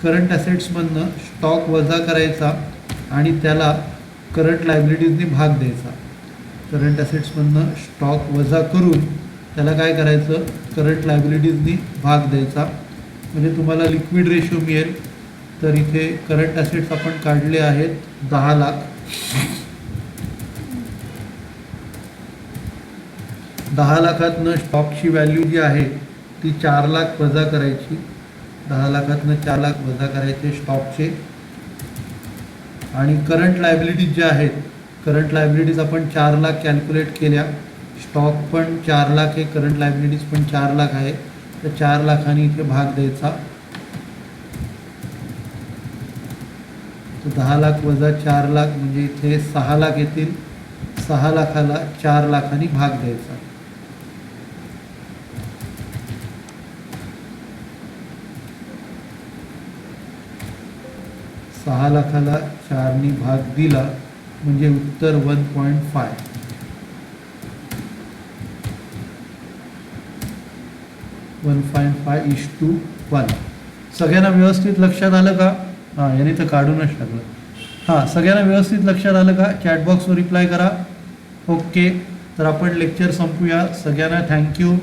करंट ॲसेट्समधनं स्टॉक वजा करायचा आणि त्याला करंट लायबिलिटीजनी भाग द्यायचा. करंट ॲसेट्समधनं स्टॉक वजा करून त्याला काय करायचं, करंट लायबिलिटीजनी भाग द्यायचा, म्हणजे तुम्हाला लिक्विड रेशो मिळेल. तर इथे करंट ॲसेट्स आपण काढले आहेत 10 लाख. 10 लाखातनं स्टॉकची व्हॅल्यू जी आहे ती 4 लाख वजा करायची, 10 लाखातनं 4 लाख वजा करायचे स्टॉकचे. आणि करंट लायबिलिटीज ज्या आहेत, करंट लायबिलिटीज आपण 4 लाख कॅल्क्युलेट केल्या, स्टॉक पण 4 लाख आहे, करंट लायबिलिटीज पण 4 लाख आहे. तर 4 लाखांनी इथे भाग द्यायचा. तर 10 लाख वजा 4 लाख म्हणजे इथे 6 लाख येतील. 6 लाखाला 4 लाखांनी भाग द्यायचा. सहा लाखाला 4नी भाग दिला म्हणजे उत्तर 1.5. 1.5:1. सगळ्यांना व्यवस्थित लक्षात आलं का? हां, याने तर काढूनच टाकलं. हां, सगळ्यांना व्यवस्थित लक्षात आलं का? चॅटबॉक्सवर रिप्लाय करा. ओके, तर आपण लेक्चर संपूया. सगळ्यांना थँक्यू.